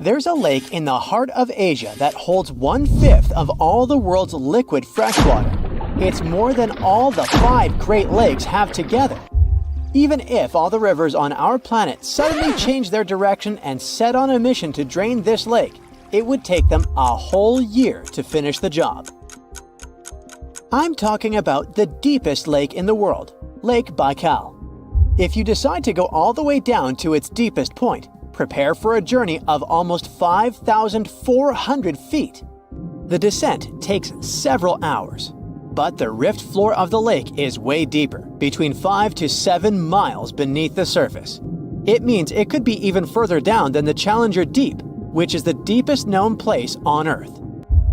There's a lake in the heart of Asia that holds 1/5 of all the world's liquid freshwater. It's more than all the 5 Great Lakes have together. Even if all the rivers on our planet suddenly changed their direction and set on a mission to drain this lake, it would take them a whole year to finish the job. I'm talking about the deepest lake in the world, Lake Baikal. If you decide to go all the way down to its deepest point, prepare for a journey of almost 5,400 feet. The descent takes several hours, but the rift floor of the lake is way deeper, between 5 to 7 miles beneath the surface. It means it could be even further down than the Challenger Deep, which is the deepest known place on Earth.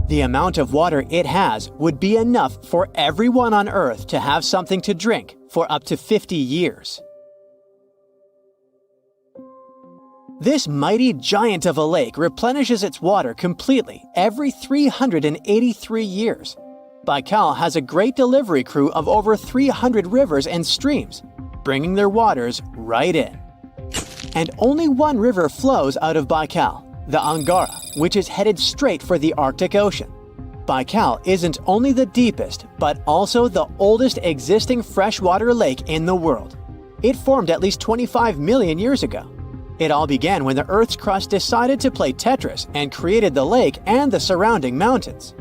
The amount of water it has would be enough for everyone on Earth to have something to drink for up to 50 years. This mighty giant of a lake replenishes its water completely every 383 years. Baikal has a great delivery crew of over 300 rivers and streams, bringing their waters right in. And only one river flows out of Baikal, the Angara, which is headed straight for the Arctic Ocean. Baikal isn't only the deepest, but also the oldest existing freshwater lake in the world. It formed at least 25 million years ago. It all began when the Earth's crust decided to play Tetris and created the lake and the surrounding mountains.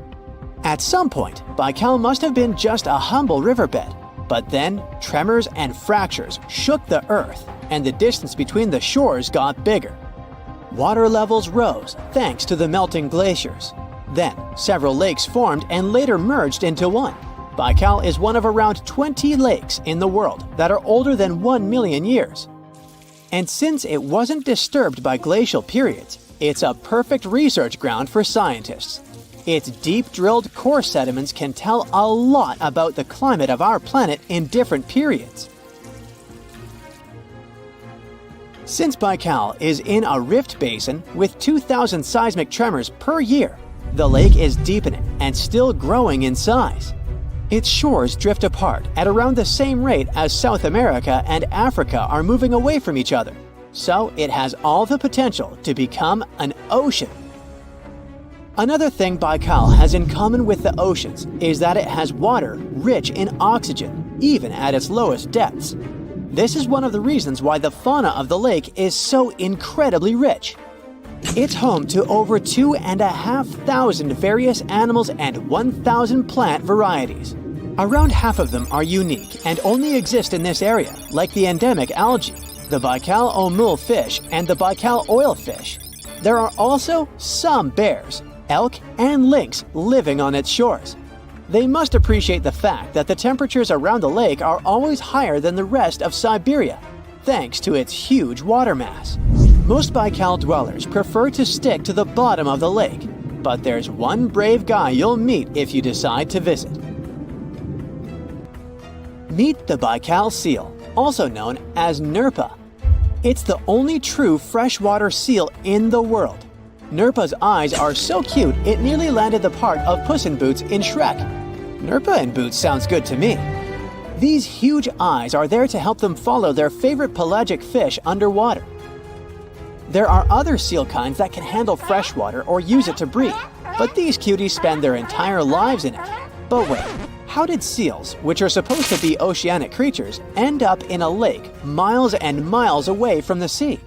At some point, Baikal must have been just a humble riverbed, but then tremors and fractures shook the Earth, and the distance between the shores got bigger. Water levels rose thanks to the melting glaciers. Then, several lakes formed and later merged into one. Baikal is one of around 20 lakes in the world that are older than 1 million years. And since it wasn't disturbed by glacial periods, it's a perfect research ground for scientists. Its deep-drilled core sediments can tell a lot about the climate of our planet in different periods. Since Baikal is in a rift basin with 2,000 seismic tremors per year, the lake is deepening and still growing in size. Its shores drift apart at around the same rate as South America and Africa are moving away from each other, so it has all the potential to become an ocean. Another thing Baikal has in common with the oceans is that it has water rich in oxygen, even at its lowest depths. This is one of the reasons why the fauna of the lake is so incredibly rich. It's home to over 2,500 various animals and 1,000 plant varieties. Around half of them are unique and only exist in this area, like the endemic algae, the Baikal omul fish, and the Baikal oilfish. There are also some bears, elk, and lynx living on its shores. They must appreciate the fact that the temperatures around the lake are always higher than the rest of Siberia, thanks to its huge water mass. Most Baikal dwellers prefer to stick to the bottom of the lake, but there's one brave guy you'll meet if you decide to visit. Meet the Baikal seal, also known as Nerpa. It's the only true freshwater seal in the world. Nerpa's eyes are so cute it nearly landed the part of Puss in Boots in Shrek. Nerpa in Boots sounds good to me. These huge eyes are there to help them follow their favorite pelagic fish underwater. There are other seal kinds that can handle freshwater or use it to breathe, but these cuties spend their entire lives in it. But wait, how did seals, which are supposed to be oceanic creatures, end up in a lake miles and miles away from the sea?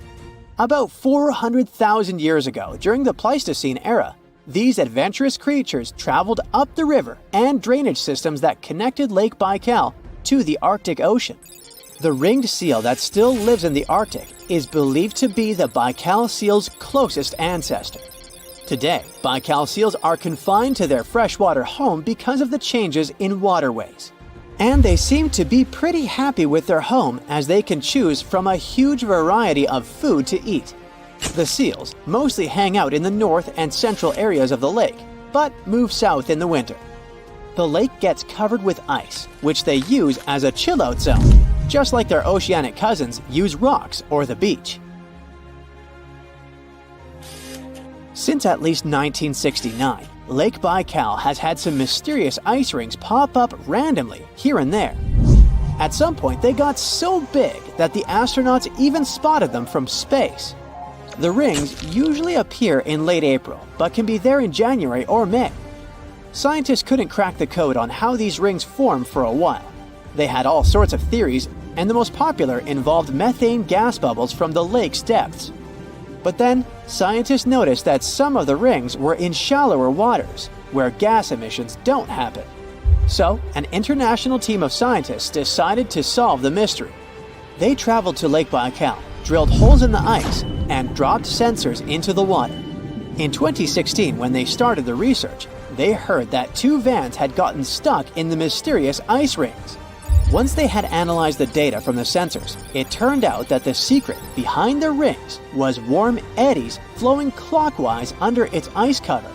About 400,000 years ago, during the Pleistocene era, these adventurous creatures traveled up the river and drainage systems that connected Lake Baikal to the Arctic Ocean. The ringed seal that still lives in the Arctic is believed to be the Baikal seal's closest ancestor. Today, Baikal seals are confined to their freshwater home because of the changes in waterways. And they seem to be pretty happy with their home as they can choose from a huge variety of food to eat. The seals mostly hang out in the north and central areas of the lake, but move south in the winter. The lake gets covered with ice, which they use as a chill-out zone, just like their oceanic cousins use rocks or the beach. Since at least 1969, Lake Baikal has had some mysterious ice rings pop up randomly here and there. At some point, they got so big that the astronauts even spotted them from space. The rings usually appear in late April, but can be there in January or May. Scientists couldn't crack the code on how these rings form for a while. They had all sorts of theories, and the most popular involved methane gas bubbles from the lake's depths. But then, scientists noticed that some of the rings were in shallower waters, where gas emissions don't happen. So, an international team of scientists decided to solve the mystery. They traveled to Lake Baikal, drilled holes in the ice, and dropped sensors into the water. In 2016, when they started the research, they heard that 2 vans had gotten stuck in the mysterious ice rings. Once they had analyzed the data from the sensors, it turned out that the secret behind the rings was warm eddies flowing clockwise under its ice cover.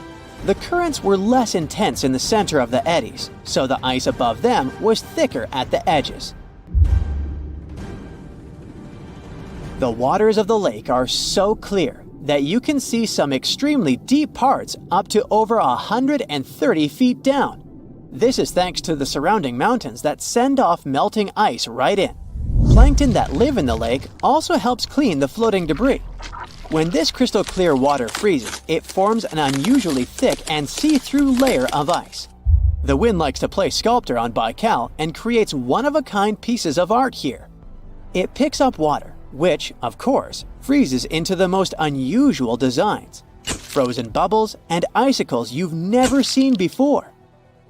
The currents were less intense in the center of the eddies, so the ice above them was thicker at the edges. The waters of the lake are so clear that you can see some extremely deep parts up to over 130 feet down. This is thanks to the surrounding mountains that send off melting ice right in. Plankton that live in the lake also helps clean the floating debris. When this crystal clear water freezes, it forms an unusually thick and see-through layer of ice. The wind likes to play sculptor on Baikal and creates one-of-a-kind pieces of art here. It picks up water, which, of course, freezes into the most unusual designs. Frozen bubbles and icicles you've never seen before.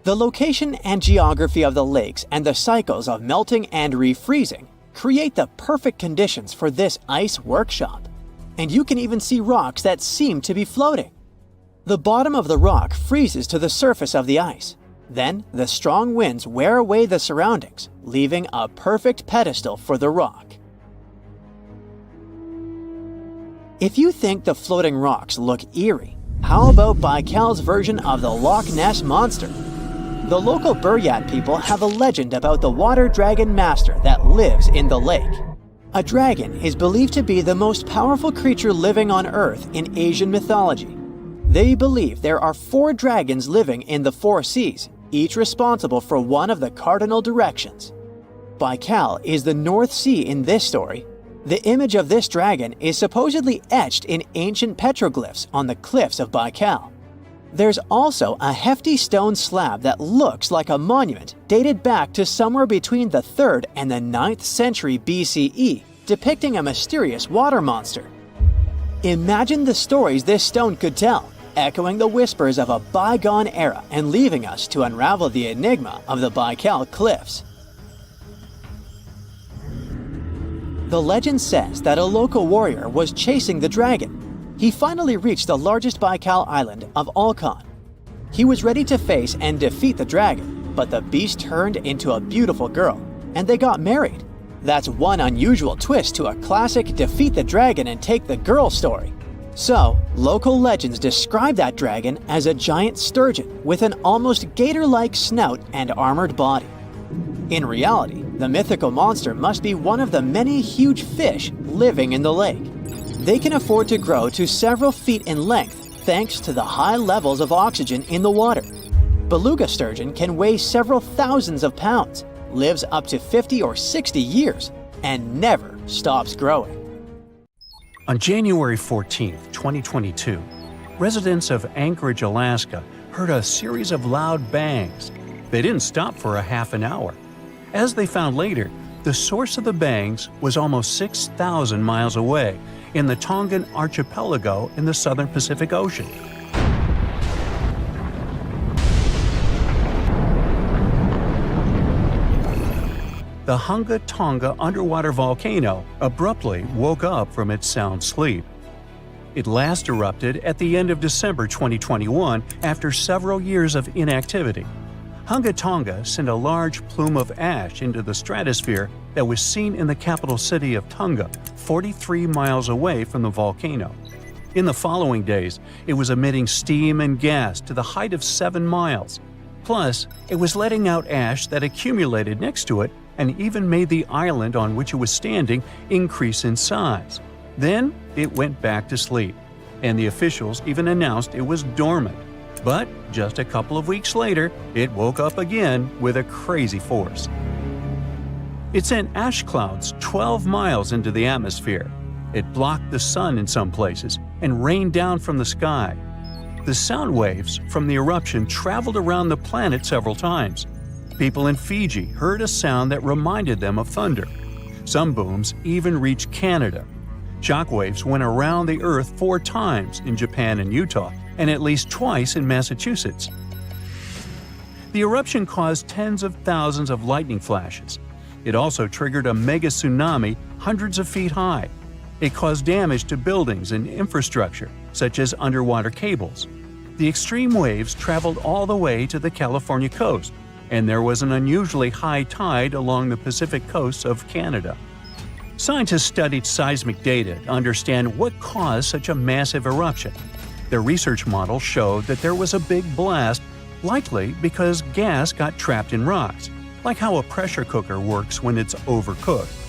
The location and geography of the lakes and the cycles of melting and refreezing create the perfect conditions for this ice workshop. And you can even see rocks that seem to be floating. The bottom of the rock freezes to the surface of the ice. Then, the strong winds wear away the surroundings, leaving a perfect pedestal for the rock. If you think the floating rocks look eerie, how about Baikal's version of the Loch Ness Monster? The local Buryat people have a legend about the water dragon master that lives in the lake. A dragon is believed to be the most powerful creature living on Earth in Asian mythology. They believe there are 4 dragons living in the 4 seas, each responsible for one of the cardinal directions. Baikal is the North Sea in this story. The image of this dragon is supposedly etched in ancient petroglyphs on the cliffs of Baikal. There's also a hefty stone slab that looks like a monument dated back to somewhere between the 3rd and the 9th century BCE, depicting a mysterious water monster. Imagine the stories this stone could tell, echoing the whispers of a bygone era and leaving us to unravel the enigma of the Baikal cliffs. The legend says that a local warrior was chasing the dragon. He finally reached the largest Baikal island of Olkan. He was ready to face and defeat the dragon, but the beast turned into a beautiful girl, and they got married. That's one unusual twist to a classic defeat the dragon and take the girl story. So, local legends describe that dragon as a giant sturgeon with an almost gator-like snout and armored body. In reality, the mythical monster must be one of the many huge fish living in the lake. They can afford to grow to several feet in length thanks to the high levels of oxygen in the water. Beluga sturgeon can weigh several thousands of pounds, lives up to 50 or 60 years, and never stops growing. On January 14, 2022, residents of Anchorage, Alaska heard a series of loud bangs. They didn't stop for a half an hour. As they found later, the source of the bangs was almost 6,000 miles away in the Tongan archipelago in the southern Pacific Ocean. The Hunga Tonga underwater volcano abruptly woke up from its sound sleep. It last erupted at the end of December 2021 after several years of inactivity. Hunga Tonga sent a large plume of ash into the stratosphere that was seen in the capital city of Tonga, 43 miles away from the volcano. In the following days, it was emitting steam and gas to the height of 7 miles. Plus, it was letting out ash that accumulated next to it and even made the island on which it was standing increase in size. Then, it went back to sleep, and the officials even announced it was dormant. But just a couple of weeks later, it woke up again with a crazy force. It sent ash clouds 12 miles into the atmosphere. It blocked the sun in some places and rained down from the sky. The sound waves from the eruption traveled around the planet several times. People in Fiji heard a sound that reminded them of thunder. Some booms even reached Canada. Shockwaves went around the Earth 4 times in Japan and Utah, and at least twice in Massachusetts. The eruption caused tens of thousands of lightning flashes. It also triggered a mega tsunami hundreds of feet high. It caused damage to buildings and infrastructure, such as underwater cables. The extreme waves traveled all the way to the California coast, and there was an unusually high tide along the Pacific coast of Canada. Scientists studied seismic data to understand what caused such a massive eruption. Their research models showed that there was a big blast, likely because gas got trapped in rocks, like how a pressure cooker works when it's overcooked.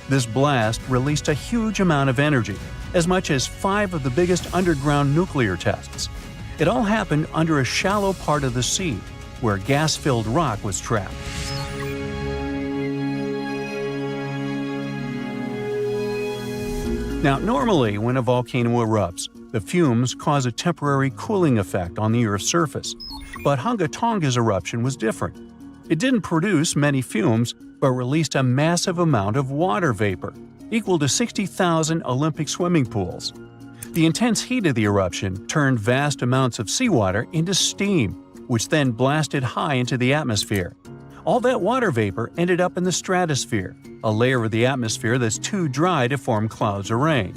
This blast released a huge amount of energy, as much as 5 of the biggest underground nuclear tests. It all happened under a shallow part of the sea, where gas-filled rock was trapped. Now, normally when a volcano erupts, the fumes cause a temporary cooling effect on the Earth's surface. But Hunga Tonga's eruption was different. It didn't produce many fumes, but released a massive amount of water vapor, equal to 60,000 Olympic swimming pools. The intense heat of the eruption turned vast amounts of seawater into steam, which then blasted high into the atmosphere. All that water vapor ended up in the stratosphere, a layer of the atmosphere that's too dry to form clouds or rain.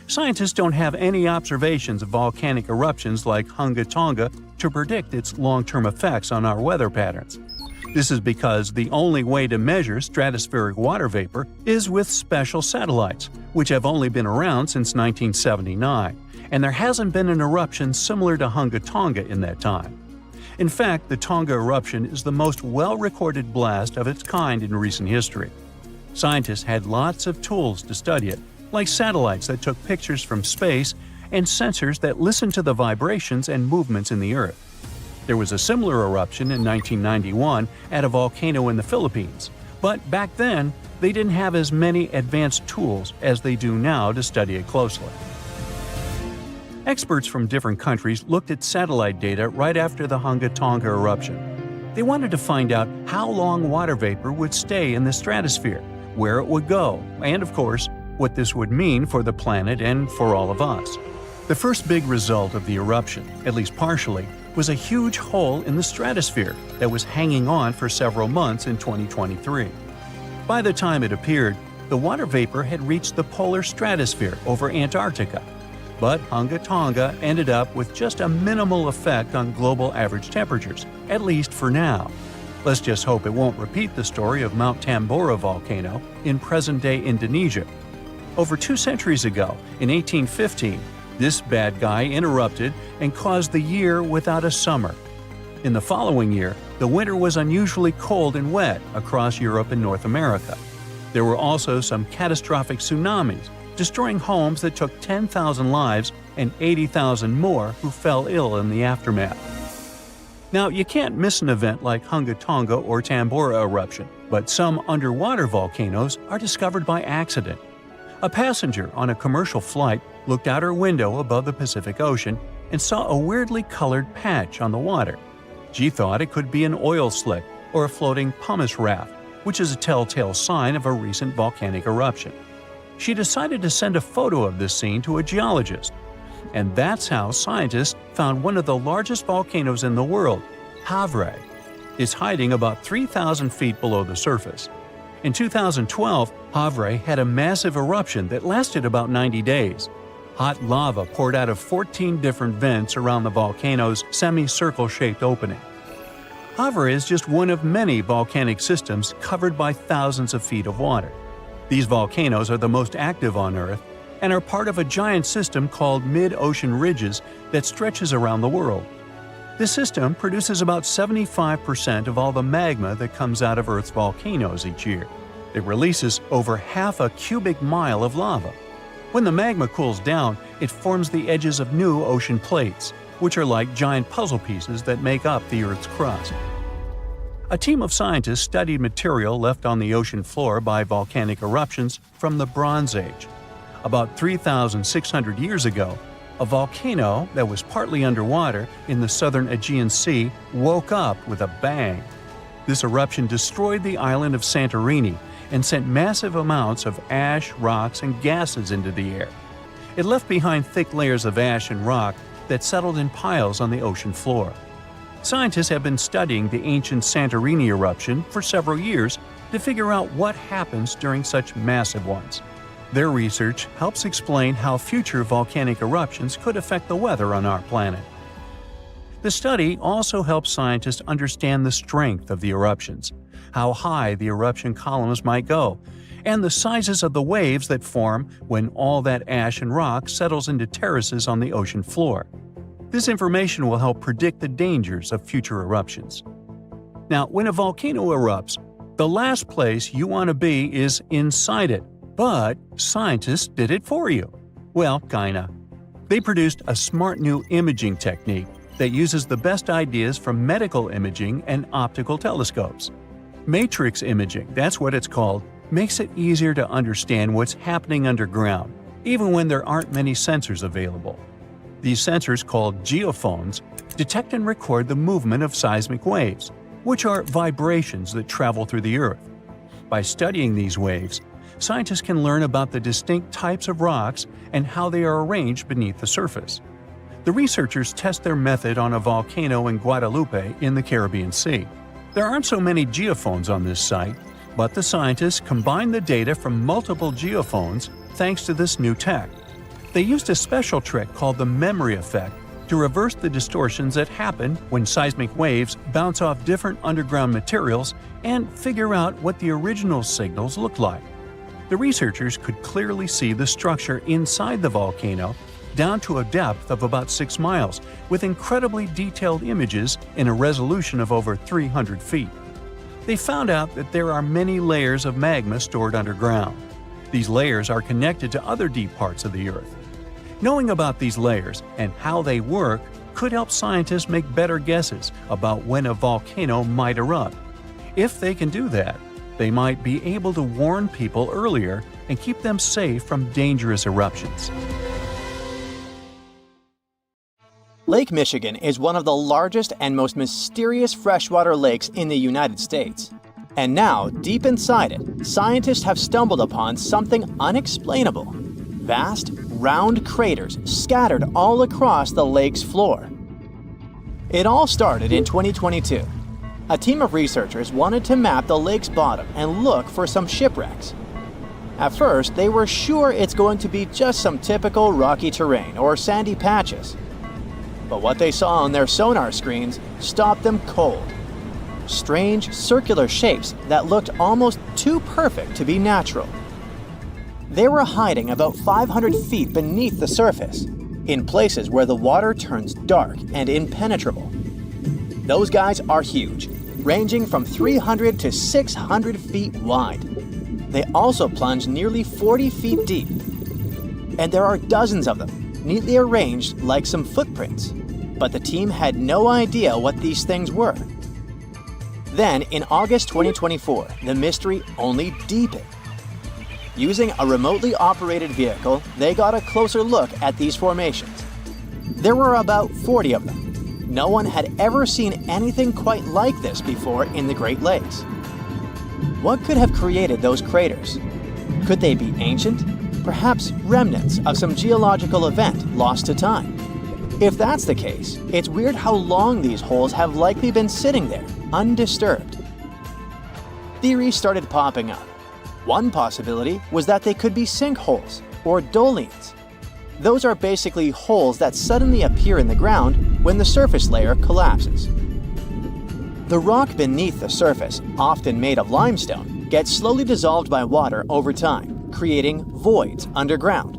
Scientists don't have any observations of volcanic eruptions like Hunga Tonga to predict its long-term effects on our weather patterns. This is because the only way to measure stratospheric water vapor is with special satellites, which have only been around since 1979, and there hasn't been an eruption similar to Hunga Tonga in that time. In fact, the Tonga eruption is the most well-recorded blast of its kind in recent history. Scientists had lots of tools to study it, like satellites that took pictures from space and sensors that listened to the vibrations and movements in the Earth. There was a similar eruption in 1991 at a volcano in the Philippines, but back then, they didn't have as many advanced tools as they do now to study it closely. Experts from different countries looked at satellite data right after the Hunga Tonga eruption. They wanted to find out how long water vapor would stay in the stratosphere, where it would go, and of course, what this would mean for the planet and for all of us. The first big result of the eruption, at least partially, was a huge hole in the stratosphere that was hanging on for several months in 2023. By the time it appeared, the water vapor had reached the polar stratosphere over Antarctica. But Hunga Tonga ended up with just a minimal effect on global average temperatures, at least for now. Let's just hope it won't repeat the story of Mount Tambora volcano in present-day Indonesia. Over 2 centuries ago, in 1815, this bad guy interrupted and caused the year without a summer. In the following year, the winter was unusually cold and wet across Europe and North America. There were also some catastrophic tsunamis, destroying homes that took 10,000 lives and 80,000 more who fell ill in the aftermath. Now, you can't miss an event like Hunga Tonga or Tambora eruption, but some underwater volcanoes are discovered by accident. A passenger on a commercial flight looked out her window above the Pacific Ocean and saw a weirdly colored patch on the water. She thought it could be an oil slick or a floating pumice raft, which is a telltale sign of a recent volcanic eruption. She decided to send a photo of this scene to a geologist. And that's how scientists found one of the largest volcanoes in the world, Havre. It's hiding about 3,000 feet below the surface. In 2012, Havre had a massive eruption that lasted about 90 days. Hot lava poured out of 14 different vents around the volcano's semicircle-shaped opening. Havre is just one of many volcanic systems covered by thousands of feet of water. These volcanoes are the most active on Earth and are part of a giant system called mid-ocean ridges that stretches around the world. This system produces about 75% of all the magma that comes out of Earth's volcanoes each year. It releases over half a cubic mile of lava. When the magma cools down, it forms the edges of new ocean plates, which are like giant puzzle pieces that make up the Earth's crust. A team of scientists studied material left on the ocean floor by volcanic eruptions from the Bronze Age. About 3,600 years ago, a volcano that was partly underwater in the southern Aegean Sea woke up with a bang. This eruption destroyed the island of Santorini and sent massive amounts of ash, rocks, and gases into the air. It left behind thick layers of ash and rock that settled in piles on the ocean floor. Scientists have been studying the ancient Santorini eruption for several years to figure out what happens during such massive ones. Their research helps explain how future volcanic eruptions could affect the weather on our planet. The study also helps scientists understand the strength of the eruptions, how high the eruption columns might go, and the sizes of the waves that form when all that ash and rock settles into terraces on the ocean floor. This information will help predict the dangers of future eruptions. Now, when a volcano erupts, the last place you want to be is inside it. But scientists did it for you. Well, kinda. They produced a smart new imaging technique that uses the best ideas from medical imaging and optical telescopes. Matrix imaging, that's what it's called, makes it easier to understand what's happening underground, even when there aren't many sensors available. These sensors, called geophones, detect and record the movement of seismic waves, which are vibrations that travel through the Earth. By studying these waves, scientists can learn about the distinct types of rocks and how they are arranged beneath the surface. The researchers test their method on a volcano in Guadalupe in the Caribbean Sea. There aren't so many geophones on this site, but the scientists combined the data from multiple geophones thanks to this new tech. They used a special trick called the memory effect to reverse the distortions that happen when seismic waves bounce off different underground materials and figure out what the original signals look like. The researchers could clearly see the structure inside the volcano down to a depth of about 6 miles, with incredibly detailed images in a resolution of over 300 feet. They found out that there are many layers of magma stored underground. These layers are connected to other deep parts of the Earth. Knowing about these layers and how they work could help scientists make better guesses about when a volcano might erupt. If they can do that, they might be able to warn people earlier and keep them safe from dangerous eruptions. Lake Michigan is one of the largest and most mysterious freshwater lakes in the United States. And now, deep inside it, scientists have stumbled upon something unexplainable. Vast, round craters scattered all across the lake's floor. It all started in 2022. A team of researchers wanted to map the lake's bottom and look for some shipwrecks. At first, they were sure it's going to be just some typical rocky terrain or sandy patches. But what they saw on their sonar screens stopped them cold. Strange circular shapes that looked almost too perfect to be natural. They were hiding about 500 feet beneath the surface, in places where the water turns dark and impenetrable. Those guys are huge, ranging from 300 to 600 feet wide. They also plunge nearly 40 feet deep. And there are dozens of them, neatly arranged like some footprints. But the team had no idea what these things were. Then, in August 2024, the mystery only deepened. Using a remotely operated vehicle, they got a closer look at these formations. There were about 40 of them. No one had ever seen anything quite like this before in the Great Lakes. What could have created those craters? Could they be ancient? Perhaps remnants of some geological event lost to time? If that's the case, it's weird how long these holes have likely been sitting there, undisturbed. Theories started popping up. One possibility was that they could be sinkholes or dolines. Those are basically holes that suddenly appear in the ground when the surface layer collapses. The rock beneath the surface, often made of limestone, gets slowly dissolved by water over time, creating voids underground.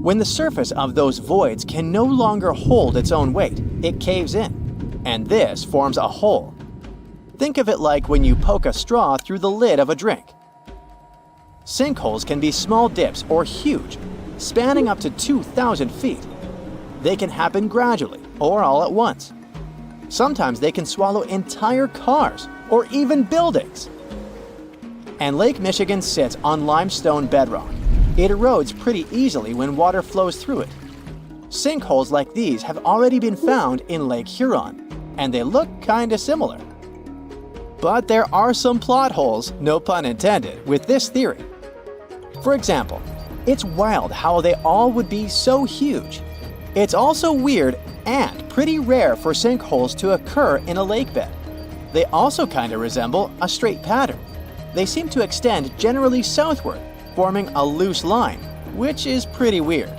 When the surface of those voids can no longer hold its own weight, it caves in, and this forms a hole. Think of it like when you poke a straw through the lid of a drink. Sinkholes can be small dips or huge, spanning up to 2,000 feet. They can happen gradually or all at once. Sometimes they can swallow entire cars or even buildings. And Lake Michigan sits on limestone bedrock. It erodes pretty easily when water flows through it. Sinkholes like these have already been found in Lake Huron, and they look kinda similar. But there are some plot holes, no pun intended, with this theory. For example, it's wild how they all would be so huge. It's also weird and pretty rare for sinkholes to occur in a lakebed. They also kinda resemble a straight pattern. They seem to extend generally southward, forming a loose line, which is pretty weird.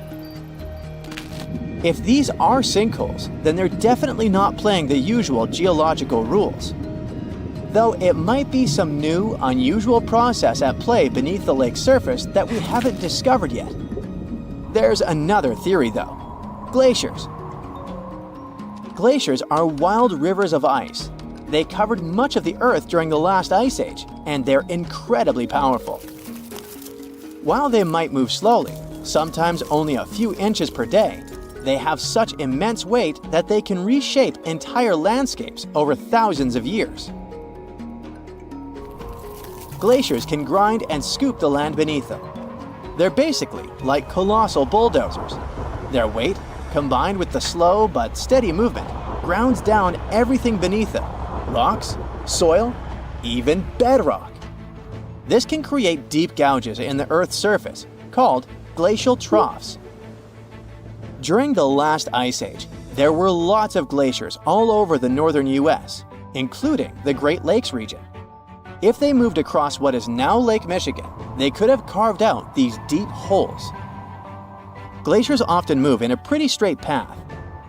If these are sinkholes, then they're definitely not playing the usual geological rules. Though it might be some new, unusual process at play beneath the lake's surface that we haven't discovered yet. There's another theory though: glaciers. Glaciers are wild rivers of ice. They covered much of the Earth during the last ice age, and they're incredibly powerful. While they might move slowly, sometimes only a few inches per day, they have such immense weight that they can reshape entire landscapes over thousands of years. Glaciers can grind and scoop the land beneath them. They're basically like colossal bulldozers. Their weight, combined with the slow but steady movement, grounds down everything beneath them: rocks, soil, even bedrock. This can create deep gouges in the Earth's surface, called glacial troughs. During the last ice age, there were lots of glaciers all over the northern US, including the Great Lakes region. If they moved across what is now Lake Michigan, they could have carved out these deep holes. Glaciers often move in a pretty straight path.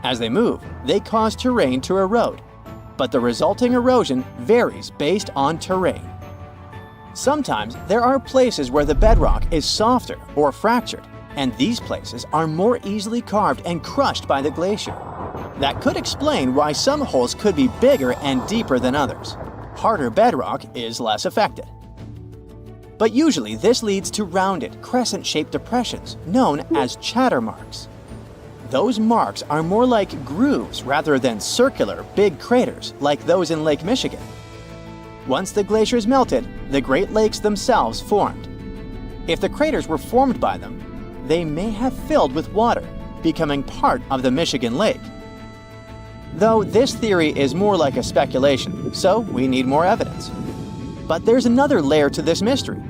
As they move, they cause terrain to erode, but the resulting erosion varies based on terrain. Sometimes there are places where the bedrock is softer or fractured, and these places are more easily carved and crushed by the glacier. That could explain why some holes could be bigger and deeper than others. Harder bedrock is less affected. But usually this leads to rounded, crescent-shaped depressions known as chatter marks. Those marks are more like grooves rather than circular, big craters like those in Lake Michigan. Once the glaciers melted, the Great Lakes themselves formed. If the craters were formed by them, they may have filled with water, becoming part of the Michigan Lake. Though this theory is more like a speculation, so we need more evidence. But there's another layer to this mystery.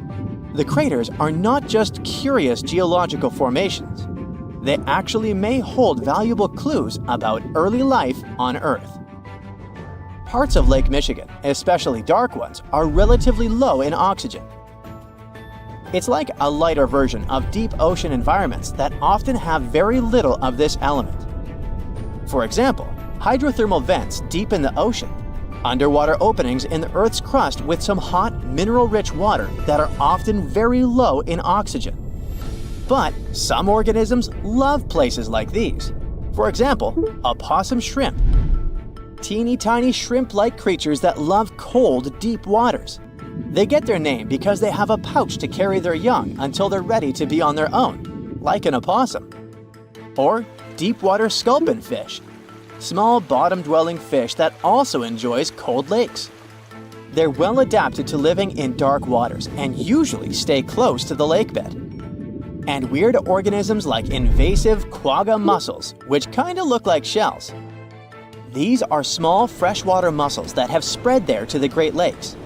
The craters are not just curious geological formations. They actually may hold valuable clues about early life on Earth. Parts of Lake Michigan, especially dark ones, are relatively low in oxygen. It's like a lighter version of deep ocean environments that often have very little of this element. For example, hydrothermal vents deep in the ocean, underwater openings in the Earth's crust with some hot, mineral-rich water that are often very low in oxygen. But some organisms love places like these. For example, opossum shrimp. Teeny tiny shrimp-like creatures that love cold, deep waters. They get their name because they have a pouch to carry their young until they're ready to be on their own, like an opossum. Or deep-water sculpin fish, small bottom-dwelling fish that also enjoys cold lakes. They're well adapted to living in dark waters and usually stay close to the lakebed. And weird organisms like invasive quagga mussels, which kinda look like shells. These are small freshwater mussels that have spread there to the Great Lakes.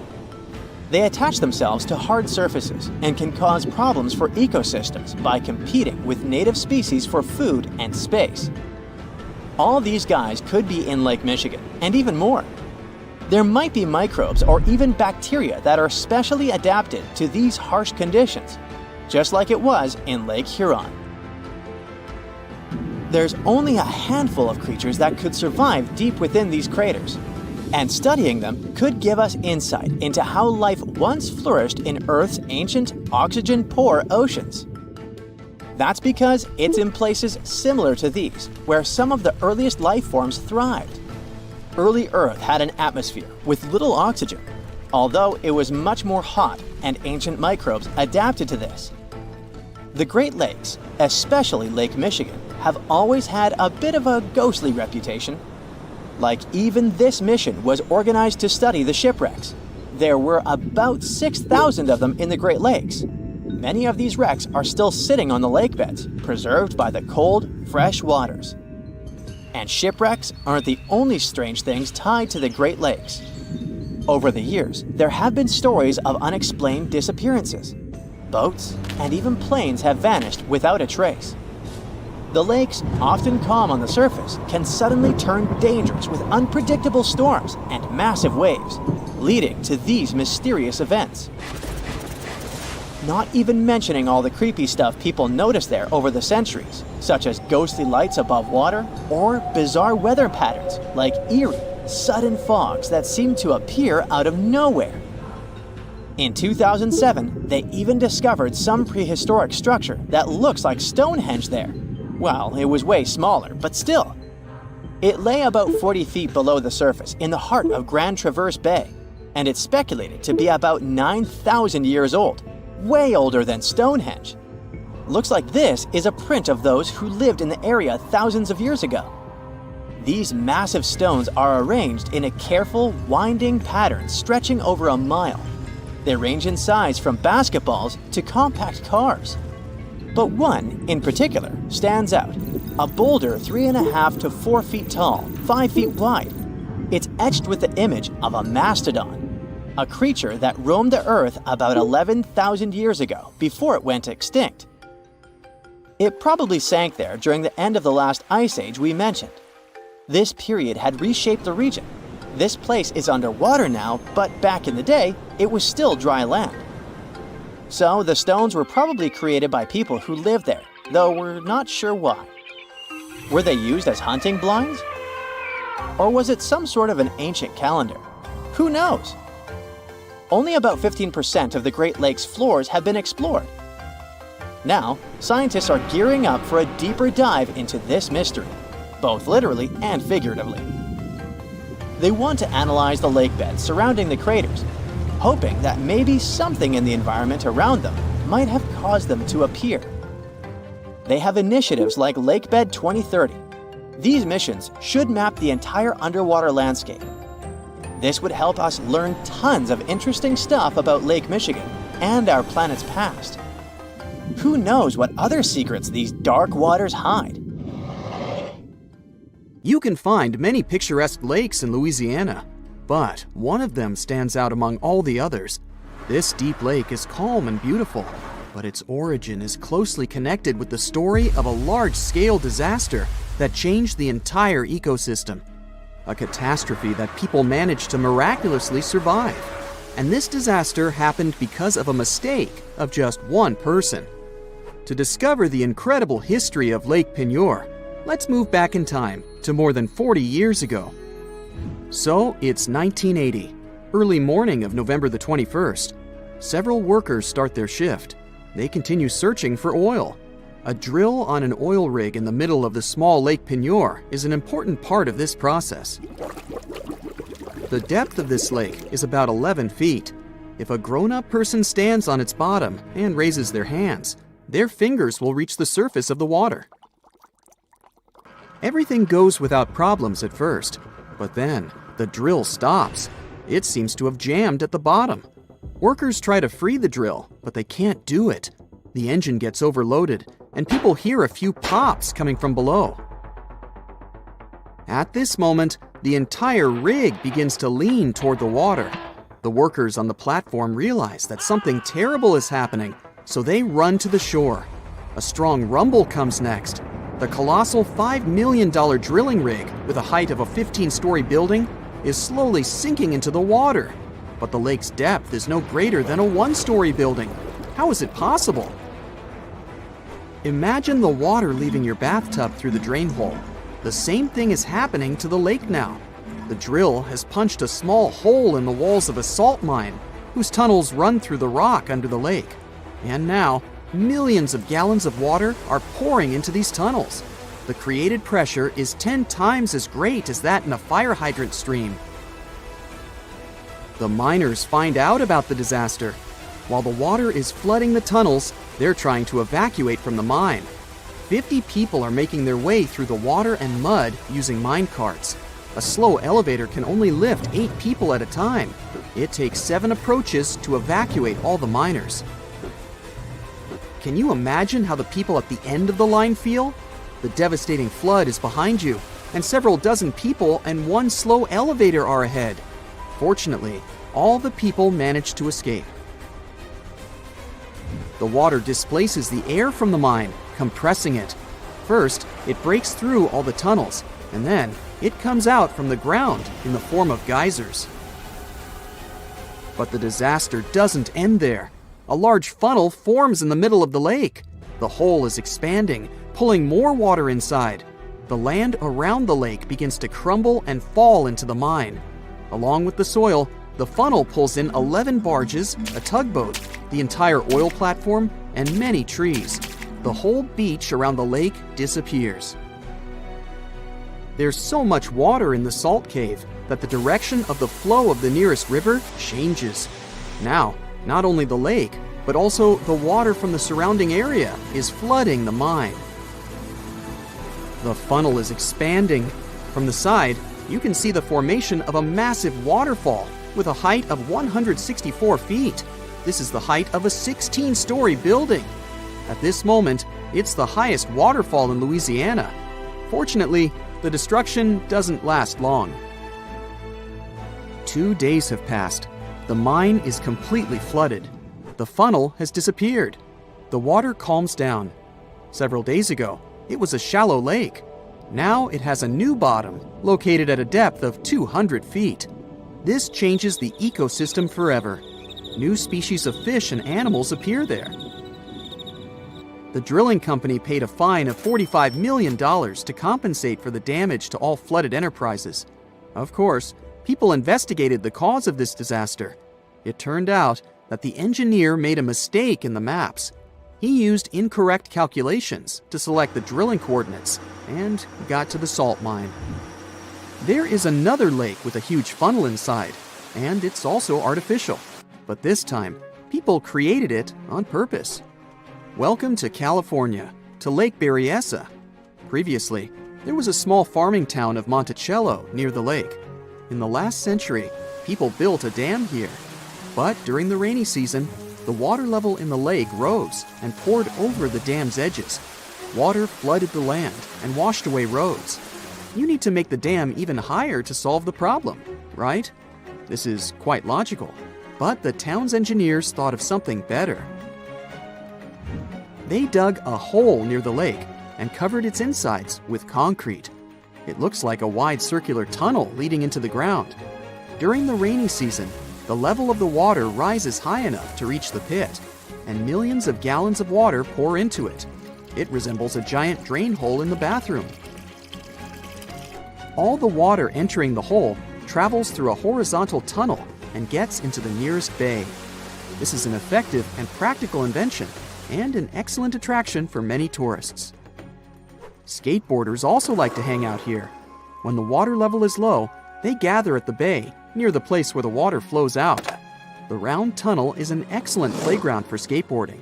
They attach themselves to hard surfaces and can cause problems for ecosystems by competing with native species for food and space. All these guys could be in Lake Michigan, and even more. There might be microbes or even bacteria that are specially adapted to these harsh conditions, just like it was in Lake Huron. There's only a handful of creatures that could survive deep within these craters, and studying them could give us insight into how life once flourished in Earth's ancient, oxygen-poor oceans. That's because it's in places similar to these, where some of the earliest life forms thrived. Early Earth had an atmosphere with little oxygen, although it was much more hot, and ancient microbes adapted to this. The Great Lakes, especially Lake Michigan, have always had a bit of a ghostly reputation. Like even this mission was organized to study the shipwrecks. There were about 6,000 of them in the Great Lakes. Many of these wrecks are still sitting on the lake beds, preserved by the cold, fresh waters. And shipwrecks aren't the only strange things tied to the Great Lakes. Over the years, there have been stories of unexplained disappearances. Boats and even planes have vanished without a trace. The lakes, often calm on the surface, can suddenly turn dangerous with unpredictable storms and massive waves, leading to these mysterious events. Not even mentioning all the creepy stuff people notice there over the centuries, such as ghostly lights above water or bizarre weather patterns like eerie, sudden fogs that seem to appear out of nowhere. In 2007, they even discovered some prehistoric structure that looks like Stonehenge there. Well, it was way smaller, but still. It lay about 40 feet below the surface in the heart of Grand Traverse Bay, and it's speculated to be about 9,000 years old, way older than Stonehenge. Looks like this is a print of those who lived in the area thousands of years ago. These massive stones are arranged in a careful, winding pattern stretching over a mile. They range in size from basketballs to compact cars. But one, in particular, stands out. A boulder 3.5 to 4 feet tall, 5 feet wide. It's etched with the image of a mastodon, a creature that roamed the Earth about 11,000 years ago before it went extinct. It probably sank there during the end of the last ice age we mentioned. This period had reshaped the region. This place is underwater now, but back in the day, it was still dry land. So the stones were probably created by people who lived there, though we're not sure why. Were they used as hunting blinds? Or was it some sort of an ancient calendar? Who knows? Only about 15% of the Great Lakes floors have been explored. Now, scientists are gearing up for a deeper dive into this mystery, both literally and figuratively. They want to analyze the lake beds surrounding the craters, hoping that maybe something in the environment around them might have caused them to appear. They have initiatives like Lakebed 2030. These missions should map the entire underwater landscape. This would help us learn tons of interesting stuff about Lake Michigan and our planet's past. Who knows what other secrets these dark waters hide? You can find many picturesque lakes in Louisiana, but one of them stands out among all the others. This deep lake is calm and beautiful, but its origin is closely connected with the story of a large-scale disaster that changed the entire ecosystem. A catastrophe that people managed to miraculously survive. And this disaster happened because of a mistake of just one person. To discover the incredible history of Lake Peigneur, let's move back in time to more than 40 years ago. So it's 1980, early morning of November the 21st. Several workers start their shift. They continue searching for oil. A drill on an oil rig in the middle of the small Lake Peigneur is an important part of this process. The depth of this lake is about 11 feet. If a grown-up person stands on its bottom and raises their hands, their fingers will reach the surface of the water. Everything goes without problems at first, but then the drill stops. It seems to have jammed at the bottom. Workers try to free the drill, but they can't do it. The engine gets overloaded, and people hear a few pops coming from below. At this moment, the entire rig begins to lean toward the water. The workers on the platform realize that something terrible is happening, so they run to the shore. A strong rumble comes next. The colossal $5 million drilling rig, with a height of a 15-story building, is slowly sinking into the water. But the lake's depth is no greater than a 1-story building. How is it possible? Imagine the water leaving your bathtub through the drain hole. The same thing is happening to the lake now. The drill has punched a small hole in the walls of a salt mine, whose tunnels run through the rock under the lake. And now, millions of gallons of water are pouring into these tunnels. The created pressure is 10 times as great as that in a fire hydrant stream. The miners find out about the disaster. While the water is flooding the tunnels, they're trying to evacuate from the mine. 50 people are making their way through the water and mud using mine carts. A slow elevator can only lift 8 people at a time. It takes 7 approaches to evacuate all the miners. Can you imagine how the people at the end of the line feel? The devastating flood is behind you, and several dozen people and one slow elevator are ahead. Fortunately, all the people managed to escape. The water displaces the air from the mine, compressing it. First, it breaks through all the tunnels, and then it comes out from the ground in the form of geysers. But the disaster doesn't end there. A large funnel forms in the middle of the lake. The hole is expanding, pulling more water inside. The land around the lake begins to crumble and fall into the mine. Along with the soil, the funnel pulls in 11 barges, a tugboat, the entire oil platform, and many trees. The whole beach around the lake disappears. There's so much water in the salt cave that the direction of the flow of the nearest river changes. Now, not only the lake, but also the water from the surrounding area is flooding the mine. The funnel is expanding. From the side, you can see the formation of a massive waterfall with a height of 164 feet. This is the height of a 16-story building. At this moment, it's the highest waterfall in Louisiana. Fortunately, the destruction doesn't last long. 2 days have passed. The mine is completely flooded. The funnel has disappeared. The water calms down. Several days ago, it was a shallow lake. Now it has a new bottom, located at a depth of 200 feet. This changes the ecosystem forever. New species of fish and animals appear there. The drilling company paid a fine of $45 million to compensate for the damage to all flooded enterprises. Of course, people investigated the cause of this disaster. It turned out that the engineer made a mistake in the maps. He used incorrect calculations to select the drilling coordinates and got to the salt mine. There is another lake with a huge funnel inside, and it's also artificial. But this time, people created it on purpose. Welcome to California, to Lake Berryessa. Previously, there was a small farming town of Monticello near the lake. In the last century, people built a dam here. But during the rainy season, the water level in the lake rose and poured over the dam's edges. Water flooded the land and washed away roads. You need to make the dam even higher to solve the problem, right? This is quite logical, but the town's engineers thought of something better. They dug a hole near the lake and covered its insides with concrete. It looks like a wide circular tunnel leading into the ground. During the rainy season, the level of the water rises high enough to reach the pit, and millions of gallons of water pour into it. It resembles a giant drain hole in the bathroom. All the water entering the hole travels through a horizontal tunnel and gets into the nearest bay. This is an effective and practical invention and an excellent attraction for many tourists. Skateboarders also like to hang out here. When the water level is low, they gather at the bay, near the place where the water flows out. The round tunnel is an excellent playground for skateboarding.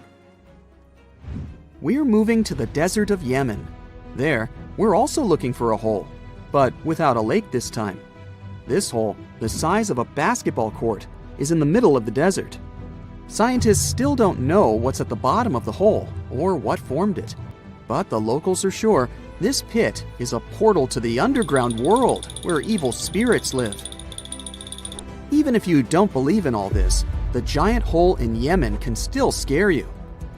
We're moving to the desert of Yemen. There, we're also looking for a hole, but without a lake this time. This hole, the size of a basketball court, is in the middle of the desert. Scientists still don't know what's at the bottom of the hole or what formed it. But the locals are sure this pit is a portal to the underground world where evil spirits live. Even if you don't believe in all this, the giant hole in Yemen can still scare you.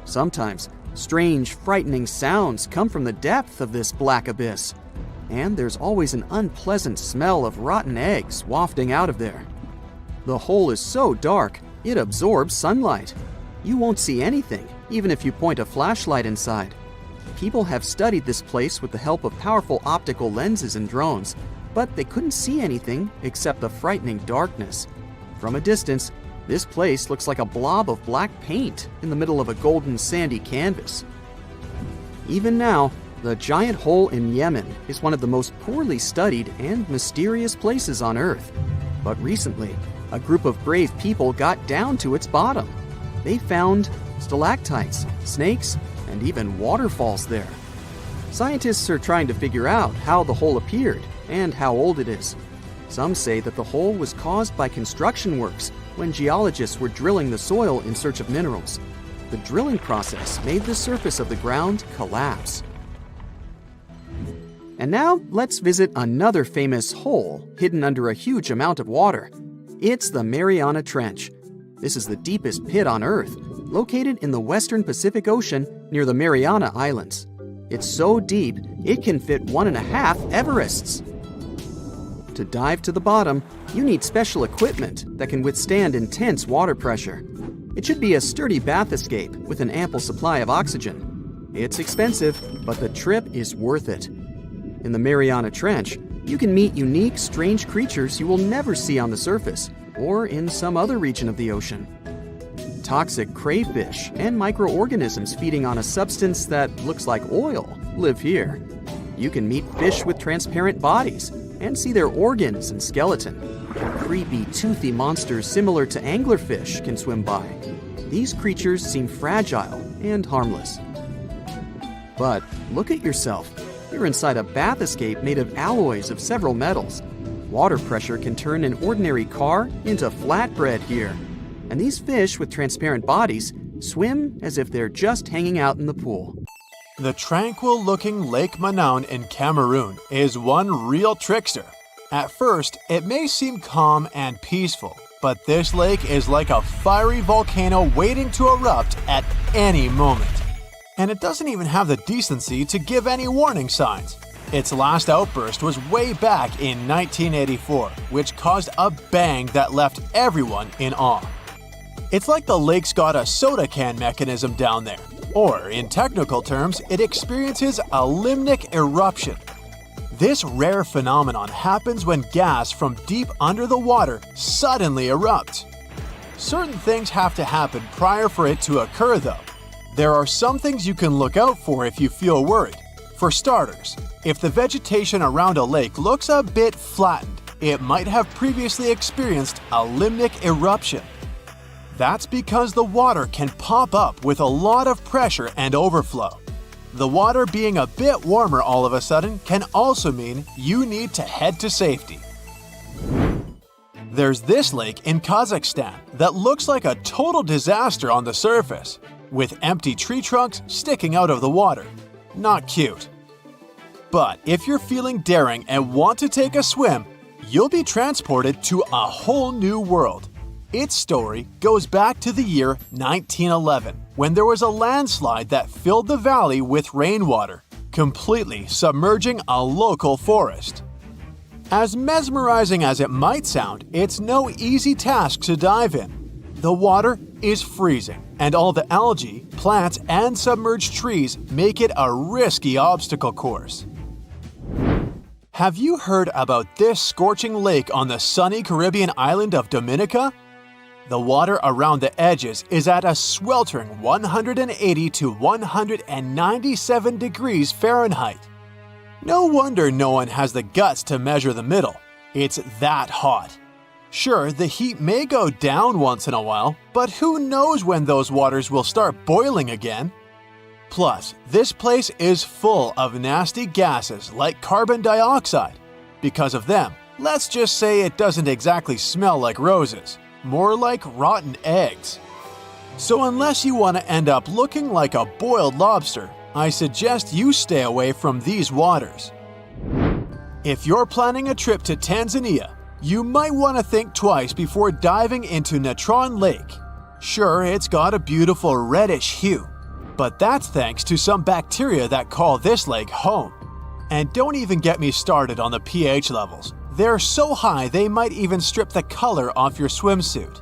Sometimes, strange, frightening sounds come from the depth of this black abyss. And there's always an unpleasant smell of rotten eggs wafting out of there. The hole is so dark, it absorbs sunlight. You won't see anything, even if you point a flashlight inside. People have studied this place with the help of powerful optical lenses and drones, but they couldn't see anything except the frightening darkness. From a distance, this place looks like a blob of black paint in the middle of a golden sandy canvas. Even now, the giant hole in Yemen is one of the most poorly studied and mysterious places on Earth. But recently, a group of brave people got down to its bottom. They found stalactites, snakes, and even waterfalls there. Scientists are trying to figure out how the hole appeared and how old it is. Some say that the hole was caused by construction works when geologists were drilling the soil in search of minerals. The drilling process made the surface of the ground collapse. And now, let's visit another famous hole hidden under a huge amount of water. It's the Mariana Trench. This is the deepest pit on Earth, located in the western Pacific Ocean near the Mariana Islands. It's so deep, it can fit 1.5 Everests. To dive to the bottom, you need special equipment that can withstand intense water pressure. It should be a sturdy bath escape with an ample supply of oxygen. It's expensive, but the trip is worth it. In the Mariana Trench, you can meet unique, strange creatures you will never see on the surface or in some other region of the ocean. Toxic crayfish and microorganisms feeding on a substance that looks like oil live here. You can meet fish with transparent bodies and see their organs and skeleton. Creepy, toothy monsters similar to anglerfish can swim by. These creatures seem fragile and harmless. But look at yourself. You're inside a bath escape made of alloys of several metals. Water pressure can turn an ordinary car into flatbread here. And these fish with transparent bodies swim as if they're just hanging out in the pool. The tranquil-looking Lake Manaun in Cameroon is one real trickster. At first, it may seem calm and peaceful, but this lake is like a fiery volcano waiting to erupt at any moment. And it doesn't even have the decency to give any warning signs. Its last outburst was way back in 1984, which caused a bang that left everyone in awe. It's like the lake's got a soda can mechanism down there. Or, in technical terms, it experiences a limnic eruption. This rare phenomenon happens when gas from deep under the water suddenly erupts. Certain things have to happen prior for it to occur, though. There are some things you can look out for if you feel worried. For starters, if the vegetation around a lake looks a bit flattened, it might have previously experienced a limnic eruption. That's because the water can pop up with a lot of pressure and overflow. The water being a bit warmer all of a sudden can also mean you need to head to safety. There's this lake in Kazakhstan that looks like a total disaster on the surface, with empty tree trunks sticking out of the water. Not cute. But if you're feeling daring and want to take a swim, you'll be transported to a whole new world. Its story goes back to the year 1911, when there was a landslide that filled the valley with rainwater, completely submerging a local forest. As mesmerizing as it might sound, it's no easy task to dive in. The water is freezing, and all the algae, plants, and submerged trees make it a risky obstacle course. Have you heard about this scorching lake on the sunny Caribbean island of Dominica? The water around the edges is at a sweltering 180 to 197 degrees Fahrenheit. No wonder no one has the guts to measure the middle. It's that hot. Sure, the heat may go down once in a while, but who knows when those waters will start boiling again? Plus, this place is full of nasty gases like carbon dioxide. Because of them, let's just say it doesn't exactly smell like roses. More like rotten eggs. So unless you want to end up looking like a boiled lobster, I suggest you stay away from these waters. If you're planning a trip to Tanzania, you might want to think twice before diving into Natron Lake. Sure, it's got a beautiful reddish hue, but that's thanks to some bacteria that call this lake home. And don't even get me started on the pH levels. They're so high they might even strip the color off your swimsuit.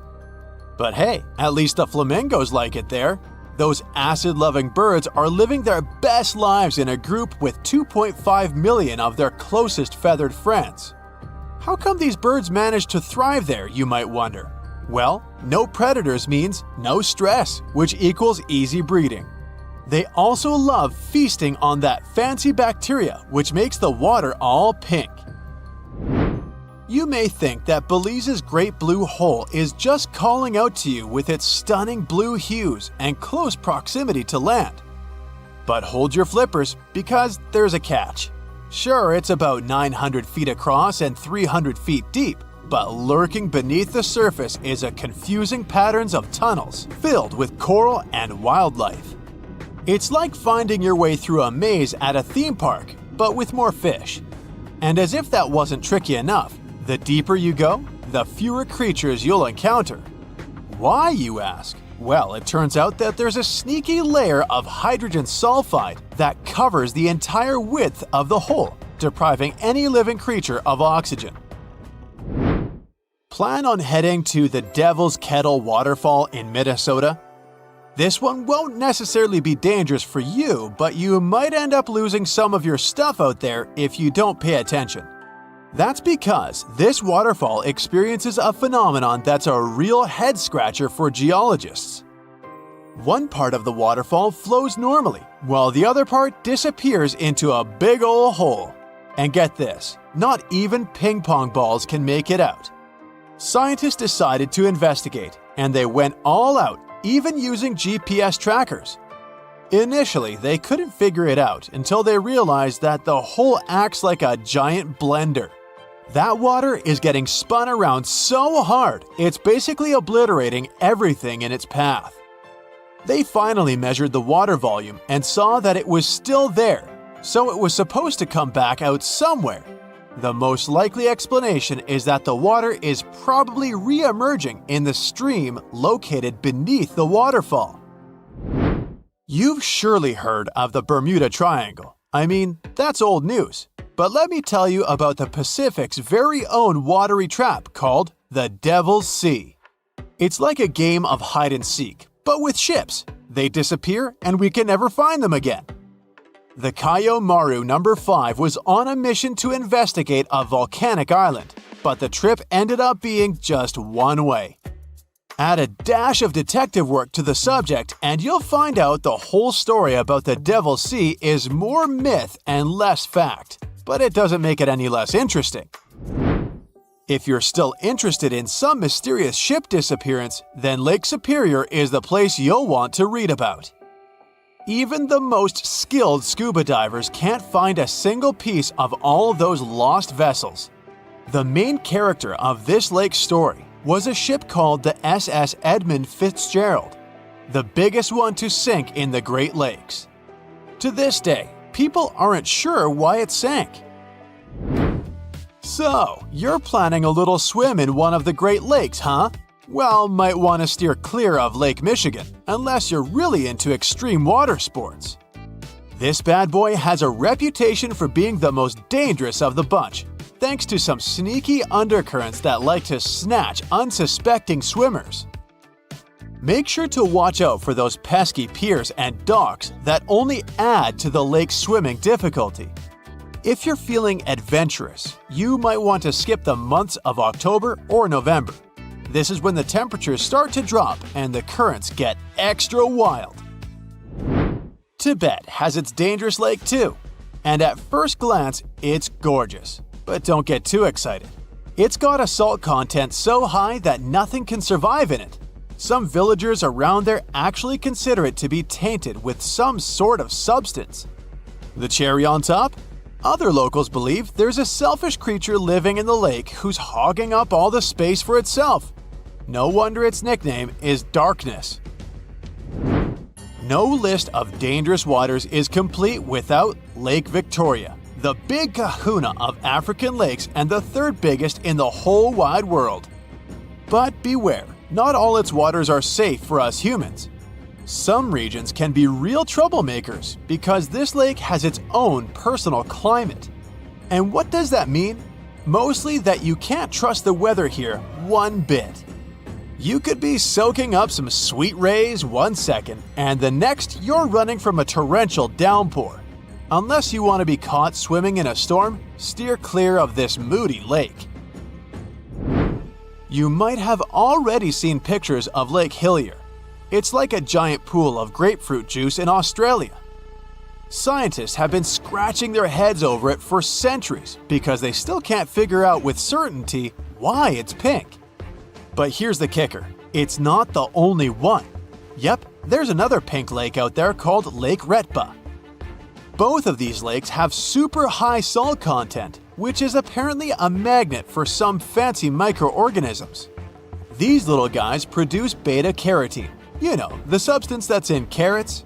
But hey, at least the flamingos like it there. Those acid-loving birds are living their best lives in a group with 2.5 million of their closest feathered friends. How come these birds manage to thrive there, you might wonder? Well, no predators means no stress, which equals easy breeding. They also love feasting on that fancy bacteria, which makes the water all pink. You may think that Belize's Great Blue Hole is just calling out to you with its stunning blue hues and close proximity to land. But hold your flippers, because there's a catch. Sure, it's about 900 feet across and 300 feet deep, but lurking beneath the surface is a confusing patterns of tunnels filled with coral and wildlife. It's like finding your way through a maze at a theme park, but with more fish. And as if that wasn't tricky enough, the deeper you go, the fewer creatures you'll encounter. Why, you ask? Well, it turns out that there's a sneaky layer of hydrogen sulfide that covers the entire width of the hole, depriving any living creature of oxygen. Plan on heading to the Devil's Kettle waterfall in Minnesota? This one won't necessarily be dangerous for you, but you might end up losing some of your stuff out there if you don't pay attention. That's because this waterfall experiences a phenomenon that's a real head-scratcher for geologists. One part of the waterfall flows normally, while the other part disappears into a big ol' hole. And get this, not even ping pong balls can make it out. Scientists decided to investigate, and they went all out, even using GPS trackers. Initially, they couldn't figure it out until they realized that the hole acts like a giant blender. That water is getting spun around so hard, it's basically obliterating everything in its path. They finally measured the water volume and saw that it was still there, so it was supposed to come back out somewhere. The most likely explanation is that the water is probably re-emerging in the stream located beneath the waterfall. You've surely heard of the Bermuda Triangle. I mean, that's old news. But let me tell you about the Pacific's very own watery trap called the Devil's Sea. It's like a game of hide and seek, but with ships. They disappear and we can never find them again. The Kayo Maru No. 5 was on a mission to investigate a volcanic island, but the trip ended up being just one way. Add a dash of detective work to the subject and you'll find out the whole story about the Devil's Sea is more myth and less fact, but it doesn't make it any less interesting. If you're still interested in some mysterious ship disappearance, then Lake Superior is the place you'll want to read about. Even the most skilled scuba divers can't find a single piece of all those lost vessels. The main character of this lake story was a ship called the SS Edmund Fitzgerald, the biggest one to sink in the Great Lakes. To this day, people aren't sure why it sank. So, you're planning a little swim in one of the Great Lakes, huh? Well, might want to steer clear of Lake Michigan, unless you're really into extreme water sports. This bad boy has a reputation for being the most dangerous of the bunch, thanks to some sneaky undercurrents that like to snatch unsuspecting swimmers. Make sure to watch out for those pesky piers and docks that only add to the lake's swimming difficulty. If you're feeling adventurous, you might want to skip the months of October or November. This is when the temperatures start to drop and the currents get extra wild. Tibet has its dangerous lake too, and at first glance, it's gorgeous. But don't get too excited. It's got a salt content so high that nothing can survive in it. Some villagers around there actually consider it to be tainted with some sort of substance. The cherry on top? Other locals believe there's a selfish creature living in the lake who's hogging up all the space for itself. No wonder its nickname is Darkness. No list of dangerous waters is complete without Lake Victoria, the big kahuna of African lakes and the third biggest in the whole wide world. But beware, not all its waters are safe for us humans. Some regions can be real troublemakers because this lake has its own personal climate. And what does that mean? Mostly that you can't trust the weather here one bit. You could be soaking up some sweet rays one second, and the next you're running from a torrential downpour. Unless you want to be caught swimming in a storm, steer clear of this moody lake. You might have already seen pictures of Lake Hillier. It's like a giant pool of grapefruit juice in Australia. Scientists have been scratching their heads over it for centuries because they still can't figure out with certainty why it's pink. But here's the kicker, it's not the only one. Yep, there's another pink lake out there called Lake Retba. Both of these lakes have super high salt content, which is apparently a magnet for some fancy microorganisms. These little guys produce beta-carotene, the substance that's in carrots,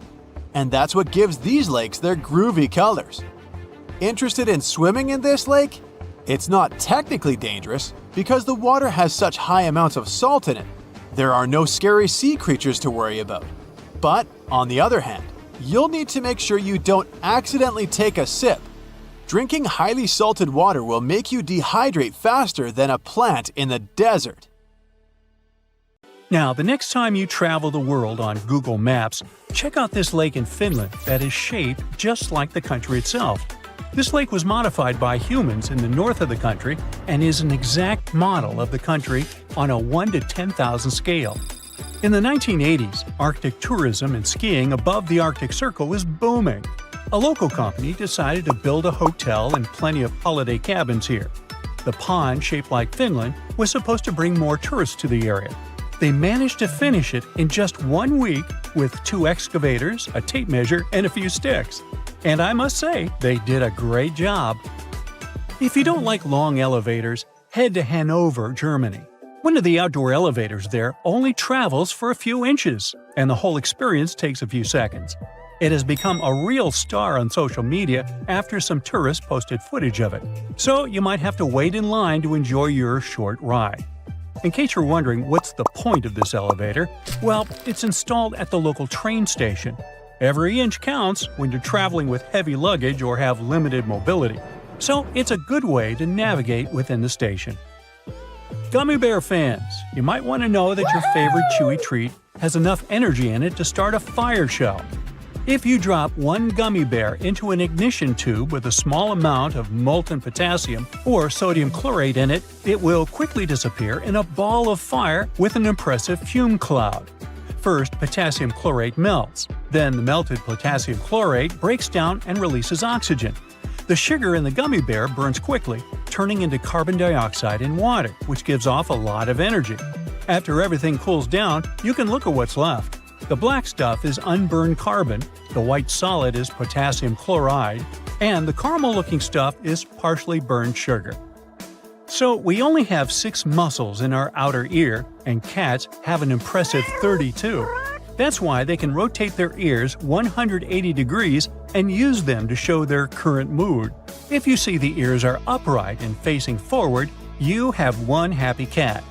and that's what gives these lakes their groovy colors. Interested in swimming in this lake? It's not technically dangerous because the water has such high amounts of salt in it. There are no scary sea creatures to worry about. But, on the other hand, you'll need to make sure you don't accidentally take a sip. Drinking highly salted water will make you dehydrate faster than a plant in the desert. Now, the next time you travel the world on Google Maps, check out this lake in Finland that is shaped just like the country itself. This lake was modified by humans in the north of the country and is an exact model of the country on a 1 to 10,000 scale. In the 1980s, Arctic tourism and skiing above the Arctic Circle was booming. A local company decided to build a hotel and plenty of holiday cabins here. The pond, shaped like Finland, was supposed to bring more tourists to the area. They managed to finish it in just 1 week with 2 excavators, a tape measure, and a few sticks. And I must say, they did a great job. If you don't like long elevators, head to Hanover, Germany. One of the outdoor elevators there only travels for a few inches, and the whole experience takes a few seconds. It has become a real star on social media after some tourists posted footage of it, so you might have to wait in line to enjoy your short ride. In case you're wondering what's the point of this elevator, well, it's installed at the local train station. Every inch counts when you're traveling with heavy luggage or have limited mobility, so it's a good way to navigate within the station. Gummy bear fans, you might want to know that your favorite chewy treat has enough energy in it to start a fire show. If you drop 1 gummy bear into an ignition tube with a small amount of molten potassium or sodium chlorate in it, it will quickly disappear in a ball of fire with an impressive fume cloud. First, potassium chlorate melts. Then the melted potassium chlorate breaks down and releases oxygen. The sugar in the gummy bear burns quickly, turning into carbon dioxide and water, which gives off a lot of energy. After everything cools down, you can look at what's left. The black stuff is unburned carbon, the white solid is potassium chloride, and the caramel-looking stuff is partially burned sugar. So we only have 6 muscles in our outer ear, and cats have an impressive 32. That's why they can rotate their ears 180 degrees and use them to show their current mood. If you see the ears are upright and facing forward, you have one happy cat.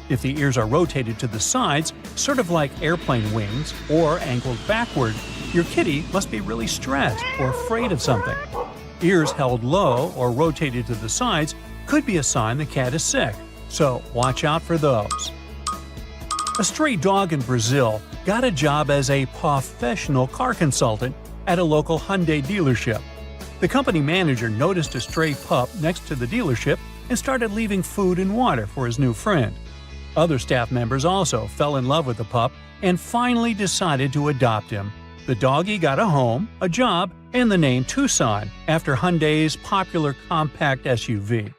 If the ears are rotated to the sides, sort of like airplane wings, or angled backward, your kitty must be really stressed or afraid of something. Ears held low or rotated to the sides could be a sign the cat is sick, so watch out for those. A stray dog in Brazil got a job as a professional car consultant at a local Hyundai dealership. The company manager noticed a stray pup next to the dealership and started leaving food and water for his new friend. Other staff members also fell in love with the pup and finally decided to adopt him. The doggy got a home, a job, and the name Tucson, after Hyundai's popular compact SUV.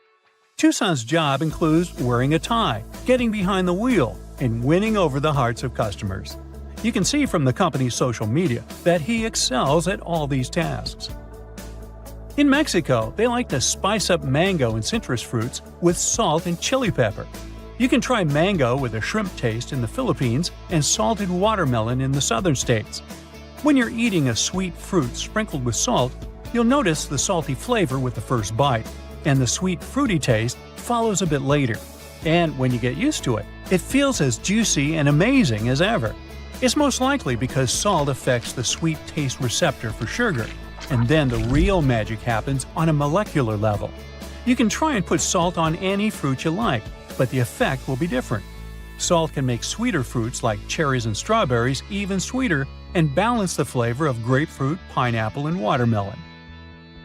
Tucson's job includes wearing a tie, getting behind the wheel, and winning over the hearts of customers. You can see from the company's social media that he excels at all these tasks. In Mexico, they like to spice up mango and citrus fruits with salt and chili pepper. You can try mango with a shrimp taste in the Philippines and salted watermelon in the southern states. When you're eating a sweet fruit sprinkled with salt, you'll notice the salty flavor with the first bite, and the sweet fruity taste follows a bit later. And when you get used to it, it feels as juicy and amazing as ever. It's most likely because salt affects the sweet taste receptor for sugar, and then the real magic happens on a molecular level. You can try and put salt on any fruit you like, but the effect will be different. Salt can make sweeter fruits like cherries and strawberries even sweeter and balance the flavor of grapefruit, pineapple, and watermelon.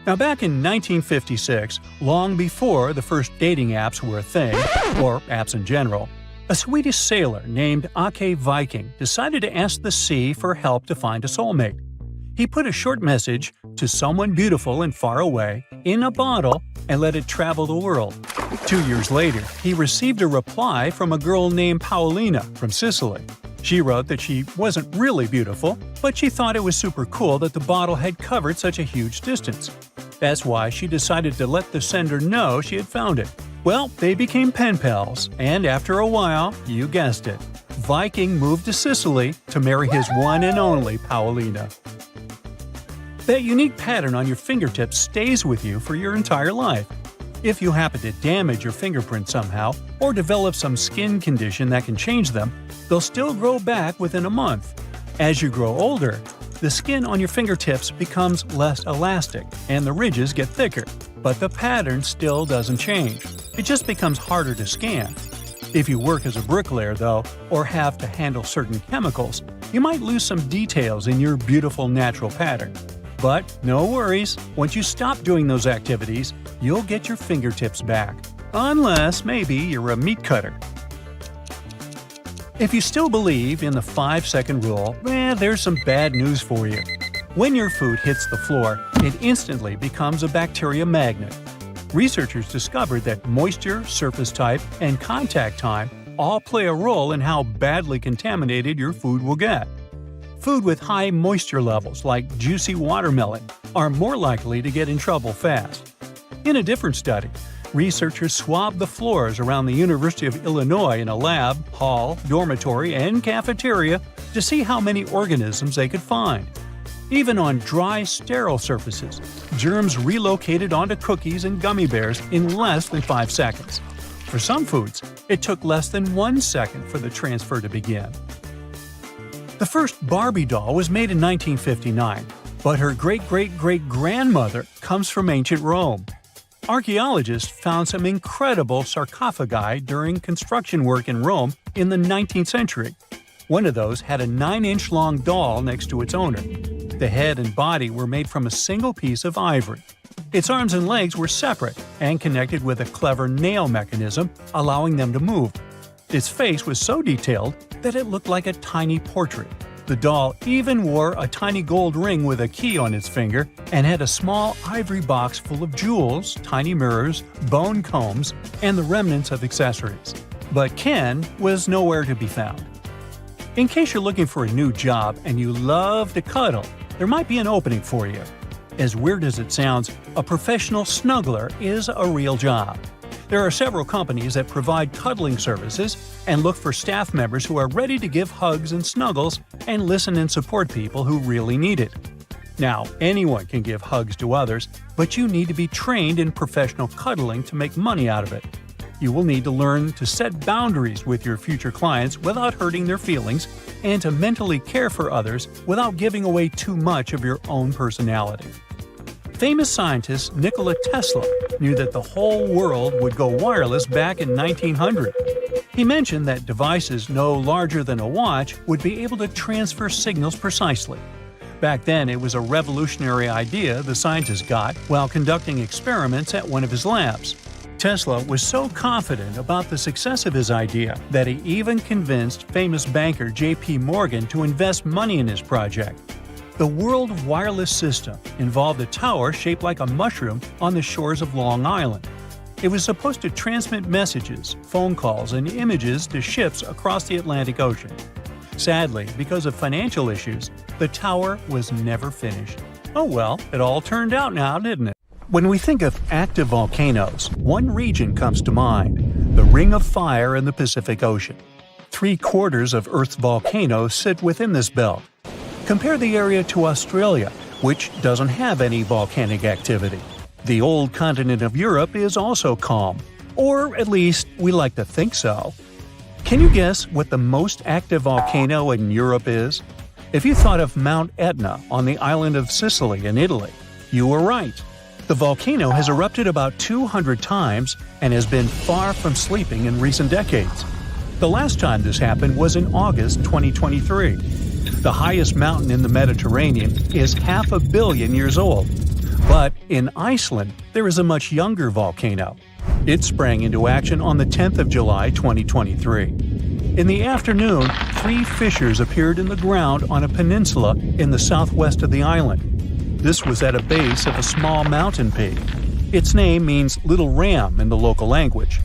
Now, back in 1956, long before the first dating apps were a thing, or apps in general, a Swedish sailor named Ake Viking decided to ask the sea for help to find a soulmate. He put a short message to someone beautiful and far away in a bottle and let it travel the world. 2 years later, he received a reply from a girl named Paolina from Sicily. She wrote that she wasn't really beautiful, but she thought it was super cool that the bottle had covered such a huge distance. That's why she decided to let the sender know she had found it. Well, they became pen pals, and after a while, you guessed it, Viking moved to Sicily to marry his one and only Paolina. That unique pattern on your fingertips stays with you for your entire life. If you happen to damage your fingerprints somehow, or develop some skin condition that can change them, they'll still grow back within a month. As you grow older, the skin on your fingertips becomes less elastic and the ridges get thicker, but the pattern still doesn't change. It just becomes harder to scan. If you work as a bricklayer, though, or have to handle certain chemicals, you might lose some details in your beautiful natural pattern. But no worries, once you stop doing those activities, you'll get your fingertips back. Unless maybe you're a meat cutter. If you still believe in the 5-second rule, there's some bad news for you. When your food hits the floor, it instantly becomes a bacteria magnet. Researchers discovered that moisture, surface type, and contact time all play a role in how badly contaminated your food will get. Food with high moisture levels, like juicy watermelon, are more likely to get in trouble fast. In a different study, researchers swabbed the floors around the University of Illinois in a lab, hall, dormitory, and cafeteria to see how many organisms they could find. Even on dry, sterile surfaces, germs relocated onto cookies and gummy bears in less than 5 seconds. For some foods, it took less than 1 second for the transfer to begin. The first Barbie doll was made in 1959, but her great-great-great-grandmother comes from ancient Rome. Archaeologists found some incredible sarcophagi during construction work in Rome in the 19th century. One of those had a 9-inch-long doll next to its owner. The head and body were made from a single piece of ivory. Its arms and legs were separate and connected with a clever nail mechanism, allowing them to move. Its face was so detailed that it looked like a tiny portrait. The doll even wore a tiny gold ring with a key on its finger and had a small ivory box full of jewels, tiny mirrors, bone combs, and the remnants of accessories. But Ken was nowhere to be found. In case you're looking for a new job and you love to cuddle, there might be an opening for you. As weird as it sounds, a professional snuggler is a real job. There are several companies that provide cuddling services and look for staff members who are ready to give hugs and snuggles and listen and support people who really need it. Now, anyone can give hugs to others, but you need to be trained in professional cuddling to make money out of it. You will need to learn to set boundaries with your future clients without hurting their feelings and to mentally care for others without giving away too much of your own personality. Famous scientist Nikola Tesla knew that the whole world would go wireless back in 1900. He mentioned that devices no larger than a watch would be able to transfer signals precisely. Back then, it was a revolutionary idea the scientist got while conducting experiments at one of his labs. Tesla was so confident about the success of his idea that he even convinced famous banker J.P. Morgan to invest money in his project. The World Wireless System involved a tower shaped like a mushroom on the shores of Long Island. It was supposed to transmit messages, phone calls, and images to ships across the Atlantic Ocean. Sadly, because of financial issues, the tower was never finished. Oh well, it all turned out now, didn't it? When we think of active volcanoes, one region comes to mind: the Ring of Fire in the Pacific Ocean. 3/4 of Earth's volcanoes sit within this belt. Compare the area to Australia, which doesn't have any volcanic activity. The old continent of Europe is also calm, or at least we like to think so. Can you guess what the most active volcano in Europe is? If you thought of Mount Etna on the island of Sicily in Italy, you were right. The volcano has erupted about 200 times and has been far from sleeping in recent decades. The last time this happened was in August 2023. The highest mountain in the Mediterranean is 500 million years old. But in Iceland, there is a much younger volcano. It sprang into action on the 10th of July 2023. In the afternoon, 3 fissures appeared in the ground on a peninsula in the southwest of the island. This was at a base of a small mountain peak. Its name means Little Ram in the local language.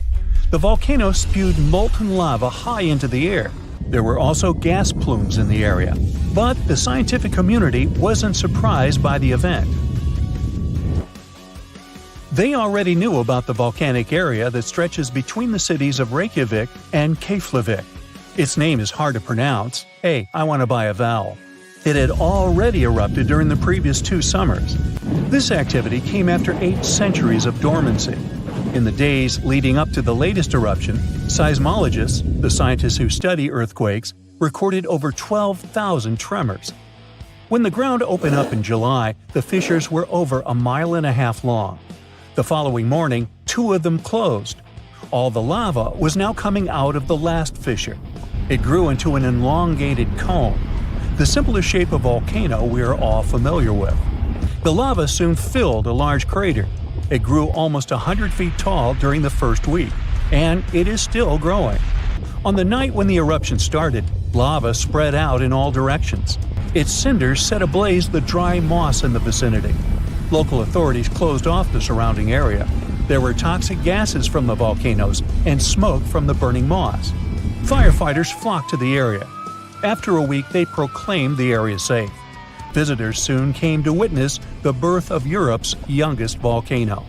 The volcano spewed molten lava high into the air, There were also gas plumes in the area, but the scientific community wasn't surprised by the event. They already knew about the volcanic area that stretches between the cities of Reykjavik and Keflavik. Its name is hard to pronounce. Hey, I want to buy a vowel. It had already erupted during the previous 2 summers. This activity came after 8 centuries of dormancy. In the days leading up to the latest eruption, seismologists, the scientists who study earthquakes, recorded over 12,000 tremors. When the ground opened up in July, the fissures were over 1.5 miles long. The following morning, 2 of them closed. All the lava was now coming out of the last fissure. It grew into an elongated cone, the simplest shape of volcano we are all familiar with. The lava soon filled a large crater. It grew almost 100 feet tall during the first week, and it is still growing. On the night when the eruption started, lava spread out in all directions. Its cinders set ablaze the dry moss in the vicinity. Local authorities closed off the surrounding area. There were toxic gases from the volcanoes and smoke from the burning moss. Firefighters flocked to the area. After a week, they proclaimed the area safe. Visitors soon came to witness the birth of Europe's youngest volcano.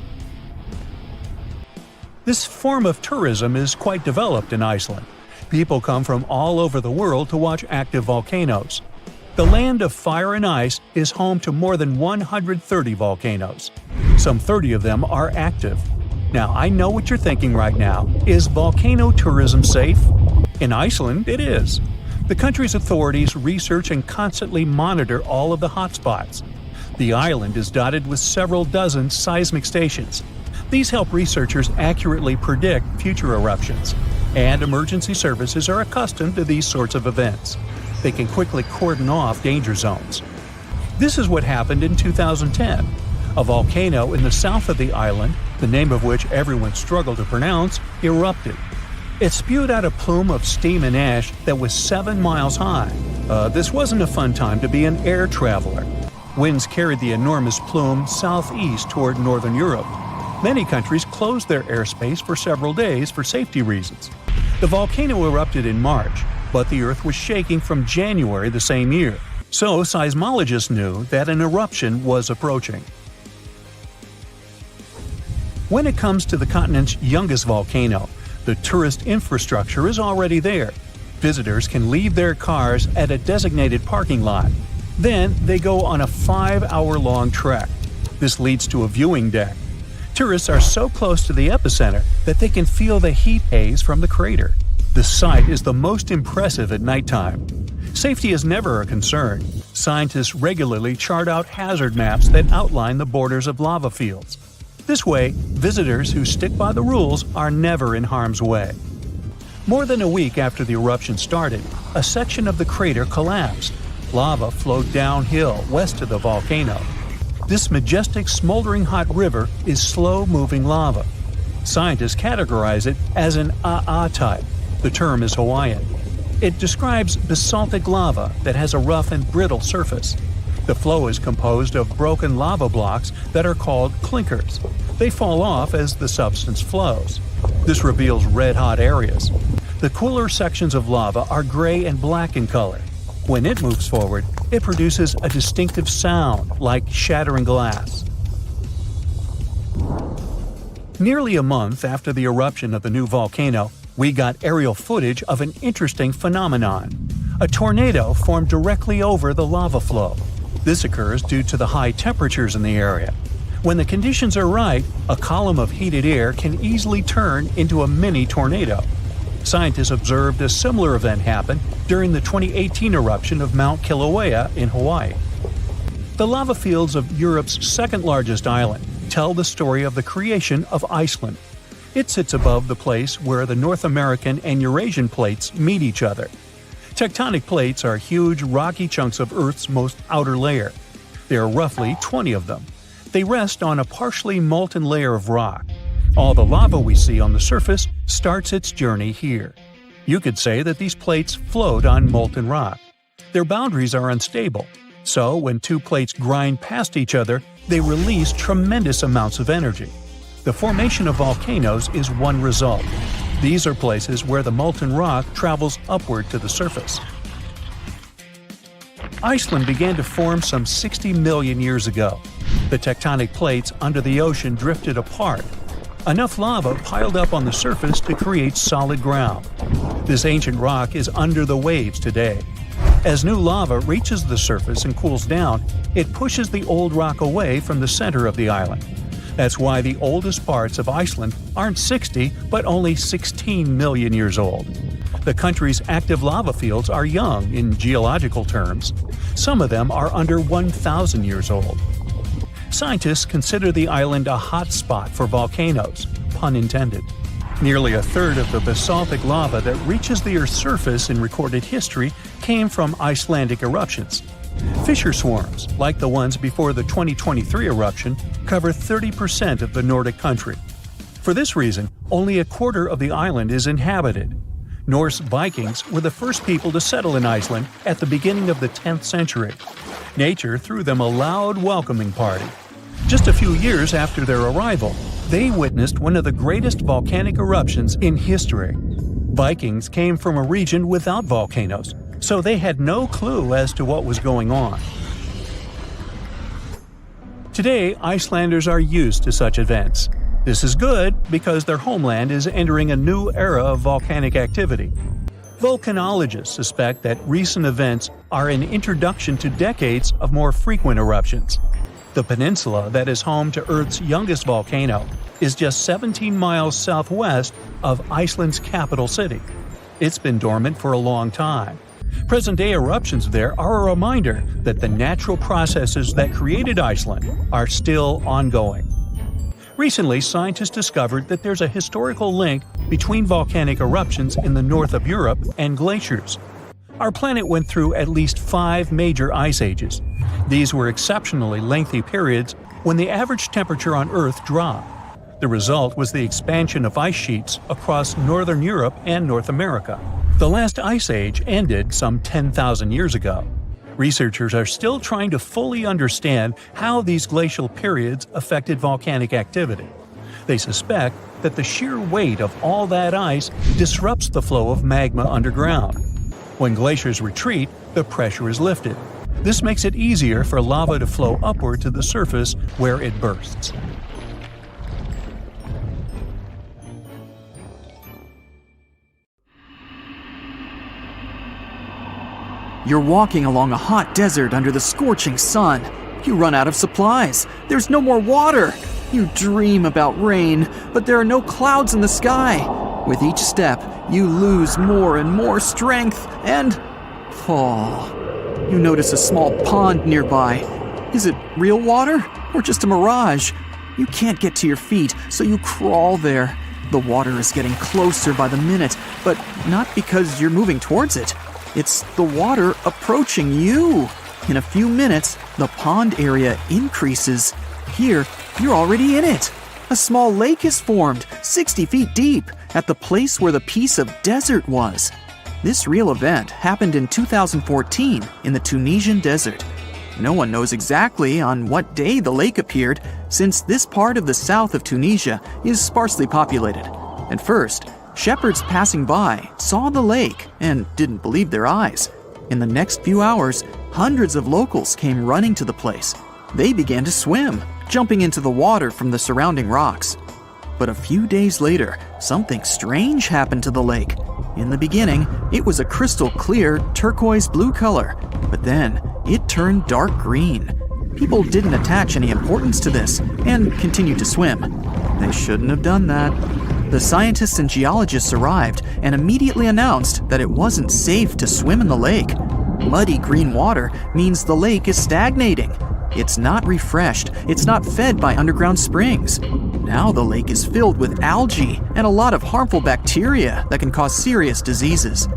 This form of tourism is quite developed in Iceland. People come from all over the world to watch active volcanoes. The land of fire and ice is home to more than 130 volcanoes. Some 30 of them are active. Now, I know what you're thinking right now. Is volcano tourism safe? In Iceland, it is. The country's authorities research and constantly monitor all of the hotspots. The island is dotted with several dozen seismic stations. These help researchers accurately predict future eruptions, and emergency services are accustomed to these sorts of events. They can quickly cordon off danger zones. This is what happened in 2010. A volcano in the south of the island, the name of which everyone struggled to pronounce, erupted. It spewed out a plume of steam and ash that was 7 miles high. This wasn't a fun time to be an air traveler. Winds carried the enormous plume southeast toward northern Europe. Many countries closed their airspace for several days for safety reasons. The volcano erupted in March, but the Earth was shaking from January the same year, so seismologists knew that an eruption was approaching. When it comes to the continent's youngest volcano, the tourist infrastructure is already there. Visitors can leave their cars at a designated parking lot. Then they go on a 5-hour-long trek. This leads to a viewing deck. Tourists are so close to the epicenter that they can feel the heat haze from the crater. The sight is the most impressive at nighttime. Safety is never a concern. Scientists regularly chart out hazard maps that outline the borders of lava fields. This way, visitors who stick by the rules are never in harm's way. More than a week after the eruption started, a section of the crater collapsed. Lava flowed downhill west of the volcano. This majestic smoldering hot river is slow-moving lava. Scientists categorize it as an AA type. The term is Hawaiian. It describes basaltic lava that has a rough and brittle surface. The flow is composed of broken lava blocks that are called clinkers. They fall off as the substance flows. This reveals red-hot areas. The cooler sections of lava are gray and black in color. When it moves forward, it produces a distinctive sound like shattering glass. Nearly a month after the eruption of the new volcano, we got aerial footage of an interesting phenomenon. A tornado formed directly over the lava flow. This occurs due to the high temperatures in the area. When the conditions are right, a column of heated air can easily turn into a mini tornado. Scientists observed a similar event happen during the 2018 eruption of Mount Kilauea in Hawaii. The lava fields of Europe's second-largest island tell the story of the creation of Iceland. It sits above the place where the North American and Eurasian plates meet each other. Tectonic plates are huge, rocky chunks of Earth's most outer layer. There are roughly 20 of them. They rest on a partially molten layer of rock. All the lava we see on the surface starts its journey here. You could say that these plates float on molten rock. Their boundaries are unstable, so when two plates grind past each other, they release tremendous amounts of energy. The formation of volcanoes is one result. These are places where the molten rock travels upward to the surface. Iceland began to form some 60 million years ago. The tectonic plates under the ocean drifted apart. Enough lava piled up on the surface to create solid ground. This ancient rock is under the waves today. As new lava reaches the surface and cools down, it pushes the old rock away from the center of the island. That's why the oldest parts of Iceland aren't 60, but only 16 million years old. The country's active lava fields are young in geological terms. Some of them are under 1,000 years old. Scientists consider the island a hot spot for volcanoes, pun intended. Nearly a third of the basaltic lava that reaches the Earth's surface in recorded history came from Icelandic eruptions. Fissure swarms, like the ones before the 2023 eruption, cover 30% of the Nordic country. For this reason, only a quarter of the island is inhabited. Norse Vikings were the first people to settle in Iceland at the beginning of the 10th century. Nature threw them a loud welcoming party. Just a few years after their arrival, they witnessed one of the greatest volcanic eruptions in history. Vikings came from a region without volcanoes, so they had no clue as to what was going on. Today, Icelanders are used to such events. This is good because their homeland is entering a new era of volcanic activity. Volcanologists suspect that recent events are an introduction to decades of more frequent eruptions. The peninsula that is home to Earth's youngest volcano is just 17 miles southwest of Iceland's capital city. It's been dormant for a long time. Present-day eruptions there are a reminder that the natural processes that created Iceland are still ongoing. Recently, scientists discovered that there's a historical link between volcanic eruptions in the north of Europe and glaciers. Our planet went through at least 5 major ice ages. These were exceptionally lengthy periods when the average temperature on Earth dropped. The result was the expansion of ice sheets across northern Europe and North America. The last ice age ended some 10,000 years ago. Researchers are still trying to fully understand how these glacial periods affected volcanic activity. They suspect that the sheer weight of all that ice disrupts the flow of magma underground. When glaciers retreat, the pressure is lifted. This makes it easier for lava to flow upward to the surface where it bursts. You're walking along a hot desert under the scorching sun. You run out of supplies. There's no more water. You dream about rain, but there are no clouds in the sky. With each step, you lose more and more strength and fall. You notice a small pond nearby. Is it real water or just a mirage? You can't get to your feet, so you crawl there. The water is getting closer by the minute, but not because you're moving towards it. It's the water approaching you. In a few minutes, the pond area increases. Here, you're already in it. A small lake is formed, 60 feet deep, at the place where the piece of desert was. This real event happened in 2014 in the Tunisian desert. No one knows exactly on what day the lake appeared, since this part of the south of Tunisia is sparsely populated. At first, shepherds passing by saw the lake and didn't believe their eyes. In the next few hours, hundreds of locals came running to the place. They began to swim, jumping into the water from the surrounding rocks. But a few days later, something strange happened to the lake. In the beginning, it was a crystal clear turquoise blue color, but then it turned dark green. People didn't attach any importance to this and continued to swim. They shouldn't have done that. The scientists and geologists arrived and immediately announced that it wasn't safe to swim in the lake. Muddy green water means the lake is stagnating. It's not refreshed, it's not fed by underground springs. Now the lake is filled with algae and a lot of harmful bacteria that can cause serious diseases.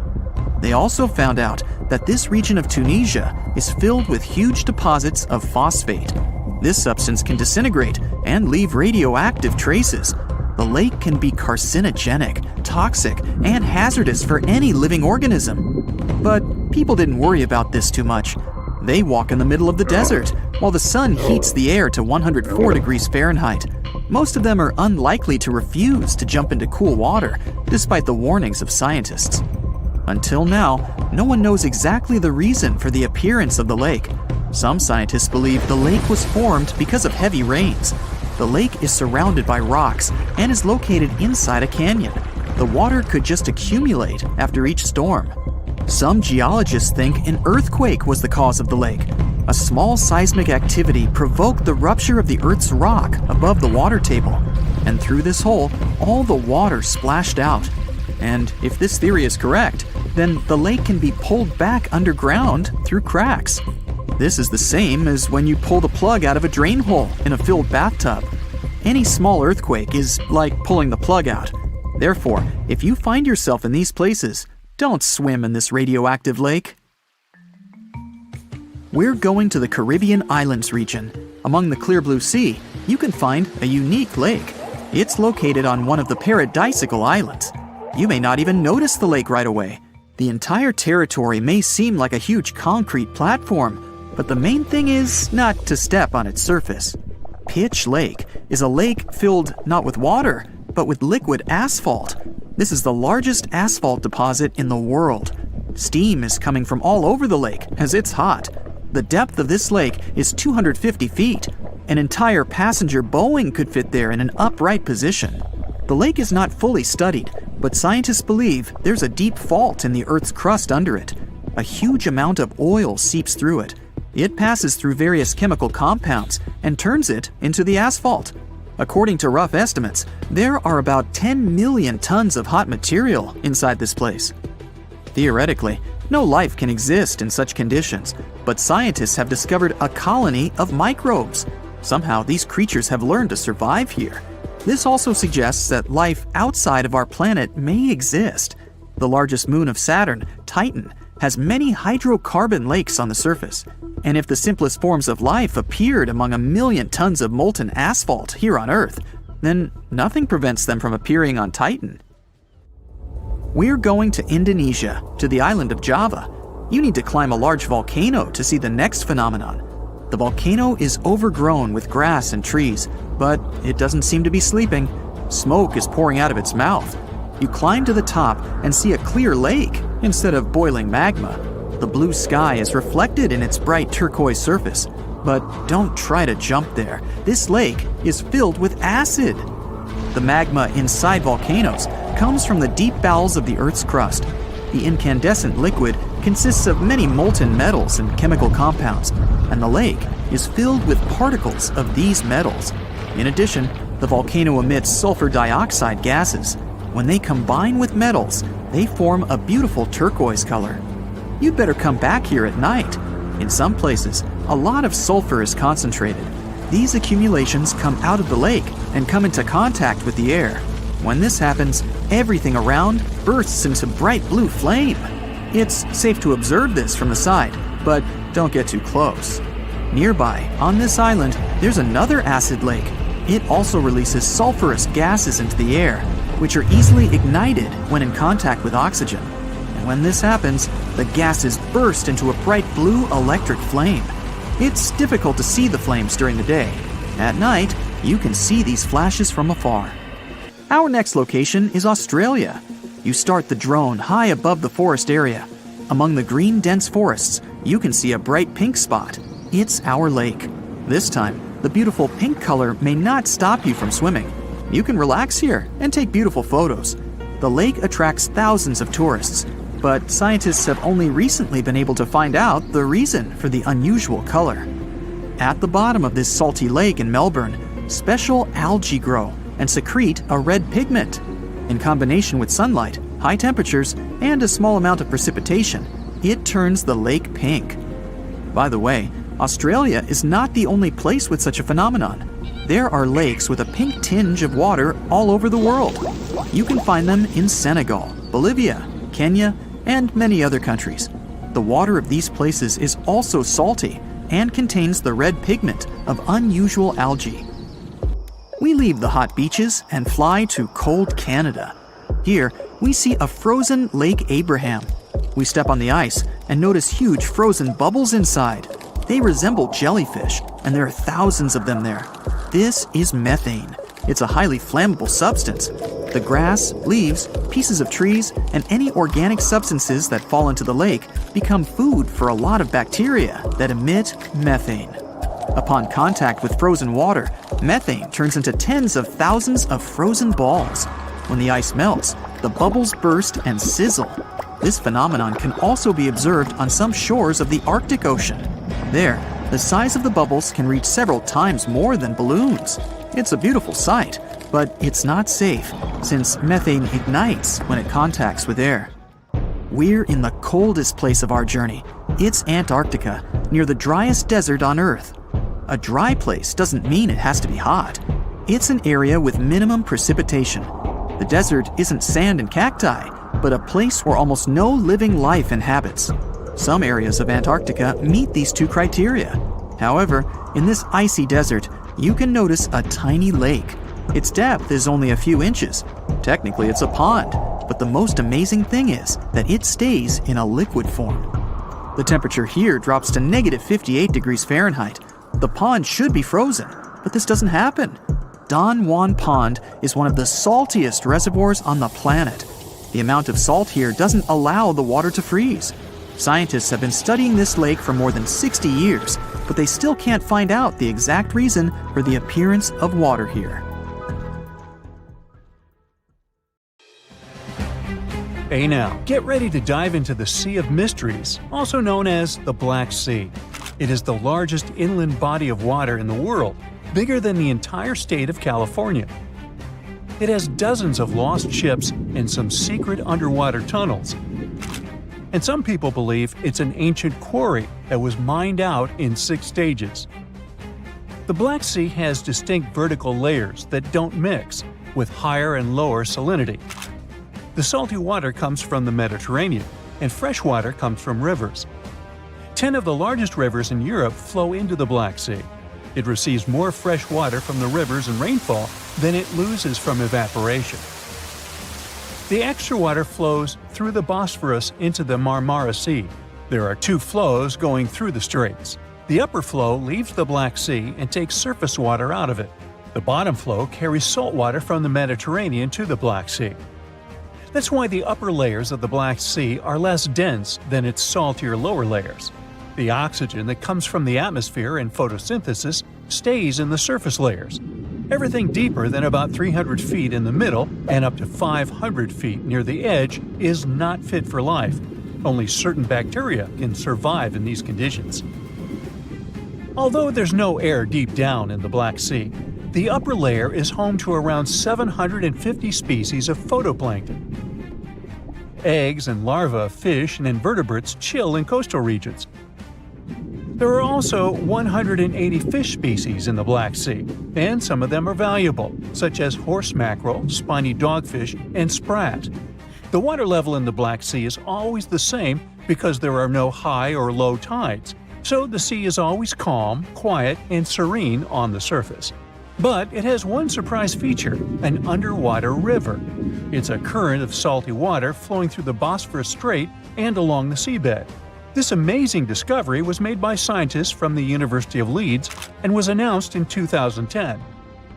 They also found out that this region of Tunisia is filled with huge deposits of phosphate. This substance can disintegrate and leave radioactive traces. The lake can be carcinogenic, toxic, and hazardous for any living organism. But people didn't worry about this too much. They walk in the middle of the desert, while the sun heats the air to 104 degrees Fahrenheit. Most of them are unlikely to refuse to jump into cool water. despite the warnings of scientists. Until now, no one knows exactly the reason for the appearance of the lake. Some scientists believe the lake was formed because of heavy rains. The lake is surrounded by rocks and is located inside a canyon. The water could just accumulate after each storm. Some geologists think an earthquake was the cause of the lake. A small seismic activity provoked the rupture of the Earth's rock above the water table, and through this hole, all the water splashed out. And if this theory is correct, then the lake can be pulled back underground through cracks. This is the same as when you pull the plug out of a drain hole in a filled bathtub. Any small earthquake is like pulling the plug out. Therefore, if you find yourself in these places, don't swim in this radioactive lake. We're going to the Caribbean Islands region. Among the clear blue sea, you can find a unique lake. It's located on one of the Paradisical Islands. You may not even notice the lake right away. The entire territory may seem like a huge concrete platform, but the main thing is not to step on its surface. Pitch Lake is a lake filled not with water, but with liquid asphalt. This is the largest asphalt deposit in the world. Steam is coming from all over the lake as it's hot. The depth of this lake is 250 feet. An entire passenger Boeing could fit there in an upright position. The lake is not fully studied, but scientists believe there's a deep fault in the Earth's crust under it. A huge amount of oil seeps through it. It passes through various chemical compounds and turns it into the asphalt. According to rough estimates, there are about 10 million tons of hot material inside this place. Theoretically, no life can exist in such conditions, but scientists have discovered a colony of microbes. Somehow, these creatures have learned to survive here. This also suggests that life outside of our planet may exist. The largest moon of Saturn, Titan, has many hydrocarbon lakes on the surface. And if the simplest forms of life appeared among a million tons of molten asphalt here on Earth, then nothing prevents them from appearing on Titan. We're going to Indonesia, to the island of Java. You need to climb a large volcano to see the next phenomenon. The volcano is overgrown with grass and trees, but it doesn't seem to be sleeping. Smoke is pouring out of its mouth. You climb to the top and see a clear lake instead of boiling magma. The blue sky is reflected in its bright turquoise surface. But don't try to jump there. This lake is filled with acid. The magma inside volcanoes comes from the deep bowels of the Earth's crust. The incandescent liquid consists of many molten metals and chemical compounds, and the lake is filled with particles of these metals. In addition, the volcano emits sulfur dioxide gases. When they combine with metals, they form a beautiful turquoise color. You'd better come back here at night. In some places, a lot of sulfur is concentrated. These accumulations come out of the lake and come into contact with the air. When this happens, everything around bursts into bright blue flame. It's safe to observe this from the side, but don't get too close. Nearby, on this island, there's another acid lake. It also releases sulfurous gases into the air, which are easily ignited when in contact with oxygen. And when this happens, the gases burst into a bright blue electric flame. It's difficult to see the flames during the day. At night, you can see these flashes from afar. Our next location is Australia. You start the drone high above the forest area. Among the green dense forests, you can see a bright pink spot. It's our lake. This time, the beautiful pink color may not stop you from swimming. You can relax here and take beautiful photos. The lake attracts thousands of tourists, but scientists have only recently been able to find out the reason for the unusual color. At the bottom of this salty lake in Melbourne, special algae grow and secrete a red pigment. In combination with sunlight, high temperatures, and a small amount of precipitation, it turns the lake pink. By the way, Australia is not the only place with such a phenomenon. There are lakes with a pink tinge of water all over the world. You can find them in Senegal, Bolivia, Kenya, and many other countries. The water of these places is also salty and contains the red pigment of unusual algae. We leave the hot beaches and fly to cold Canada. Here, we see a frozen Lake Abraham. We step on the ice and notice huge frozen bubbles inside. They resemble jellyfish, and there are thousands of them there. This is methane. It's a highly flammable substance. The grass, leaves, pieces of trees, and any organic substances that fall into the lake become food for a lot of bacteria that emit methane. Upon contact with frozen water, methane turns into tens of thousands of frozen balls. When the ice melts, the bubbles burst and sizzle. This phenomenon can also be observed on some shores of the Arctic Ocean. There, the size of the bubbles can reach several times more than balloons. It's a beautiful sight, but it's not safe, since methane ignites when it contacts with air. We're in the coldest place of our journey. It's Antarctica, near the driest desert on Earth. A dry place doesn't mean it has to be hot. It's an area with minimum precipitation. The desert isn't sand and cacti, but a place where almost no living life inhabits. Some areas of Antarctica meet these two criteria. However, in this icy desert, you can notice a tiny lake. Its depth is only a few inches. Technically, it's a pond, but the most amazing thing is that it stays in a liquid form. The temperature here drops to negative 58 degrees Fahrenheit. The pond should be frozen, but this doesn't happen. Don Juan Pond is one of the saltiest reservoirs on the planet. The amount of salt here doesn't allow the water to freeze. Scientists have been studying this lake for more than 60 years, but they still can't find out the exact reason for the appearance of water here. Hey now, get ready to dive into the Sea of Mysteries, also known as the Black Sea. It is the largest inland body of water in the world, bigger than the entire state of California. It has dozens of lost ships and some secret underwater tunnels. And some people believe it's an ancient quarry that was mined out in 6 stages. The Black Sea has distinct vertical layers that don't mix, with higher and lower salinity. The salty water comes from the Mediterranean, and fresh water comes from rivers. 10 of the largest rivers in Europe flow into the Black Sea. It receives more fresh water from the rivers and rainfall than it loses from evaporation. The extra water flows through the Bosphorus into the Marmara Sea. There are 2 flows going through the straits. The upper flow leaves the Black Sea and takes surface water out of it. The bottom flow carries salt water from the Mediterranean to the Black Sea. That's why the upper layers of the Black Sea are less dense than its saltier lower layers. The oxygen that comes from the atmosphere and photosynthesis stays in the surface layers. Everything deeper than about 300 feet in the middle and up to 500 feet near the edge is not fit for life. Only certain bacteria can survive in these conditions. Although there's no air deep down in the Black Sea, the upper layer is home to around 750 species of phytoplankton. Eggs and larvae of fish and invertebrates chill in coastal regions. There are also 180 fish species in the Black Sea, and some of them are valuable, such as horse mackerel, spiny dogfish, and sprat. The water level in the Black Sea is always the same because there are no high or low tides, so the sea is always calm, quiet, and serene on the surface. But it has one surprise feature, an underwater river. It's a current of salty water flowing through the Bosphorus Strait and along the seabed. This amazing discovery was made by scientists from the University of Leeds and was announced in 2010.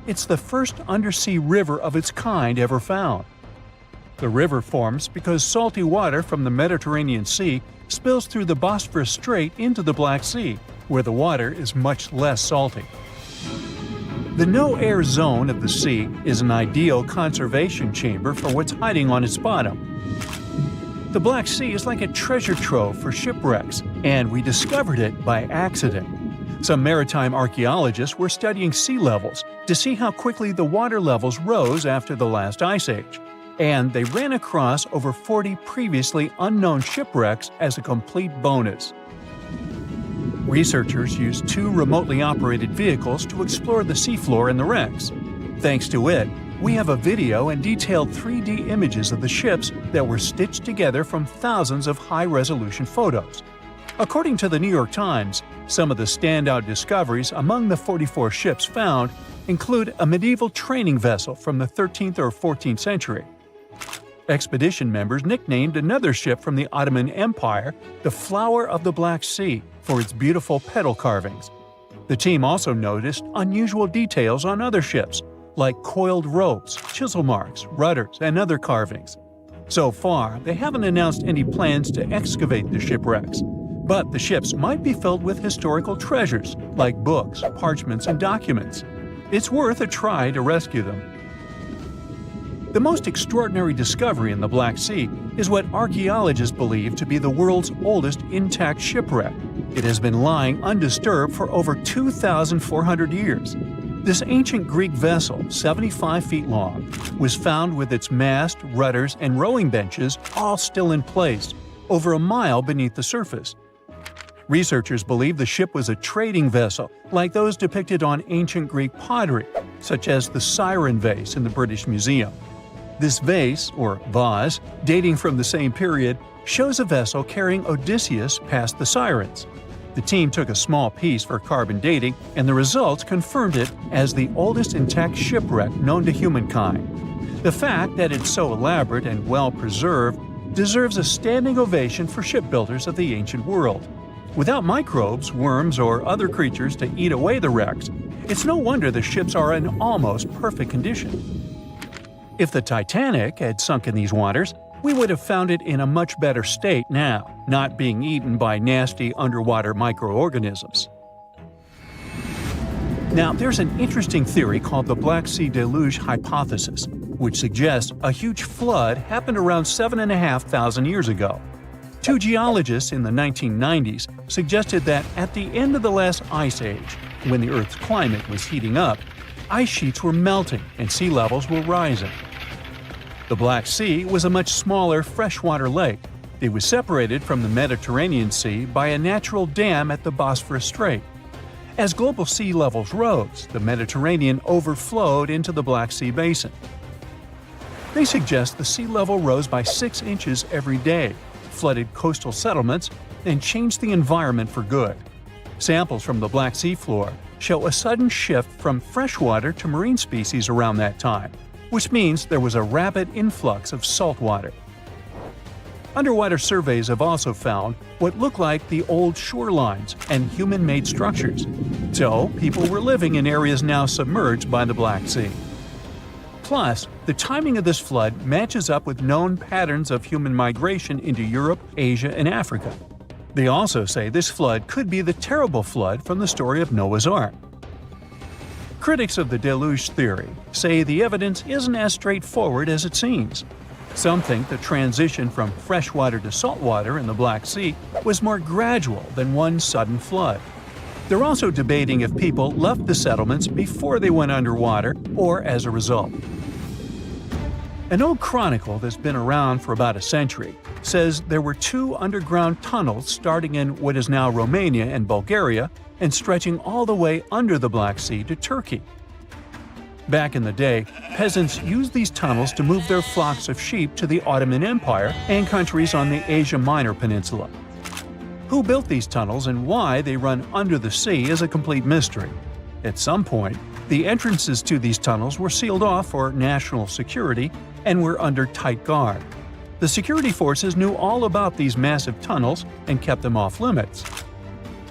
It's the first undersea river of its kind ever found. The river forms because salty water from the Mediterranean Sea spills through the Bosphorus Strait into the Black Sea, where the water is much less salty. The no-air zone of the sea is an ideal conservation chamber for what's hiding on its bottom. The Black Sea is like a treasure trove for shipwrecks, and we discovered it by accident. Some maritime archaeologists were studying sea levels to see how quickly the water levels rose after the last ice age, and they ran across over 40 previously unknown shipwrecks as a complete bonus. Researchers used 2 remotely operated vehicles to explore the seafloor and the wrecks. Thanks to it, we have a video and detailed 3D images of the ships that were stitched together from thousands of high-resolution photos. According to the New York Times, some of the standout discoveries among the 44 ships found include a medieval training vessel from the 13th or 14th century. Expedition members nicknamed another ship from the Ottoman Empire the Flower of the Black Sea for its beautiful petal carvings. The team also noticed unusual details on other ships, like coiled ropes, chisel marks, rudders, and other carvings. So far, they haven't announced any plans to excavate the shipwrecks, but the ships might be filled with historical treasures like books, parchments, and documents. It's worth a try to rescue them. The most extraordinary discovery in the Black Sea is what archaeologists believe to be the world's oldest intact shipwreck. It has been lying undisturbed for over 2,400 years. This ancient Greek vessel, 75 feet long, was found with its mast, rudders, and rowing benches all still in place, over a mile beneath the surface. Researchers believe the ship was a trading vessel, like those depicted on ancient Greek pottery, such as the Siren vase in the British Museum. This vase, or vase, dating from the same period, shows a vessel carrying Odysseus past the Sirens. The team took a small piece for carbon dating, and the results confirmed it as the oldest intact shipwreck known to humankind. The fact that it's so elaborate and well-preserved deserves a standing ovation for shipbuilders of the ancient world. Without microbes, worms, or other creatures to eat away the wrecks, it's no wonder the ships are in almost perfect condition. If the Titanic had sunk in these waters, we would have found it in a much better state now, not being eaten by nasty underwater microorganisms. Now, there's an interesting theory called the Black Sea Deluge hypothesis, which suggests a huge flood happened around 7,500 years ago. Two geologists in the 1990s suggested that at the end of the last ice age, when the Earth's climate was heating up, ice sheets were melting and sea levels were rising. The Black Sea was a much smaller freshwater lake. It was separated from the Mediterranean Sea by a natural dam at the Bosphorus Strait. As global sea levels rose, the Mediterranean overflowed into the Black Sea basin. They suggest the sea level rose by 6 inches every day, flooded coastal settlements, and changed the environment for good. Samples from the Black Sea floor show a sudden shift from freshwater to marine species around that time, which means there was a rapid influx of salt water. Underwater surveys have also found what look like the old shorelines and human-made structures. So, people were living in areas now submerged by the Black Sea. Plus, the timing of this flood matches up with known patterns of human migration into Europe, Asia, and Africa. They also say this flood could be the terrible flood from the story of Noah's Ark. Critics of the deluge theory say the evidence isn't as straightforward as it seems. Some think the transition from freshwater to saltwater in the Black Sea was more gradual than one sudden flood. They're also debating if people left the settlements before they went underwater or as a result. An old chronicle that's been around for about a century says there were 2 underground tunnels starting in what is now Romania and Bulgaria and stretching all the way under the Black Sea to Turkey. Back in the day, peasants used these tunnels to move their flocks of sheep to the Ottoman Empire and countries on the Asia Minor Peninsula. Who built these tunnels and why they run under the sea is a complete mystery. At some point, the entrances to these tunnels were sealed off for national security and were under tight guard. The security forces knew all about these massive tunnels and kept them off limits.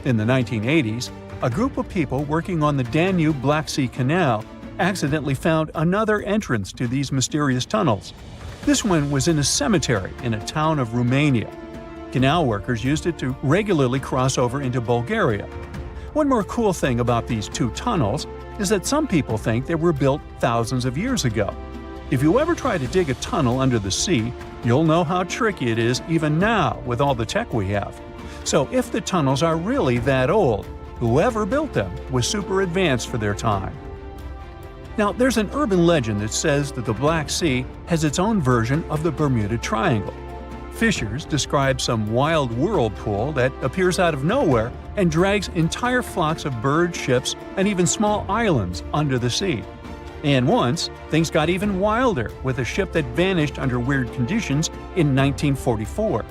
In the 1980s, a group of people working on the Danube-Black Sea Canal accidentally found another entrance to these mysterious tunnels. This one was in a cemetery in a town of Romania. Canal workers used it to regularly cross over into Bulgaria. One more cool thing about these 2 tunnels is that some people think they were built thousands of years ago. If you ever try to dig a tunnel under the sea, you'll know how tricky it is even now with all the tech we have. So if the tunnels are really that old, whoever built them was super advanced for their time. Now, there's an urban legend that says that the Black Sea has its own version of the Bermuda Triangle. Fishers describe some wild whirlpool that appears out of nowhere and drags entire flocks of birds, ships, and even small islands under the sea. And once, things got even wilder with a ship that vanished under weird conditions in 1944.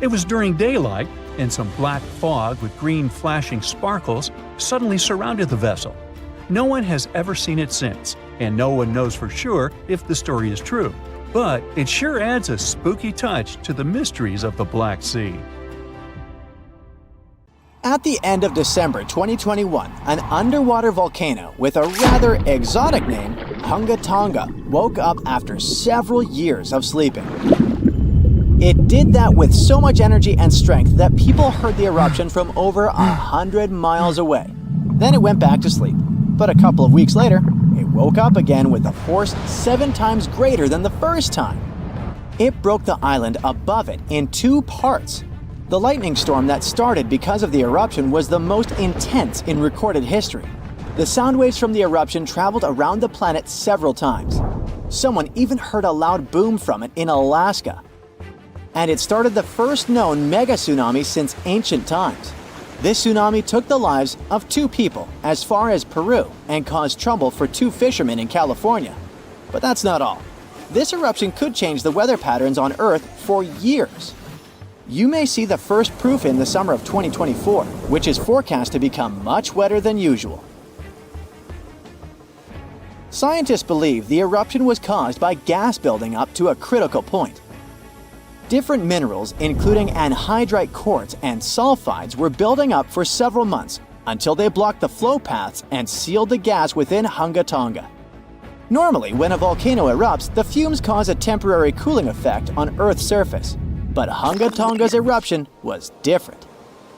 It was during daylight, and some black fog with green flashing sparkles suddenly surrounded the vessel. No one has ever seen it since, and no one knows for sure if the story is true. But it sure adds a spooky touch to the mysteries of the Black Sea. At the end of December 2021, an underwater volcano with a rather exotic name, Hunga Tonga, woke up after several years of sleeping. It did that with so much energy and strength that people heard the eruption from over 100 miles away. Then it went back to sleep. But a couple of weeks later, it woke up again with a force 7 times greater than the first time. It broke the island above it in 2 parts. The lightning storm that started because of the eruption was the most intense in recorded history. The sound waves from the eruption traveled around the planet several times. Someone even heard a loud boom from it in Alaska. And it started the first known mega tsunami since ancient times. This tsunami took the lives of 2 people as far as Peru and caused trouble for 2 fishermen in California. But that's not all. This eruption could change the weather patterns on Earth for years. You may see the first proof in the summer of 2024, which is forecast to become much wetter than usual. Scientists believe the eruption was caused by gas building up to a critical point. Different minerals, including anhydrite quartz and sulfides, were building up for several months until they blocked the flow paths and sealed the gas within Hunga Tonga. Normally, when a volcano erupts, the fumes cause a temporary cooling effect on Earth's surface. But Hunga Tonga's eruption was different.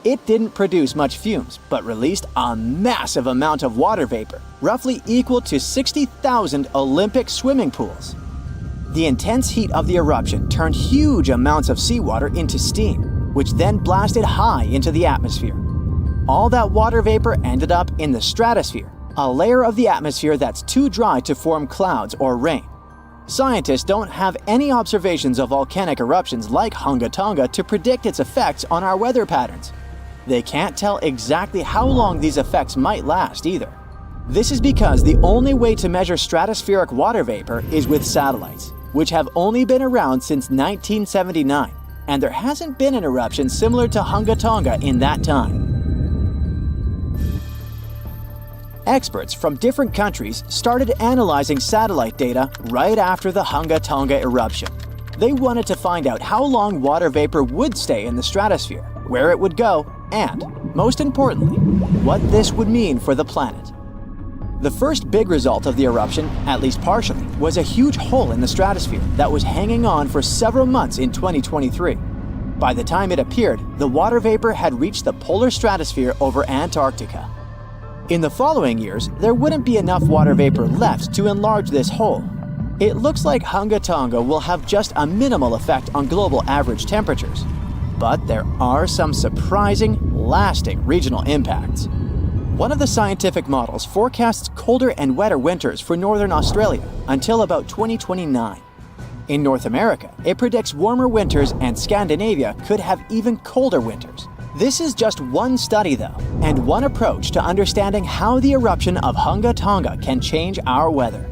It didn't produce much fumes, but released a massive amount of water vapor, roughly equal to 60,000 Olympic swimming pools. The intense heat of the eruption turned huge amounts of seawater into steam, which then blasted high into the atmosphere. All that water vapor ended up in the stratosphere, a layer of the atmosphere that's too dry to form clouds or rain. Scientists don't have any observations of volcanic eruptions like Hunga Tonga to predict its effects on our weather patterns. They can't tell exactly how long these effects might last either. This is because the only way to measure stratospheric water vapor is with satellites, which have only been around since 1979, and there hasn't been an eruption similar to Hunga Tonga in that time. Experts from different countries started analyzing satellite data right after the Hunga Tonga eruption. They wanted to find out how long water vapor would stay in the stratosphere, where it would go, and, most importantly, what this would mean for the planet. The first big result of the eruption, at least partially, was a huge hole in the stratosphere that was hanging on for several months in 2023. By the time it appeared, the water vapor had reached the polar stratosphere over Antarctica. In the following years, there wouldn't be enough water vapor left to enlarge this hole. It looks like Hunga Tonga will have just a minimal effect on global average temperatures. But there are some surprising, lasting regional impacts. One of the scientific models forecasts colder and wetter winters for northern Australia until about 2029. In North America, it predicts warmer winters, and Scandinavia could have even colder winters. This is just one study though, and one approach to understanding how the eruption of Hunga Tonga can change our weather.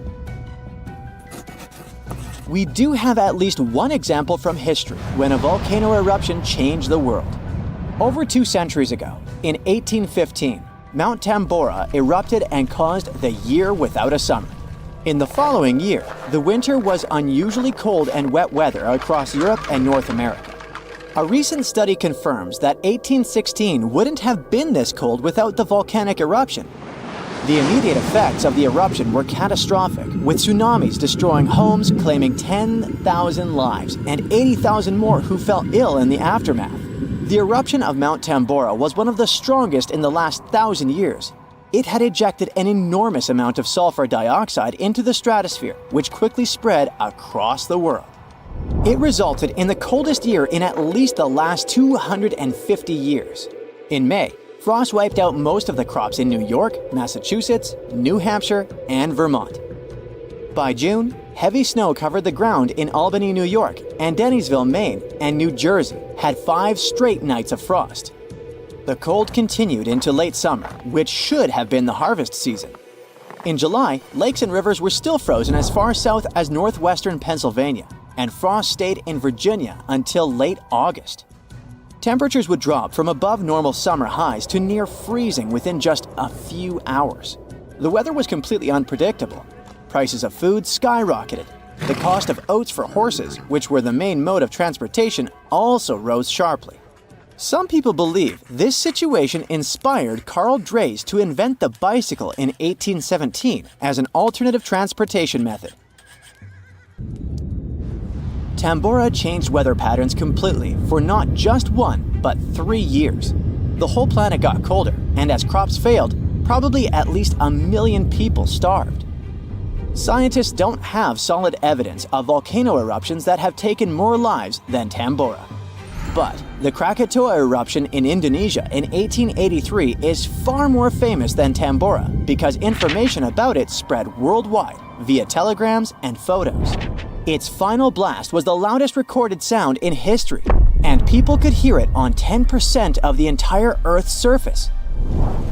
We do have at least one example from history when a volcano eruption changed the world. Over 2 centuries ago, in 1815, Mount Tambora erupted and caused the year without a summer. In the following year, the winter was unusually cold and wet weather across Europe and North America. A recent study confirms that 1816 wouldn't have been this cold without the volcanic eruption. The immediate effects of the eruption were catastrophic, with tsunamis destroying homes, claiming 10,000 lives, and 80,000 more who fell ill in the aftermath. The eruption of Mount Tambora was one of the strongest in the last 1,000 years. It had ejected an enormous amount of sulfur dioxide into the stratosphere, which quickly spread across the world. It resulted in the coldest year in at least the last 250 years. In May, frost wiped out most of the crops in New York, Massachusetts, New Hampshire, and Vermont. By June, heavy snow covered the ground in Albany, New York, and Dennisville, Maine, and New Jersey had 5 straight nights of frost. The cold continued into late summer, which should have been the harvest season. In July, lakes and rivers were still frozen as far south as northwestern Pennsylvania, and frost stayed in Virginia until late August. Temperatures would drop from above normal summer highs to near freezing within just a few hours. The weather was completely unpredictable. Prices of food skyrocketed. The cost of oats for horses, which were the main mode of transportation, also rose sharply. Some people believe this situation inspired Carl Drees to invent the bicycle in 1817 as an alternative transportation method. Tambora changed weather patterns completely for not just 1, but 3 years. The whole planet got colder, and as crops failed, probably at least 1 million people starved. Scientists don't have solid evidence of volcano eruptions that have taken more lives than Tambora. But the Krakatoa eruption in Indonesia in 1883 is far more famous than Tambora because information about it spread worldwide via telegrams and photos. Its final blast was the loudest recorded sound in history, and people could hear it on 10% of the entire Earth's surface.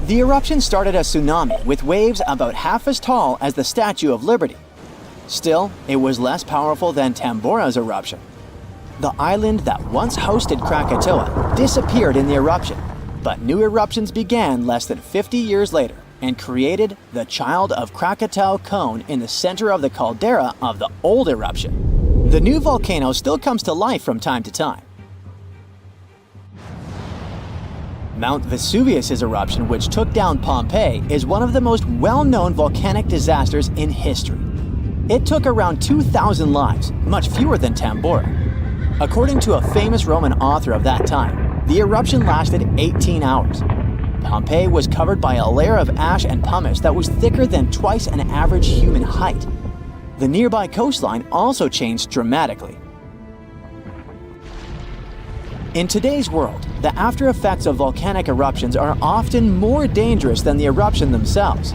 The eruption started a tsunami with waves about half as tall as the Statue of Liberty. Still, it was less powerful than Tambora's eruption. The island that once hosted Krakatoa disappeared in the eruption, but new eruptions began less than 50 years later and created the Child of Krakatau cone in the center of the caldera of the old eruption. The new volcano still comes to life from time to time. Mount Vesuvius's eruption, which took down Pompeii, is one of the most well-known volcanic disasters in history. It took around 2,000 lives, much fewer than Tambora. According to a famous Roman author of that time, the eruption lasted 18 hours. Pompeii was covered by a layer of ash and pumice that was thicker than twice an average human height. The nearby coastline also changed dramatically. In today's world, the after effects of volcanic eruptions are often more dangerous than the eruption themselves.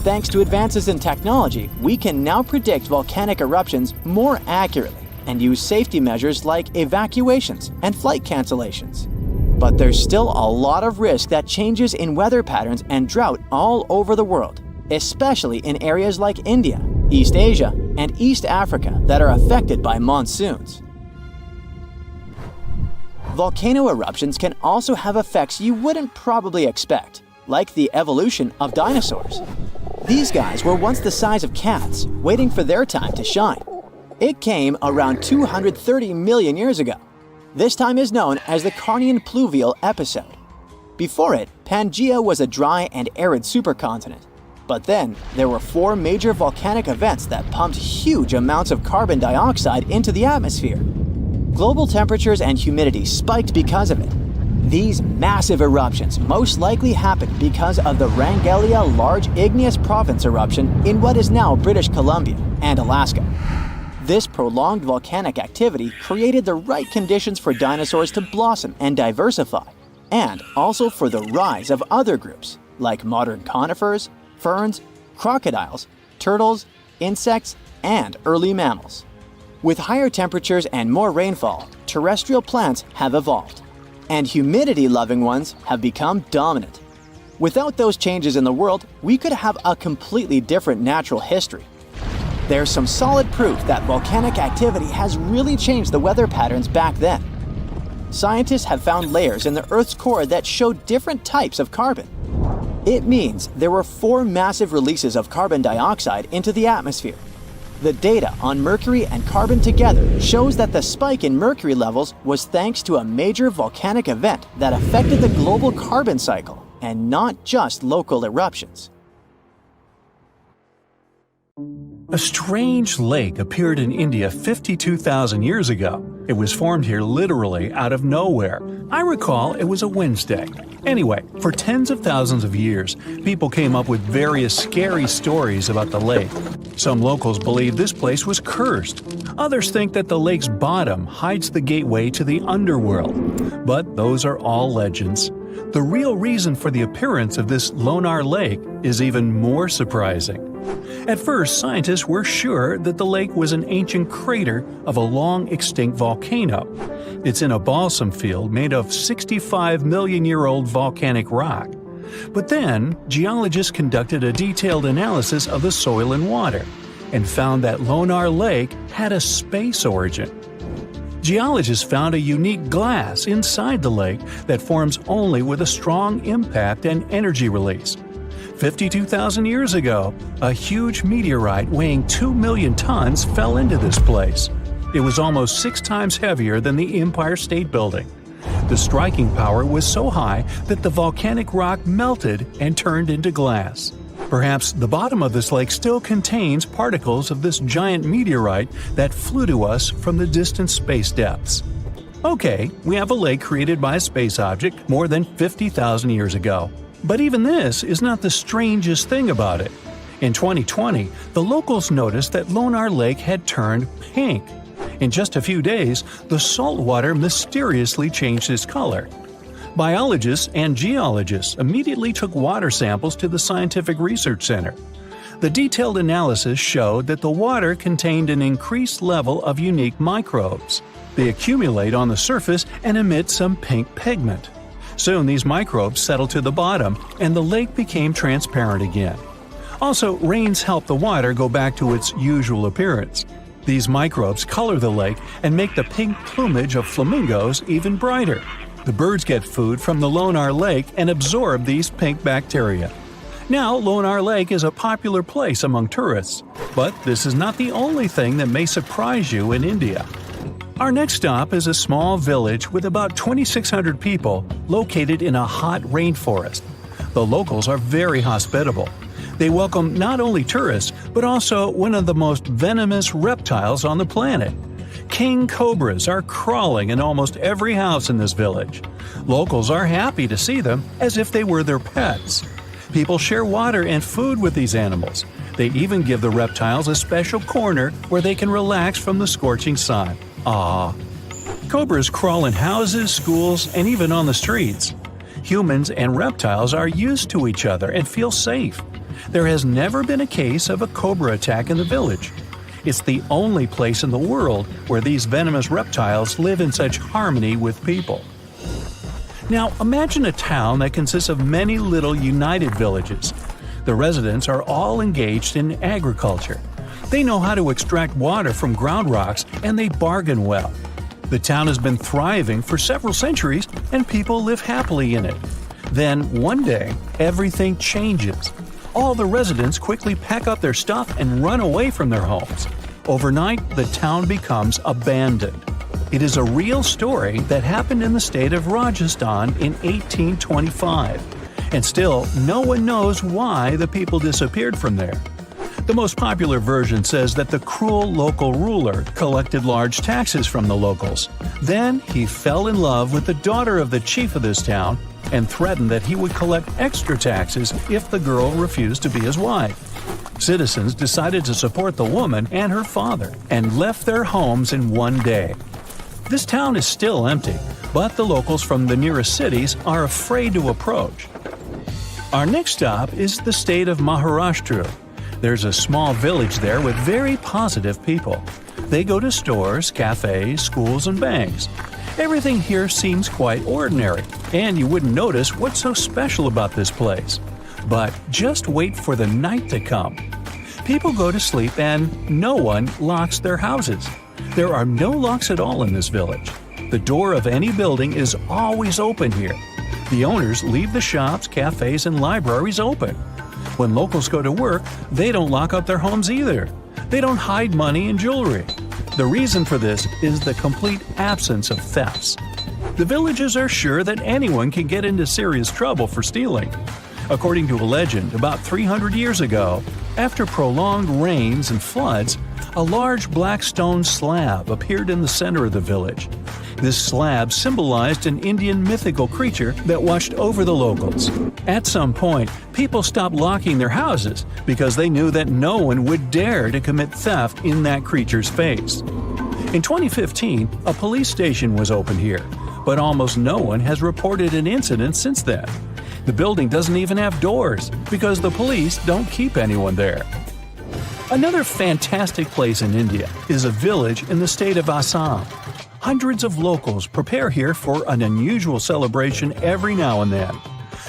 Thanks to advances in technology, we can now predict volcanic eruptions more accurately and use safety measures like evacuations and flight cancellations. But there's still a lot of risk that changes in weather patterns and drought all over the world, especially in areas like India, East Asia, and East Africa that are affected by monsoons. Volcano eruptions can also have effects you wouldn't probably expect, like the evolution of dinosaurs. These guys were once the size of cats, waiting for their time to shine. It came around 230 million years ago. This time is known as the Carnian pluvial episode. Before it, Pangaea was a dry and arid supercontinent. But then, there were 4 major volcanic events that pumped huge amounts of carbon dioxide into the atmosphere. Global temperatures and humidity spiked because of it. These massive eruptions most likely happened because of the Wrangellia Large Igneous Province eruption in what is now British Columbia and Alaska. This prolonged volcanic activity created the right conditions for dinosaurs to blossom and diversify, and also for the rise of other groups, like modern conifers, ferns, crocodiles, turtles, insects, and early mammals. With higher temperatures and more rainfall, terrestrial plants have evolved, and humidity-loving ones have become dominant. Without those changes in the world, we could have a completely different natural history. There's some solid proof that volcanic activity has really changed the weather patterns back then. Scientists have found layers in the Earth's core that show different types of carbon. It means there were 4 massive releases of carbon dioxide into the atmosphere. The data on mercury and carbon together shows that the spike in mercury levels was thanks to a major volcanic event that affected the global carbon cycle, and not just local eruptions. A strange lake appeared in India 52,000 years ago. It was formed here literally out of nowhere. I recall it was a Wednesday. Anyway, for tens of thousands of years, people came up with various scary stories about the lake. Some locals believe this place was cursed. Others think that the lake's bottom hides the gateway to the underworld. But those are all legends. The real reason for the appearance of this Lonar Lake is even more surprising. At first, scientists were sure that the lake was an ancient crater of a long-extinct volcano. It's in a balsam field made of 65-million-year-old volcanic rock. But then, geologists conducted a detailed analysis of the soil and water and found that Lonar Lake had a space origin. Geologists found a unique glass inside the lake that forms only with a strong impact and energy release. 52,000 years ago, a huge meteorite weighing 2 million tons fell into this place. It was almost 6 times heavier than the Empire State Building. The striking power was so high that the volcanic rock melted and turned into glass. Perhaps the bottom of this lake still contains particles of this giant meteorite that flew to us from the distant space depths. Okay, we have a lake created by a space object more than 50,000 years ago. But even this is not the strangest thing about it. In 2020, the locals noticed that Lonar Lake had turned pink. In just a few days, the salt water mysteriously changed its color. Biologists and geologists immediately took water samples to the Scientific Research Center. The detailed analysis showed that the water contained an increased level of unique microbes. They accumulate on the surface and emit some pink pigment. Soon these microbes settled to the bottom, and the lake became transparent again. Also, rains help the water go back to its usual appearance. These microbes color the lake and make the pink plumage of flamingos even brighter. The birds get food from the Lonar Lake and absorb these pink bacteria. Now, Lonar Lake is a popular place among tourists, but this is not the only thing that may surprise you in India. Our next stop is a small village with about 2,600 people located in a hot rainforest. The locals are very hospitable. They welcome not only tourists, but also one of the most venomous reptiles on the planet. King cobras are crawling in almost every house in this village. Locals are happy to see them as if they were their pets. People share water and food with these animals. They even give the reptiles a special corner where they can relax from the scorching sun. Cobras crawl in houses, schools, and even on the streets. Humans and reptiles are used to each other and feel safe. There has never been a case of a cobra attack in the village. It's the only place in the world where these venomous reptiles live in such harmony with people. Now, imagine a town that consists of many little united villages. The residents are all engaged in agriculture. They know how to extract water from ground rocks, and they bargain well. The town has been thriving for several centuries, and people live happily in it. Then, one day, everything changes. All the residents quickly pack up their stuff and run away from their homes. Overnight, the town becomes abandoned. It is a real story that happened in the state of Rajasthan in 1825. And still, no one knows why the people disappeared from there. The most popular version says that the cruel local ruler collected large taxes from the locals. Then he fell in love with the daughter of the chief of this town and threatened that he would collect extra taxes if the girl refused to be his wife. Citizens decided to support the woman and her father and left their homes in one day. This town is still empty, but the locals from the nearest cities are afraid to approach. Our next stop is the state of Maharashtra. There's a small village there with very positive people. They go to stores, cafes, schools, and banks. Everything here seems quite ordinary, and you wouldn't notice what's so special about this place. But just wait for the night to come. People go to sleep and no one locks their houses. There are no locks at all in this village. The door of any building is always open here. The owners leave the shops, cafes, and libraries open. When locals go to work, they don't lock up their homes either. They don't hide money and jewelry. The reason for this is the complete absence of thefts. The villagers are sure that anyone can get into serious trouble for stealing. According to a legend, about 300 years ago, after prolonged rains and floods, a large black stone slab appeared in the center of the village. This slab symbolized an Indian mythical creature that watched over the locals. At some point, people stopped locking their houses because they knew that no one would dare to commit theft in that creature's face. In 2015, a police station was opened here, but almost no one has reported an incident since then. The building doesn't even have doors because the police don't keep anyone there. Another fantastic place in India is a village in the state of Assam. Hundreds of locals prepare here for an unusual celebration every now and then.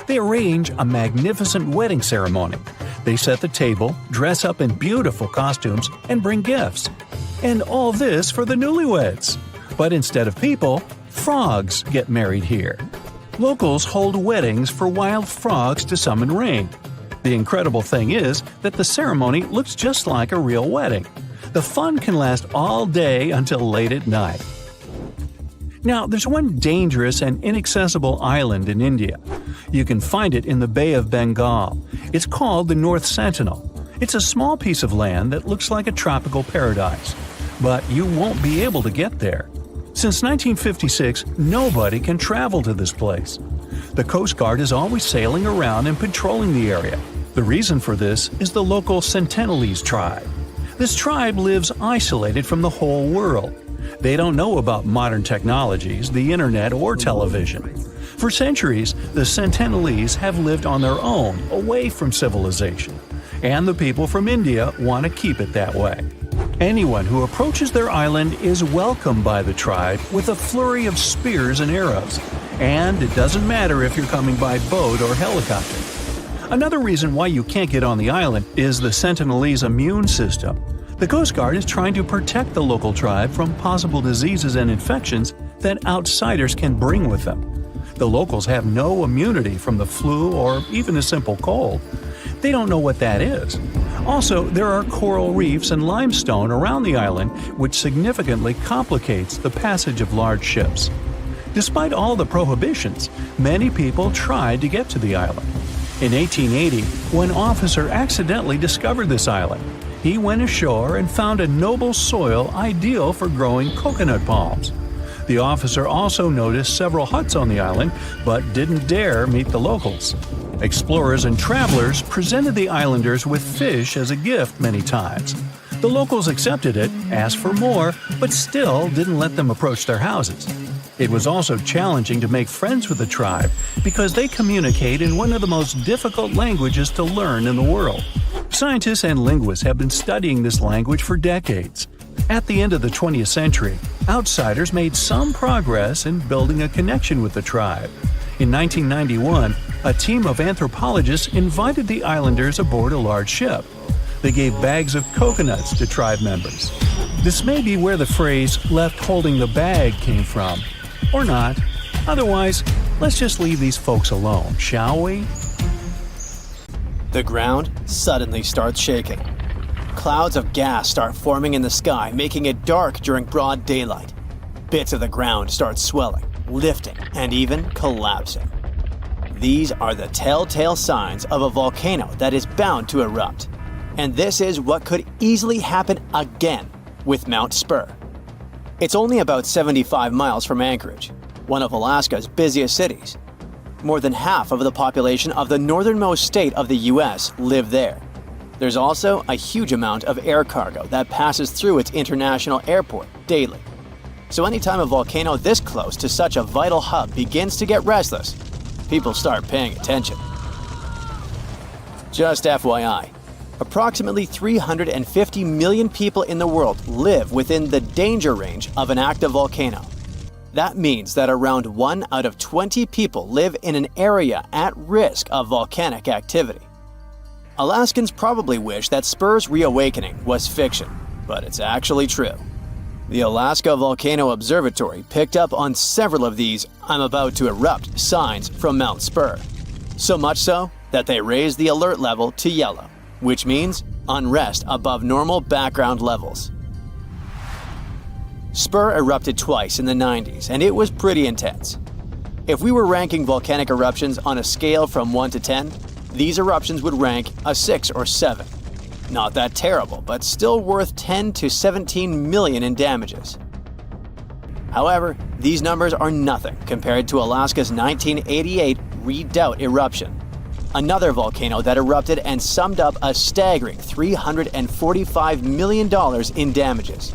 They arrange a magnificent wedding ceremony. They set the table, dress up in beautiful costumes, and bring gifts. And all this for the newlyweds. But instead of people, frogs get married here. Locals hold weddings for wild frogs to summon rain. The incredible thing is that the ceremony looks just like a real wedding. The fun can last all day until late at night. Now, there's one dangerous and inaccessible island in India. You can find it in the Bay of Bengal. It's called the North Sentinel. It's a small piece of land that looks like a tropical paradise. But you won't be able to get there. Since 1956, nobody can travel to this place. The Coast Guard is always sailing around and patrolling the area. The reason for this is the local Sentinelese tribe. This tribe lives isolated from the whole world. They don't know about modern technologies, the internet, or television. For centuries, the Sentinelese have lived on their own, away from civilization. And the people from India want to keep it that way. Anyone who approaches their island is welcomed by the tribe with a flurry of spears and arrows. And it doesn't matter if you're coming by boat or helicopter. Another reason why you can't get on the island is the Sentinelese immune system. The Coast Guard is trying to protect the local tribe from possible diseases and infections that outsiders can bring with them. The locals have no immunity from the flu or even a simple cold. They don't know what that is. Also, there are coral reefs and limestone around the island, which significantly complicates the passage of large ships. Despite all the prohibitions, many people tried to get to the island. In 1880, one officer accidentally discovered this island. He went ashore and found a noble soil ideal for growing coconut palms. The officer also noticed several huts on the island, but didn't dare meet the locals. Explorers and travelers presented the islanders with fish as a gift many times. The locals accepted it, asked for more, but still didn't let them approach their houses. It was also challenging to make friends with the tribe because they communicate in one of the most difficult languages to learn in the world. Scientists and linguists have been studying this language for decades. At the end of the 20th century, outsiders made some progress in building a connection with the tribe. In 1991, a team of anthropologists invited the islanders aboard a large ship. They gave bags of coconuts to tribe members. This may be where the phrase "left holding the bag" came from. Or not. Otherwise, let's just leave these folks alone, shall we? The ground suddenly starts shaking. Clouds of gas start forming in the sky, making it dark during broad daylight. Bits of the ground start swelling, lifting, and even collapsing. These are the telltale signs of a volcano that is bound to erupt. And this is what could easily happen again with Mount Spur. It's only about 75 miles from Anchorage, one of Alaska's busiest cities. More than half of the population of the northernmost state of the US live there. There's also a huge amount of air cargo that passes through its international airport daily. So anytime a volcano this close to such a vital hub begins to get restless, people start paying attention. Just FYI, approximately 350 million people in the world live within the danger range of an active volcano. That means that around 1 out of 20 people live in an area at risk of volcanic activity. Alaskans probably wish that Spur's reawakening was fiction, but it's actually true. The Alaska Volcano Observatory picked up on several of these "I'm about to erupt" signs from Mount Spur. So much so that they raised the alert level to yellow, which means unrest above normal background levels. Spur erupted twice in the 90s, and it was pretty intense. If we were ranking volcanic eruptions on a scale from 1 to 10, these eruptions would rank a 6 or 7. Not that terrible, but still worth 10 to 17 million in damages. However, these numbers are nothing compared to Alaska's 1988 Redoubt eruption, another volcano that erupted and summed up a staggering $345 million in damages.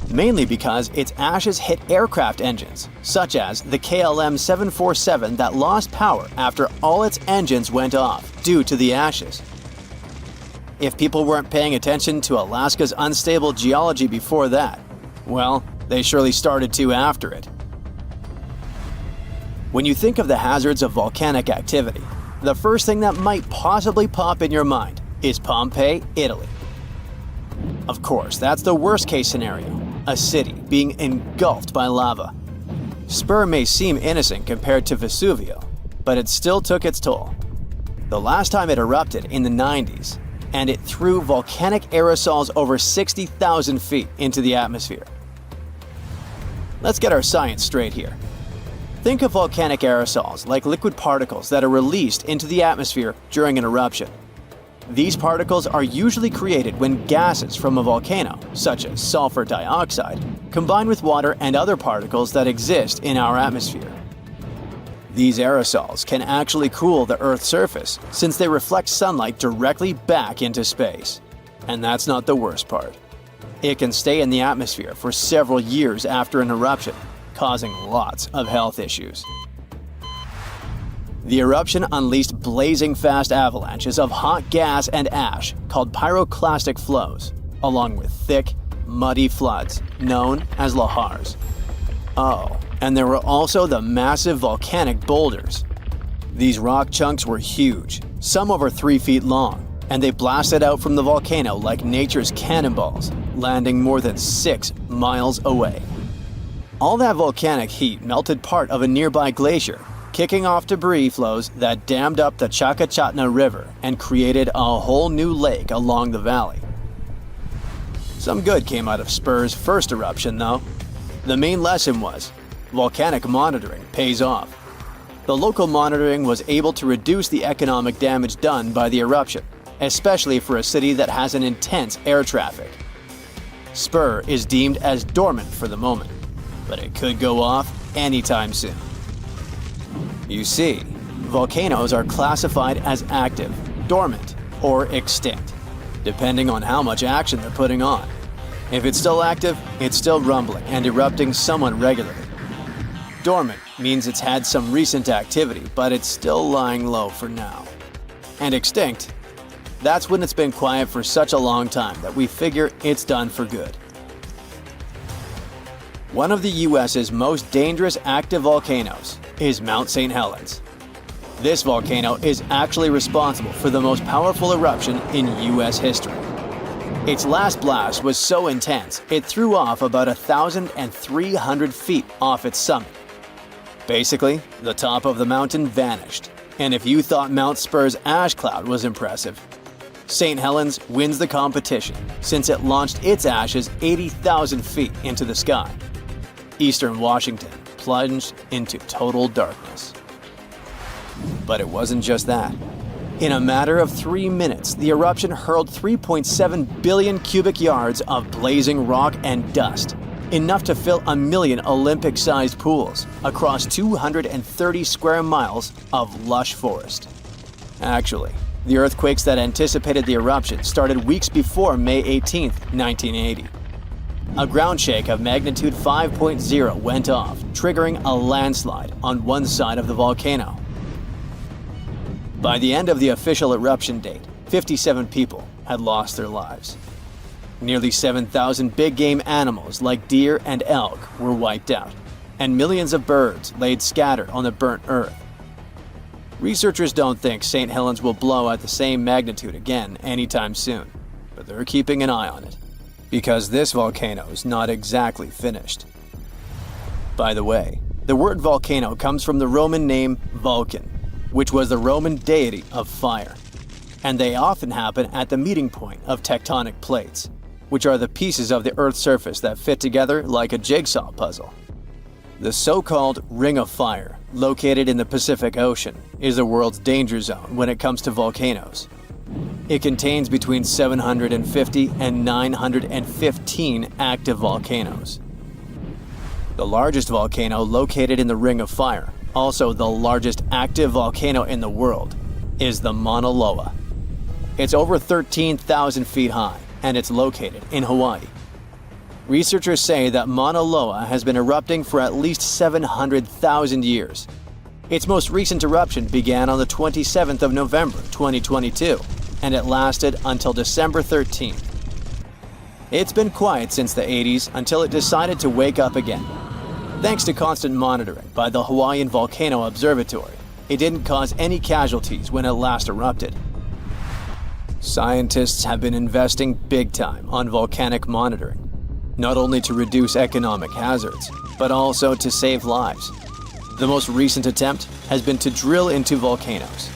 Mainly because its ashes hit aircraft engines, such as the KLM 747 that lost power after all its engines went off due to the ashes. If people weren't paying attention to Alaska's unstable geology before that, well, they surely started to after it. When you think of the hazards of volcanic activity, the first thing that might possibly pop in your mind is Pompeii, Italy. Of course, that's the worst-case scenario, a city being engulfed by lava. Spur may seem innocent compared to Vesuvio, but it still took its toll. The last time it erupted in the 90s, and it threw volcanic aerosols over 60,000 feet into the atmosphere. Let's get our science straight here. Think of volcanic aerosols like liquid particles that are released into the atmosphere during an eruption. These particles are usually created when gases from a volcano, such as sulfur dioxide, combine with water and other particles that exist in our atmosphere. These aerosols can actually cool the Earth's surface since they reflect sunlight directly back into space. And that's not the worst part. It can stay in the atmosphere for several years after an eruption, causing lots of health issues. The eruption unleashed blazing fast avalanches of hot gas and ash called pyroclastic flows, along with thick, muddy floods known as lahars. Oh, and there were also the massive volcanic boulders. These rock chunks were huge, some over 3 feet long, and they blasted out from the volcano like nature's cannonballs, landing more than 6 miles away. All that volcanic heat melted part of a nearby glacier, kicking off debris flows that dammed up the Chakachatna River and created a whole new lake along the valley. Some good came out of Spur's first eruption, though. The main lesson was, volcanic monitoring pays off. The local monitoring was able to reduce the economic damage done by the eruption, especially for a city that has an intense air traffic. Spur is deemed as dormant for the moment, but it could go off anytime soon. You see, volcanoes are classified as active, dormant, or extinct, depending on how much action they're putting on. If it's still active, it's still rumbling and erupting somewhat regularly. Dormant means it's had some recent activity, but it's still lying low for now. And extinct, that's when it's been quiet for such a long time that we figure it's done for good. One of the US's most dangerous active volcanoes is Mount St. Helens. This volcano is actually responsible for the most powerful eruption in US history. Its last blast was so intense, it threw off about 1,300 feet off its summit. Basically, the top of the mountain vanished, and if you thought Mount Spur's ash cloud was impressive, St. Helens wins the competition since it launched its ashes 80,000 feet into the sky. Eastern Washington plunged into total darkness. But it wasn't just that. In a matter of 3 minutes, the eruption hurled 3.7 billion cubic yards of blazing rock and dust, enough to fill 1 million Olympic-sized pools across 230 square miles of lush forest. Actually, the earthquakes that anticipated the eruption started weeks before May 18, 1980. A ground shake of magnitude 5.0 went off, triggering a landslide on one side of the volcano. By the end of the official eruption date, 57 people had lost their lives. Nearly 7,000 big game animals like deer and elk were wiped out, and millions of birds laid scattered on the burnt earth. Researchers don't think St. Helens will blow at the same magnitude again anytime soon, but they're keeping an eye on it, because this volcano is not exactly finished. By the way, the word volcano comes from the Roman name Vulcan, which was the Roman deity of fire, and they often happen at the meeting point of tectonic plates, which are the pieces of the Earth's surface that fit together like a jigsaw puzzle. The so-called Ring of Fire, located in the Pacific Ocean, is the world's danger zone when it comes to volcanoes. It contains between 750 and 915 active volcanoes. The largest volcano located in the Ring of Fire, also the largest active volcano in the world, is the Mauna Loa. It's over 13,000 feet high, and it's located in Hawaii. Researchers say that Mauna Loa has been erupting for at least 700,000 years. Its most recent eruption began on the 27th of November 2022, and it lasted until December 13th. It's been quiet since the 80s until it decided to wake up again. Thanks to constant monitoring by the Hawaiian Volcano Observatory, it didn't cause any casualties when it last erupted. Scientists have been investing big time on volcanic monitoring, not only to reduce economic hazards, but also to save lives. The most recent attempt has been to drill into volcanoes.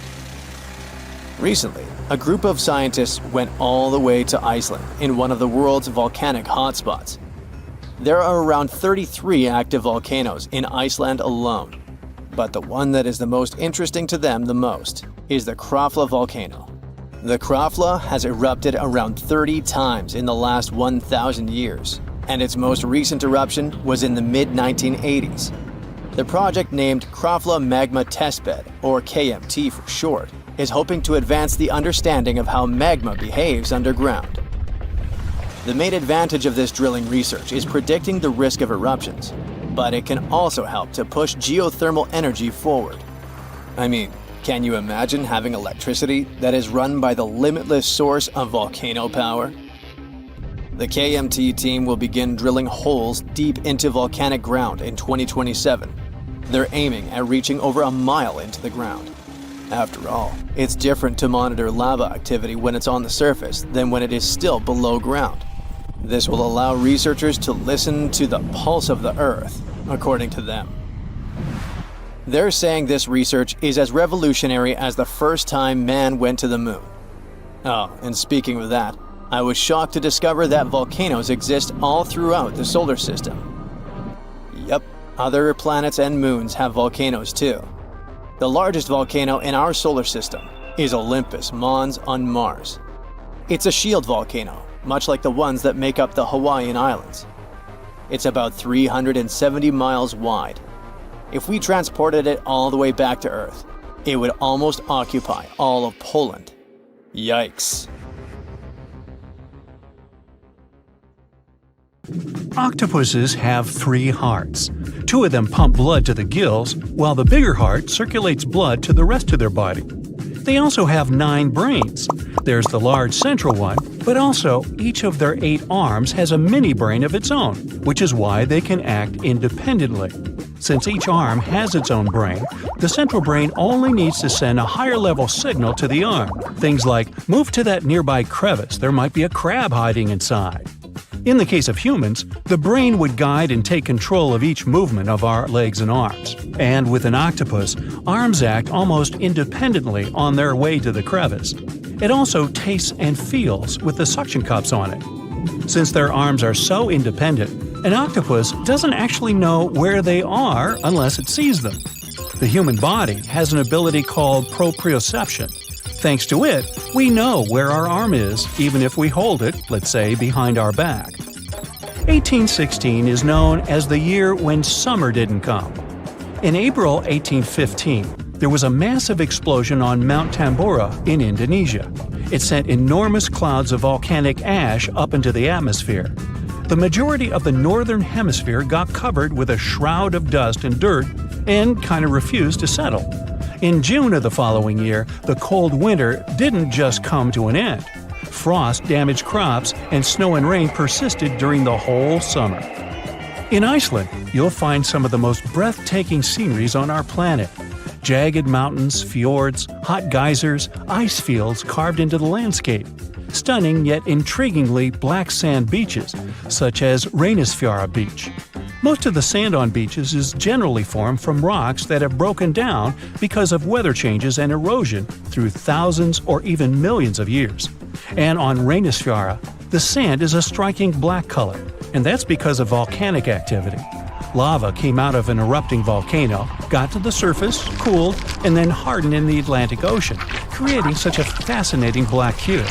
Recently, a group of scientists went all the way to Iceland in one of the world's volcanic hotspots. There are around 33 active volcanoes in Iceland alone. But the one that is the most interesting to them the most is the Krafla volcano. The Krafla has erupted around 30 times in the last 1,000 years, and its most recent eruption was in the mid-1980s. The project, named Krafla Magma Testbed, or KMT for short, is hoping to advance the understanding of how magma behaves underground. The main advantage of this drilling research is predicting the risk of eruptions, but it can also help to push geothermal energy forward. I mean, can you imagine having electricity that is run by the limitless source of volcano power? The KMT team will begin drilling holes deep into volcanic ground in 2027. They're aiming at reaching over a mile into the ground. After all, it's different to monitor lava activity when it's on the surface than when it is still below ground. This will allow researchers to listen to the pulse of the Earth, according to them. They're saying this research is as revolutionary as the first time man went to the moon. Oh, and speaking of that, I was shocked to discover that volcanoes exist all throughout the solar system. Yep, other planets and moons have volcanoes too. The largest volcano in our solar system is Olympus Mons on Mars. It's a shield volcano, much like the ones that make up the Hawaiian Islands. It's about 370 miles wide. If we transported it all the way back to Earth, it would almost occupy all of Poland. Yikes. Octopuses have 3 hearts. 2 of them pump blood to the gills, while the bigger heart circulates blood to the rest of their body. They also have 9 brains. There's the large central one, but also each of their 8 arms has a mini brain of its own, which is why they can act independently. Since each arm has its own brain, the central brain only needs to send a higher level signal to the arm. Things like, move to that nearby crevice, there might be a crab hiding inside. In the case of humans, the brain would guide and take control of each movement of our legs and arms. And with an octopus, arms act almost independently on their way to the crevice. It also tastes and feels with the suction cups on it. Since their arms are so independent, an octopus doesn't actually know where they are unless it sees them. The human body has an ability called proprioception. Thanks to it, we know where our arm is, even if we hold it, let's say, behind our back. 1816 is known as the year when summer didn't come. In April 1815, there was a massive explosion on Mount Tambora in Indonesia. It sent enormous clouds of volcanic ash up into the atmosphere. The majority of the northern hemisphere got covered with a shroud of dust and dirt and kind of refused to settle. In June of the following year, the cold winter didn't just come to an end. Frost damaged crops, and snow and rain persisted during the whole summer. In Iceland, you'll find some of the most breathtaking sceneries on our planet. Jagged mountains, fjords, hot geysers, ice fields carved into the landscape. Stunning yet intriguingly black sand beaches, such as Reynisfjara Beach. Most of the sand on beaches is generally formed from rocks that have broken down because of weather changes and erosion through thousands or even millions of years. And on Reynisfjara, the sand is a striking black color, and that's because of volcanic activity. Lava came out of an erupting volcano, got to the surface, cooled, and then hardened in the Atlantic Ocean, creating such a fascinating black hue.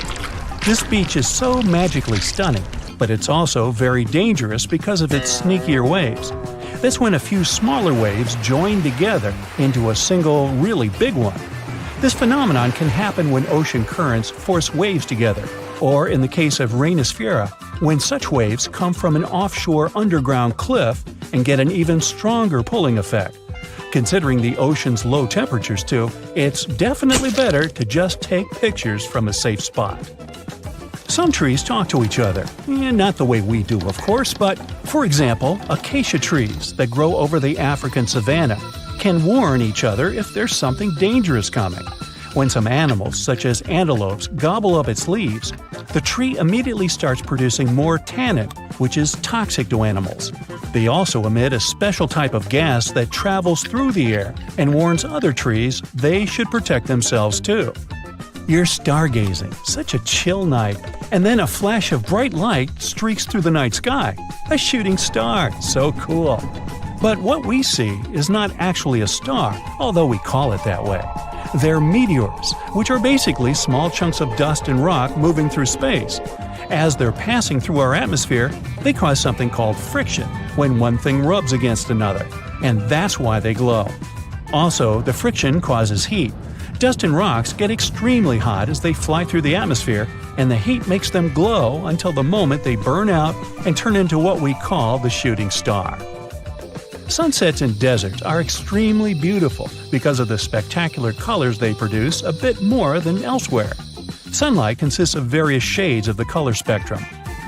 This beach is so magically stunning, but it's also very dangerous because of its sneakier waves. That's when a few smaller waves join together into a single, really big one. This phenomenon can happen when ocean currents force waves together, or in the case of Reynisfjara, when such waves come from an offshore underground cliff and get an even stronger pulling effect. Considering the ocean's low temperatures too, it's definitely better to just take pictures from a safe spot. Some trees talk to each other. Not the way we do, of course, but, for example, acacia trees that grow over the African savanna can warn each other if there's something dangerous coming. When some animals, such as antelopes, gobble up its leaves, the tree immediately starts producing more tannin, which is toxic to animals. They also emit a special type of gas that travels through the air and warns other trees they should protect themselves too. You're stargazing, such a chill night, and then a flash of bright light streaks through the night sky. A shooting star, so cool. But what we see is not actually a star, although we call it that way. They're meteors, which are basically small chunks of dust and rock moving through space. As they're passing through our atmosphere, they cause something called friction, when one thing rubs against another, and that's why they glow. Also, the friction causes heat. Dust and rocks get extremely hot as they fly through the atmosphere, and the heat makes them glow until the moment they burn out and turn into what we call the shooting star. Sunsets in deserts are extremely beautiful because of the spectacular colors they produce a bit more than elsewhere. Sunlight consists of various shades of the color spectrum.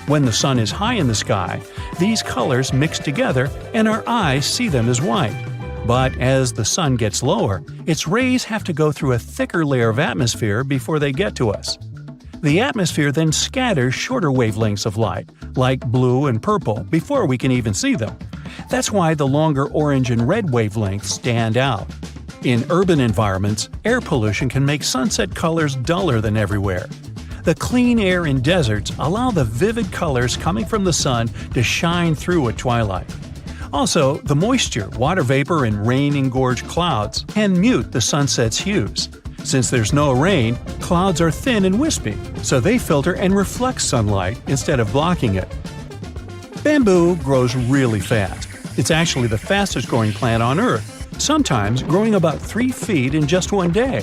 When the sun is high in the sky, these colors mix together and our eyes see them as white. But as the sun gets lower, its rays have to go through a thicker layer of atmosphere before they get to us. The atmosphere then scatters shorter wavelengths of light, like blue and purple, before we can even see them. That's why the longer orange and red wavelengths stand out. In urban environments, air pollution can make sunset colors duller than everywhere. The clean air in deserts allow the vivid colors coming from the sun to shine through at twilight. Also, the moisture, water vapor, and rain-engorged clouds can mute the sunset's hues. Since there's no rain, clouds are thin and wispy, so they filter and reflect sunlight instead of blocking it. Bamboo grows really fast. It's actually the fastest growing plant on Earth, sometimes growing about 3 feet in just one day.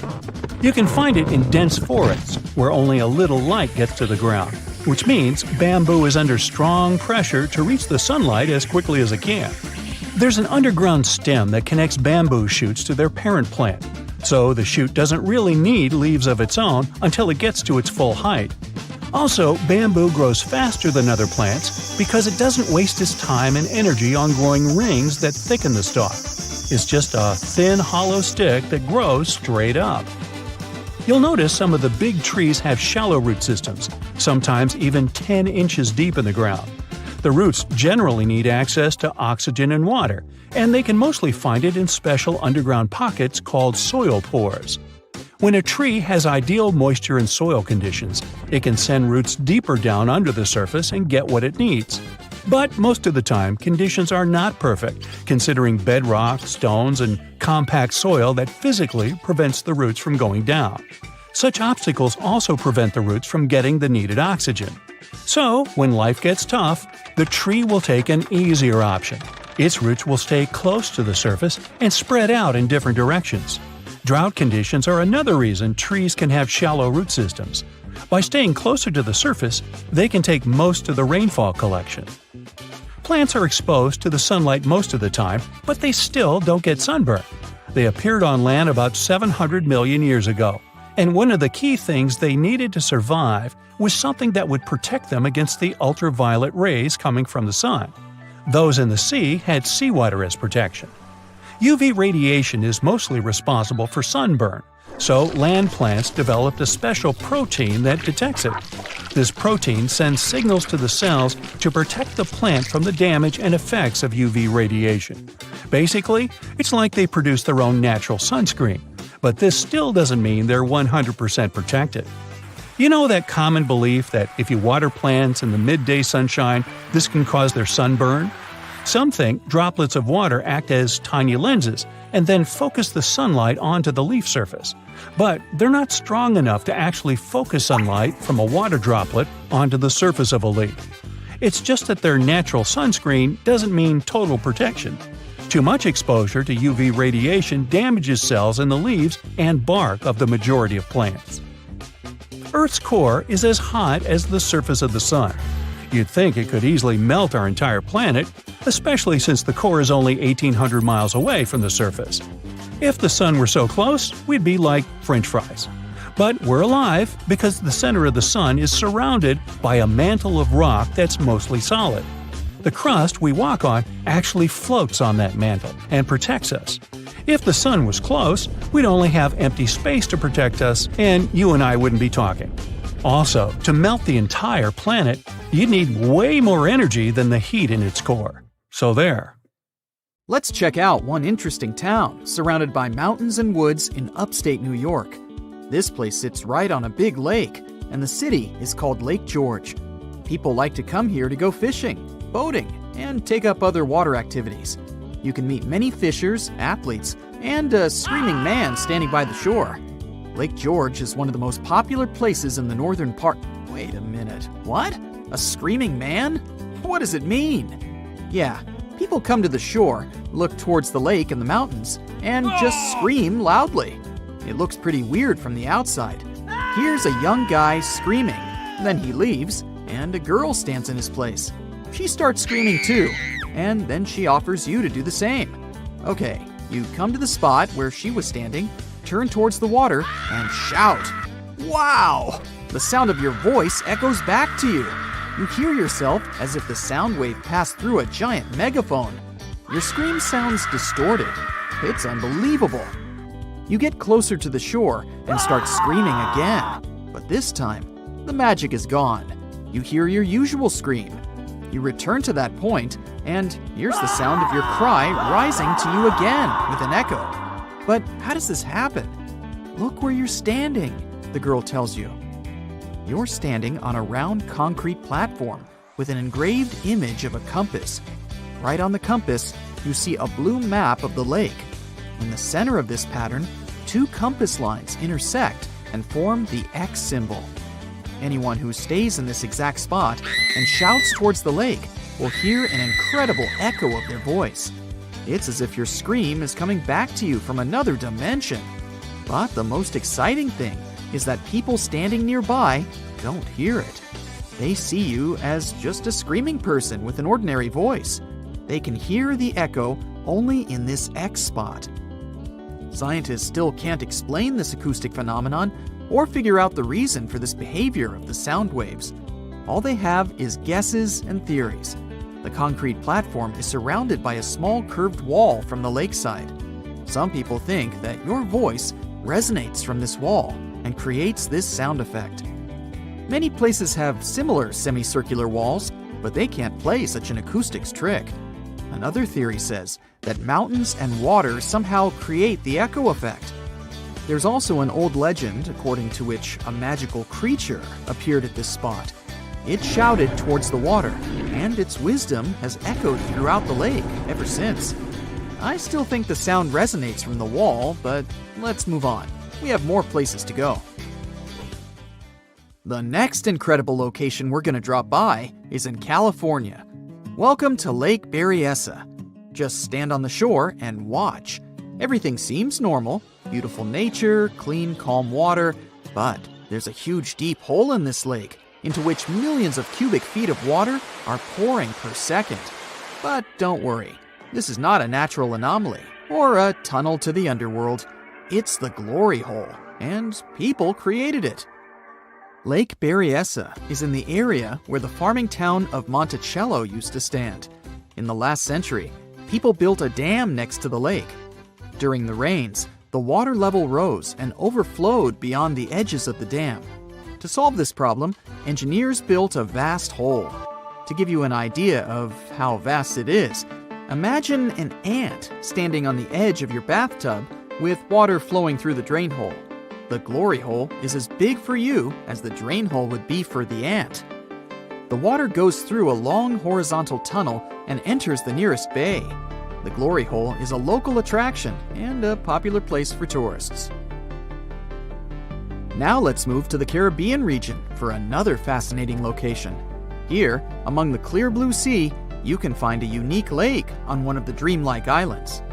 You can find it in dense forests, where only a little light gets to the ground, which means bamboo is under strong pressure to reach the sunlight as quickly as it can. There's an underground stem that connects bamboo shoots to their parent plant, so the shoot doesn't really need leaves of its own until it gets to its full height. Also, bamboo grows faster than other plants because it doesn't waste its time and energy on growing rings that thicken the stalk. It's just a thin, hollow stick that grows straight up. You'll notice some of the big trees have shallow root systems, sometimes even 10 inches deep in the ground. The roots generally need access to oxygen and water, and they can mostly find it in special underground pockets called soil pores. When a tree has ideal moisture and soil conditions, it can send roots deeper down under the surface and get what it needs. But most of the time, conditions are not perfect, considering bedrock, stones, and compact soil that physically prevents the roots from going down. Such obstacles also prevent the roots from getting the needed oxygen. So, when life gets tough, the tree will take an easier option. Its roots will stay close to the surface and spread out in different directions. Drought conditions are another reason trees can have shallow root systems. By staying closer to the surface, they can take most of the rainfall collection. Plants are exposed to the sunlight most of the time, but they still don't get sunburn. They appeared on land about 700 million years ago, and one of the key things they needed to survive was something that would protect them against the ultraviolet rays coming from the sun. Those in the sea had seawater as protection. UV radiation is mostly responsible for sunburn, so land plants developed a special protein that detects it. This protein sends signals to the cells to protect the plant from the damage and effects of UV radiation. Basically, it's like they produce their own natural sunscreen, but this still doesn't mean they're 100% protected. You know that common belief that if you water plants in the midday sunshine, this can cause their sunburn? Some think droplets of water act as tiny lenses and then focus the sunlight onto the leaf surface. But they're not strong enough to actually focus sunlight from a water droplet onto the surface of a leaf. It's just that their natural sunscreen doesn't mean total protection. Too much exposure to UV radiation damages cells in the leaves and bark of the majority of plants. Earth's core is as hot as the surface of the sun. You'd think it could easily melt our entire planet, especially since the core is only 1,800 miles away from the surface. If the sun were so close, we'd be like French fries. But we're alive because the center of the sun is surrounded by a mantle of rock that's mostly solid. The crust we walk on actually floats on that mantle and protects us. If the sun was close, we'd only have empty space to protect us, and you and I wouldn't be talking. Also, to melt the entire planet, you'd need way more energy than the heat in its core. So there. Let's check out one interesting town surrounded by mountains and woods in upstate New York. This place sits right on a big lake, and the city is called Lake George. People like to come here to go fishing, boating, and take up other water activities. You can meet many fishers, athletes, and a screaming man standing by the shore. Lake George is one of the most popular places in the northern part. Wait a minute, what? A screaming man? What does it mean? Yeah, people come to the shore, look towards the lake and the mountains, and just scream loudly. It looks pretty weird from the outside. Here's a young guy screaming, then he leaves, and a girl stands in his place. She starts screaming too, and then she offers you to do the same. Okay, you come to the spot where she was standing, turn towards the water, and shout. Wow! The sound of your voice echoes back to you. You hear yourself as if the sound wave passed through a giant megaphone. Your scream sounds distorted. It's unbelievable. You get closer to the shore and start screaming again. But this time, the magic is gone. You hear your usual scream. You return to that point, and here's the sound of your cry rising to you again with an echo. But how does this happen? Look where you're standing, the girl tells you. You're standing on a round concrete platform with an engraved image of a compass. Right on the compass, you see a blue map of the lake. In the center of this pattern, 2 compass lines intersect and form the X symbol. Anyone who stays in this exact spot and shouts towards the lake will hear an incredible echo of their voice. It's as if your scream is coming back to you from another dimension. But the most exciting thing is that people standing nearby don't hear it. They see you as just a screaming person with an ordinary voice. They can hear the echo only in this X spot. Scientists still can't explain this acoustic phenomenon or figure out the reason for this behavior of the sound waves. All they have is guesses and theories. The concrete platform is surrounded by a small curved wall from the lakeside. Some people think that your voice resonates from this wall and creates this sound effect. Many places have similar semicircular walls, but they can't play such an acoustics trick. Another theory says that mountains and water somehow create the echo effect. There's also an old legend according to which a magical creature appeared at this spot. It shouted towards the water, and its wisdom has echoed throughout the lake ever since. I still think the sound resonates from the wall, but let's move on. We have more places to go. The next incredible location we're going to drop by is in California. Welcome to Lake Berryessa. Just stand on the shore and watch. Everything seems normal. Beautiful nature, clean, calm water, but there's a huge deep hole in this lake into which millions of cubic feet of water are pouring per second. But don't worry, this is not a natural anomaly or a tunnel to the underworld. It's the glory hole, and people created it. Lake Berryessa is in the area where the farming town of Monticello used to stand. In the last century, people built a dam next to the lake. During the rains, the water level rose and overflowed beyond the edges of the dam. To solve this problem, engineers built a vast hole. To give you an idea of how vast it is, imagine an ant standing on the edge of your bathtub with water flowing through the drain hole. The glory hole is as big for you as the drain hole would be for the ant. The water goes through a long horizontal tunnel and enters the nearest bay. The glory hole is a local attraction and a popular place for tourists. Now let's move to the Caribbean region for another fascinating location. Here, among the clear blue sea, you can find a unique lake on one of the dreamlike islands.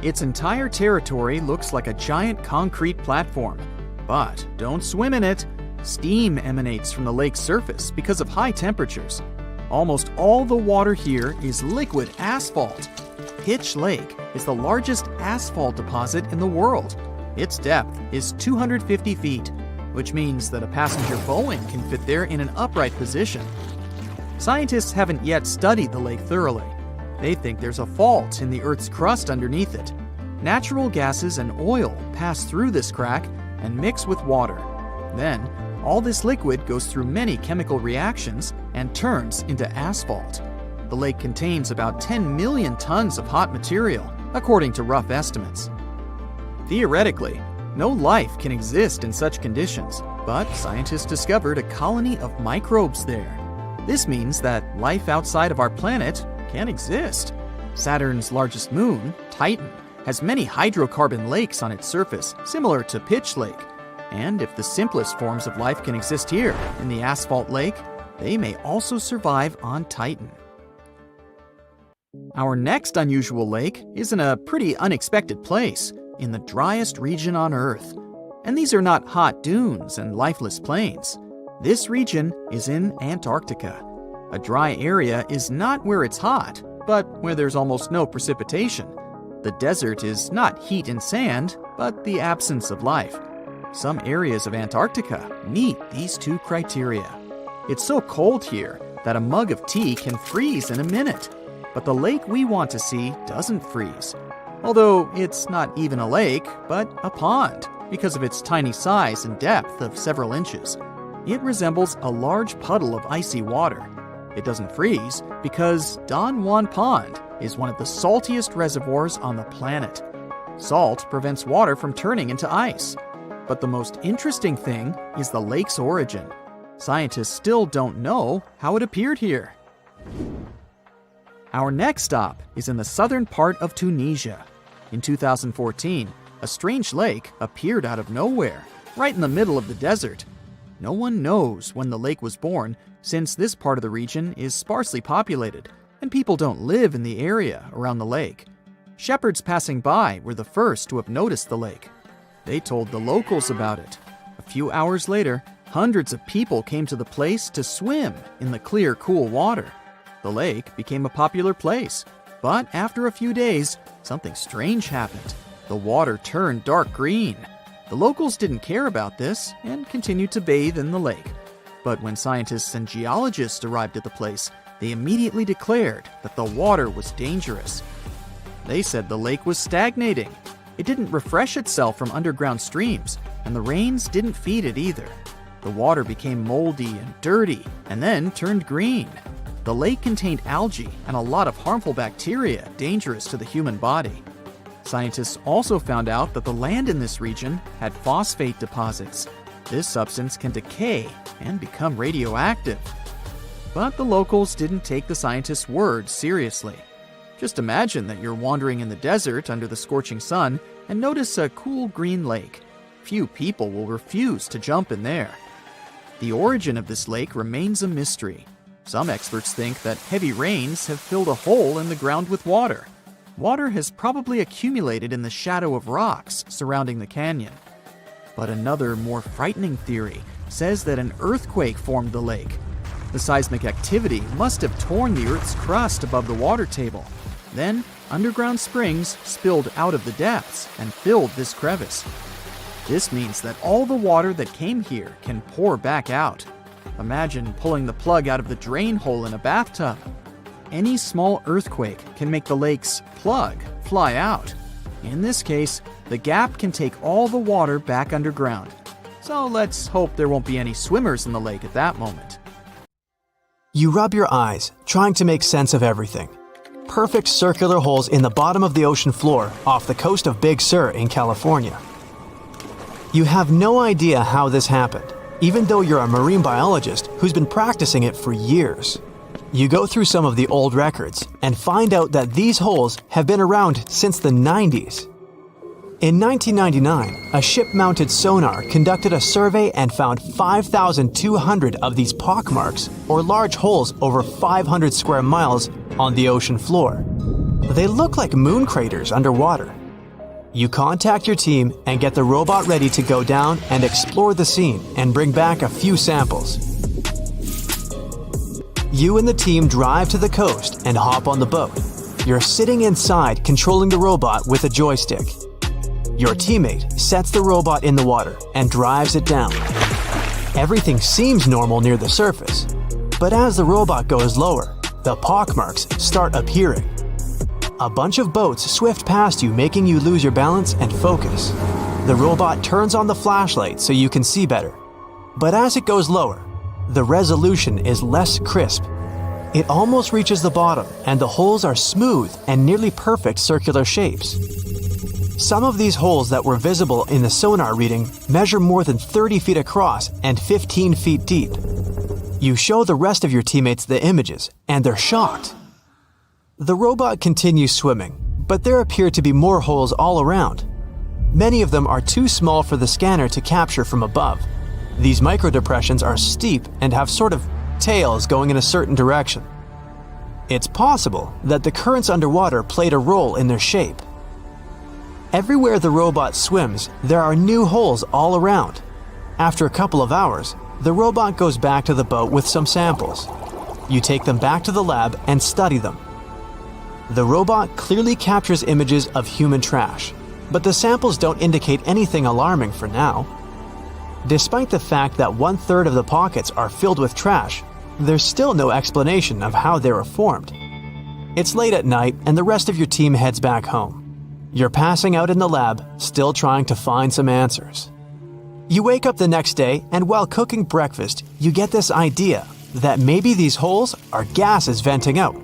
Its entire territory looks like a giant concrete platform. But don't swim in it. Steam emanates from the lake's surface because of high temperatures. Almost all the water here is liquid asphalt. Pitch Lake is the largest asphalt deposit in the world. Its depth is 250 feet, which means that a passenger Boeing can fit there in an upright position. Scientists haven't yet studied the lake thoroughly. They think there's a fault in the Earth's crust underneath it. Natural gases and oil pass through this crack and mix with water. Then, all this liquid goes through many chemical reactions and turns into asphalt. The lake contains about 10 million tons of hot material, according to rough estimates. Theoretically, No life can exist in such conditions, but scientists discovered a colony of microbes there. This means that life outside of our planet can exist. Saturn's largest moon, Titan, has many hydrocarbon lakes on its surface, similar to Pitch Lake. And if the simplest forms of life can exist here, in the asphalt lake, they may also survive on Titan. Our next unusual lake is in a pretty unexpected place, in the driest region on Earth. And these are not hot dunes and lifeless plains. This region is in Antarctica. A dry area is not where it's hot, but where there's almost no precipitation. The desert is not heat and sand, but the absence of life. Some areas of Antarctica meet these two criteria. It's so cold here that a mug of tea can freeze in a minute. But the lake we want to see doesn't freeze. Although it's not even a lake, but a pond, because of its tiny size and depth of several inches. It resembles a large puddle of icy water. It doesn't freeze because Don Juan Pond is one of the saltiest reservoirs on the planet. Salt prevents water from turning into ice. But the most interesting thing is the lake's origin. Scientists still don't know how it appeared here. Our next stop is in the southern part of Tunisia. In 2014, a strange lake appeared out of nowhere, right in the middle of the desert. No one knows when the lake was born, since this part of the region is sparsely populated, and people don't live in the area around the lake. Shepherds passing by were the first to have noticed the lake. They told the locals about it. A few hours later, hundreds of people came to the place to swim in the clear, cool water. The lake became a popular place, but after a few days, something strange happened. The water turned dark green. The locals didn't care about this and continued to bathe in the lake. But when scientists and geologists arrived at the place, they immediately declared that the water was dangerous. They said the lake was stagnating. It didn't refresh itself from underground streams, and the rains didn't feed it either. The water became moldy and dirty, and then turned green. The lake contained algae and a lot of harmful bacteria dangerous to the human body. Scientists also found out that the land in this region had phosphate deposits. This substance can decay and become radioactive. But the locals didn't take the scientists' words seriously. Just imagine that you're wandering in the desert under the scorching sun and notice a cool green lake. Few people will refuse to jump in there. The origin of this lake remains a mystery. Some experts think that heavy rains have filled a hole in the ground with water. Water has probably accumulated in the shadow of rocks surrounding the canyon. But another, more frightening theory says that an earthquake formed the lake. The seismic activity must have torn the Earth's crust above the water table. Then, underground springs spilled out of the depths and filled this crevice. This means that all the water that came here can pour back out. Imagine pulling the plug out of the drain hole in a bathtub. Any small earthquake can make the lake's plug fly out. In this case, the gap can take all the water back underground. So let's hope there won't be any swimmers in the lake at that moment. You rub your eyes, trying to make sense of everything. Perfect circular holes in the bottom of the ocean floor off the coast of Big Sur in California. You have no idea how this happened, even though you're a marine biologist who's been practicing it for years. You go through some of the old records and find out that these holes have been around since the 90s. In 1999, a ship-mounted sonar conducted a survey and found 5,200 of these pockmarks, or large holes over 500 square miles, on the ocean floor. They look like moon craters underwater. You contact your team and get the robot ready to go down and explore the scene and bring back a few samples. You and the team drive to the coast and hop on the boat. You're sitting inside controlling the robot with a joystick. Your teammate sets the robot in the water and drives it down. Everything seems normal near the surface, but as the robot goes lower, the pockmarks start appearing. A bunch of boats swift past you, making you lose your balance and focus. The robot turns on the flashlight so you can see better. But as it goes lower, the resolution is less crisp. It almost reaches the bottom, and the holes are smooth and nearly perfect circular shapes. Some of these holes that were visible in the sonar reading measure more than 30 feet across and 15 feet deep. You show the rest of your teammates the images, and they're shocked. The robot continues swimming, but there appear to be more holes all around. Many of them are too small for the scanner to capture from above. These microdepressions are steep and have sort of tails going in a certain direction. It's possible that the currents underwater played a role in their shape. Everywhere the robot swims, there are new holes all around. After a couple of hours, the robot goes back to the boat with some samples. You take them back to the lab and study them. The robot clearly captures images of human trash, but the samples don't indicate anything alarming for now. Despite the fact that 1/3 of the pockets are filled with trash, there's still no explanation of how they were formed. It's late at night and the rest of your team heads back home. You're passing out in the lab, still trying to find some answers. You wake up the next day, and while cooking breakfast, you get this idea that maybe these holes are gases venting out,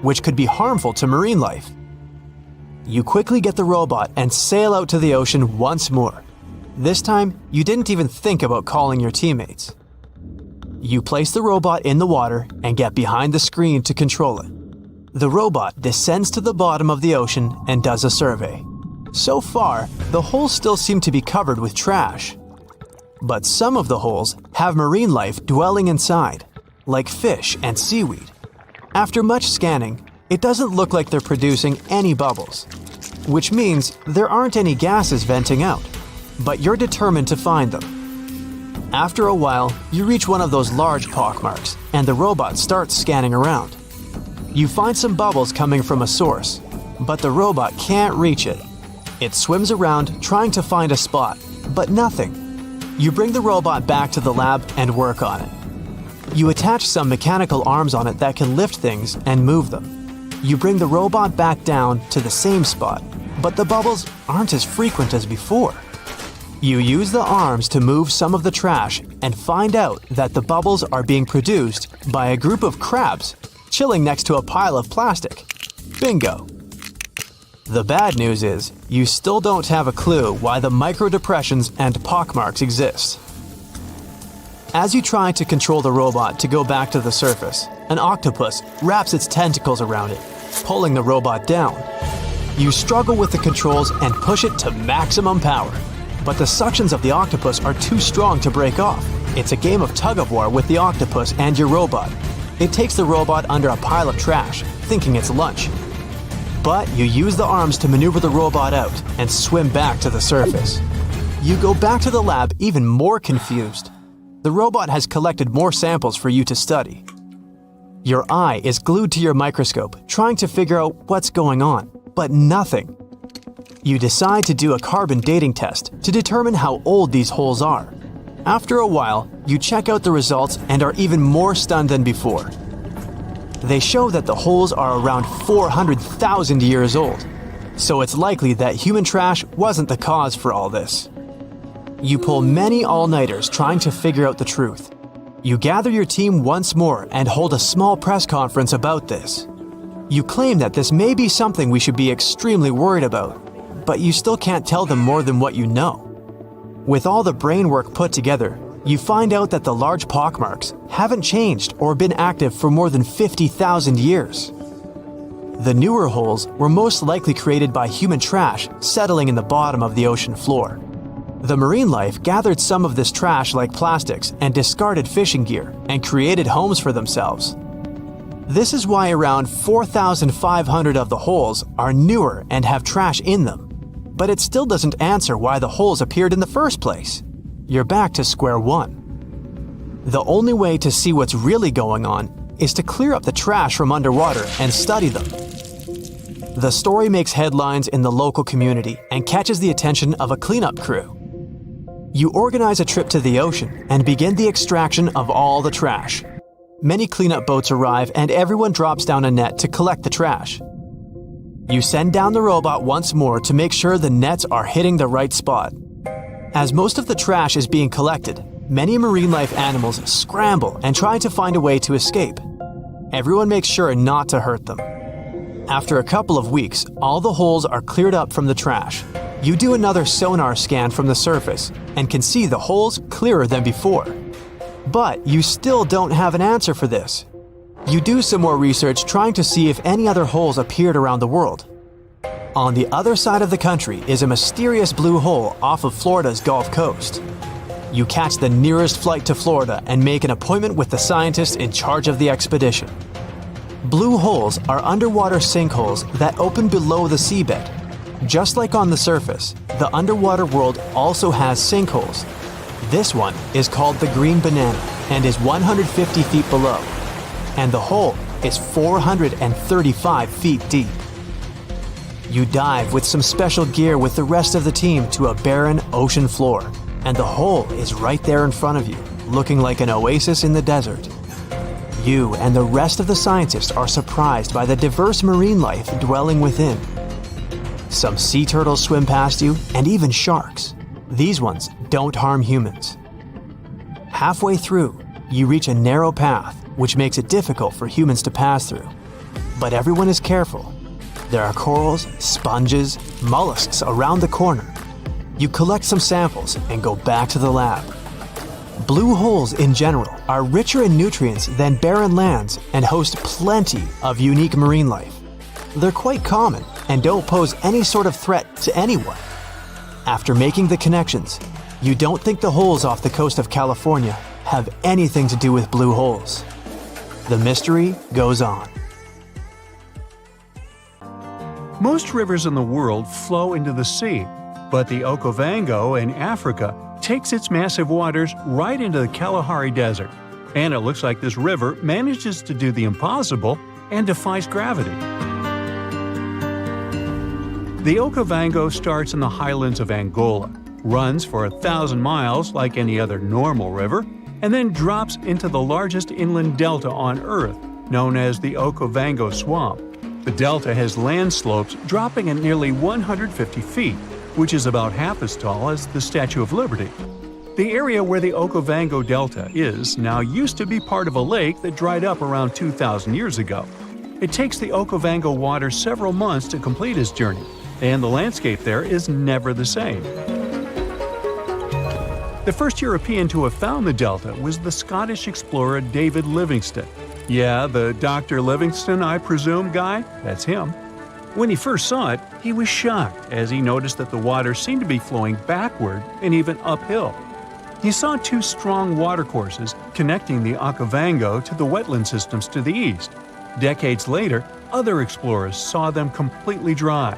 which could be harmful to marine life. You quickly get the robot and sail out to the ocean once more. This time, you didn't even think about calling your teammates. You place the robot in the water and get behind the screen to control it. The robot descends to the bottom of the ocean and does a survey. So far, the holes still seem to be covered with trash. But some of the holes have marine life dwelling inside, like fish and seaweed. After much scanning, it doesn't look like they're producing any bubbles, which means there aren't any gases venting out, but you're determined to find them. After a while, you reach one of those large pockmarks, and the robot starts scanning around. You find some bubbles coming from a source, but the robot can't reach it. It swims around trying to find a spot, but nothing. You bring the robot back to the lab and work on it. You attach some mechanical arms on it that can lift things and move them. You bring the robot back down to the same spot, but the bubbles aren't as frequent as before. You use the arms to move some of the trash and find out that the bubbles are being produced by a group of crabs chilling next to a pile of plastic. Bingo! The bad news is, you still don't have a clue why the microdepressions and pockmarks exist. As you try to control the robot to go back to the surface, an octopus wraps its tentacles around it, pulling the robot down. You struggle with the controls and push it to maximum power, but the suctions of the octopus are too strong to break off. It's a game of tug-of-war with the octopus and your robot. It takes the robot under a pile of trash, thinking it's lunch. But you use the arms to maneuver the robot out and swim back to the surface. You go back to the lab even more confused. The robot has collected more samples for you to study. Your eye is glued to your microscope, trying to figure out what's going on, but nothing. You decide to do a carbon dating test to determine how old these holes are. After a while, you check out the results and are even more stunned than before. They show that the holes are around 400,000 years old, so it's likely that human trash wasn't the cause for all this. You pull many all-nighters trying to figure out the truth. You gather your team once more and hold a small press conference about this. You claim that this may be something we should be extremely worried about, but you still can't tell them more than what you know. With all the brain work put together, you find out that the large pockmarks haven't changed or been active for more than 50,000 years. The newer holes were most likely created by human trash settling in the bottom of the ocean floor. The marine life gathered some of this trash like plastics and discarded fishing gear and created homes for themselves. This is why around 4,500 of the holes are newer and have trash in them. But it still doesn't answer why the holes appeared in the first place. You're back to square one. The only way to see what's really going on is to clear up the trash from underwater and study them. The story makes headlines in the local community and catches the attention of a cleanup crew. You organize a trip to the ocean and begin the extraction of all the trash. Many cleanup boats arrive and everyone drops down a net to collect the trash. You send down the robot once more to make sure the nets are hitting the right spot. As most of the trash is being collected, many marine life animals scramble and try to find a way to escape. Everyone makes sure not to hurt them. After a couple of weeks, all the holes are cleared up from the trash. You do another sonar scan from the surface and can see the holes clearer than before. But you still don't have an answer for this. You do some more research trying to see if any other holes appeared around the world. On the other side of the country is a mysterious blue hole off of Florida's Gulf Coast. You catch the nearest flight to Florida and make an appointment with the scientist in charge of the expedition. Blue holes are underwater sinkholes that open below the seabed. Just like on the surface, the underwater world also has sinkholes. This one is called the Green Banana and is 150 feet below, and the hole is 435 feet deep. You dive with some special gear with the rest of the team to a barren ocean floor, and the hole is right there in front of you, looking like an oasis in the desert. You and the rest of the scientists are surprised by the diverse marine life dwelling within. Some sea turtles swim past you, and even sharks. These ones don't harm humans. Halfway through, you reach a narrow path, which makes it difficult for humans to pass through. But everyone is careful. There are corals, sponges, mollusks around the corner. You collect some samples and go back to the lab. Blue holes in general are richer in nutrients than barren lands and host plenty of unique marine life. They're quite common and don't pose any sort of threat to anyone. After making the connections, you don't think the holes off the coast of California have anything to do with blue holes. The mystery goes on. Most rivers in the world flow into the sea, but the Okavango in Africa takes its massive waters right into the Kalahari Desert. And it looks like this river manages to do the impossible and defies gravity. The Okavango starts in the highlands of Angola, runs for 1,000 miles like any other normal river, and then drops into the largest inland delta on Earth, known as the Okavango Swamp. The delta has land slopes dropping at nearly 150 feet, which is about half as tall as the Statue of Liberty. The area where the Okavango Delta is now used to be part of a lake that dried up around 2,000 years ago. It takes the Okavango water several months to complete its journey, and the landscape there is never the same. The first European to have found the delta was the Scottish explorer David Livingstone. Yeah, the Dr. Livingstone, I presume, guy? That's him. When he first saw it, he was shocked as he noticed that the water seemed to be flowing backward and even uphill. He saw two strong watercourses connecting the Okavango to the wetland systems to the east. Decades later, other explorers saw them completely dry.